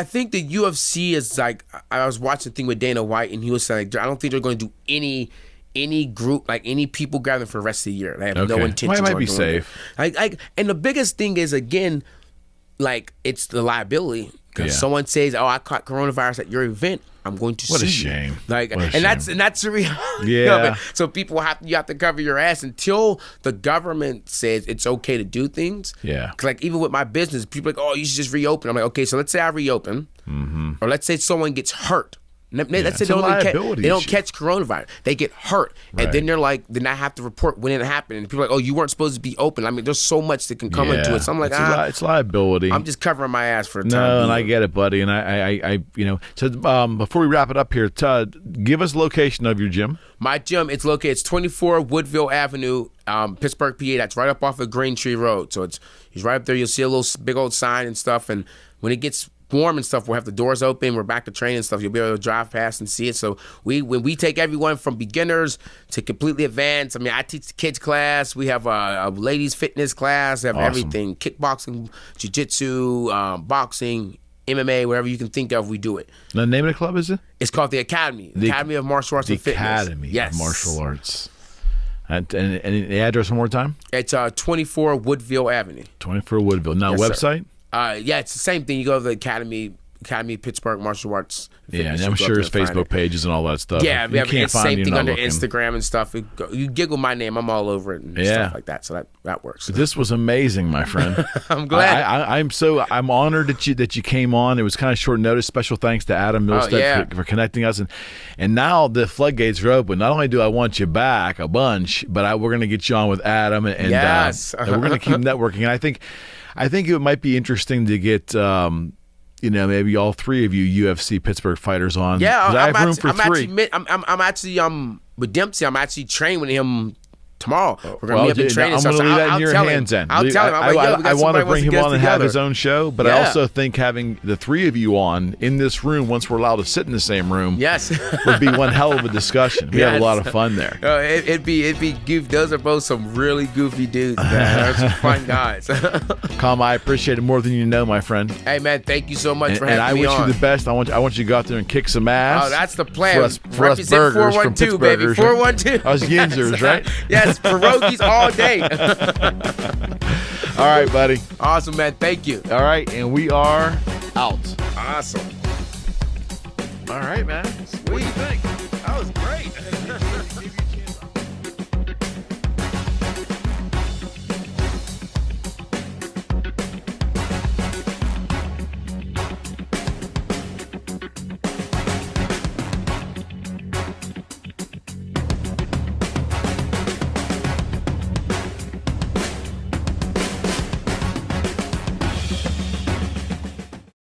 think the UFC is like, I was watching a thing with Dana White, and he was saying, like, I don't think they're going to do any group, like any people gathering for the rest of the year. They have no intention. Might be safe. And the biggest thing is, again, like, it's the liability. Because someone says, "Oh, I caught coronavirus at your event. I'm going to sue you." What a shame. That's the reality. Yeah. So you have to cover your ass until the government says it's okay to do things. Yeah. Like, even with my business, people are like, "Oh, you should just reopen." I'm like, okay, so let's say I reopen, or let's say someone gets hurt. Let's say they don't catch coronavirus. They get hurt. And then they're like, then I have to report when it happened. And people are like, "Oh, you weren't supposed to be open." I mean, there's so much that can come into it. So I'm like, it's liability. I'm just covering my ass for a time. No, and I get it, buddy. And I so before we wrap it up here, give us the location of your gym. My gym, it's 24 Woodville Avenue, Pittsburgh, PA. That's right up off of Green Tree Road. So it's right up there. You'll see a little big old sign and stuff. And when it gets warm and stuff, we'll have the doors open. We're back to training and stuff. You'll be able to drive past and see it. So when we take everyone from beginners to completely advanced. I mean, I teach the kids class. We have a ladies fitness class. We have everything: kickboxing, jiu-jitsu, boxing, MMA, whatever you can think of, we do it. The name of the club is it? It's called the Academy. The Academy of Martial Arts and Fitness. The Academy of Martial Arts. And the address one more time? It's 24 Woodville Avenue. 24 Woodville. Now, yes, website? Yeah, it's the same thing. You go to the Academy Pittsburgh Martial Arts. Yeah, and I'm sure his Facebook pages and all that stuff. Yeah, you can't it's the same thing under looking. Instagram and stuff. You Giggle my name, I'm all over it and stuff like that. So that works. This was amazing, my friend. I'm glad. I'm honored that you came on. It was kind of short notice. Special thanks to Adam Milstead for connecting us, and now the floodgates are open. Not only do I want you back a bunch, but we're going to get you on with Adam, and we're going to keep networking. And I think it might be interesting to get. Maybe all three of you UFC Pittsburgh fighters on. Yeah, I have room for three. I'm actually with Dempsey. I'm actually training with him tomorrow. We're gonna be up in training. I'm going to leave that in your hands then. I'll tell him. I want to bring him on and have his own show, but I also think having the three of you on in this room, once we're allowed to sit in the same room, would be one hell of a discussion. We have a lot of fun there. It'd be goofy. Those are both some really goofy dudes, man. Those are fun guys. Khama, I appreciate it more than you know, my friend. Hey, man, thank you so much for having me on. And I wish you the best. I want you to go out there and kick some ass. Oh, that's the plan. For us burgers from Pittsburgh, baby. 412. Us Yinzers, right? Yes, pierogies all day. All right, buddy. Awesome, man. Thank you. All right, and we are out. Awesome. All right, man. What do you think? That was great.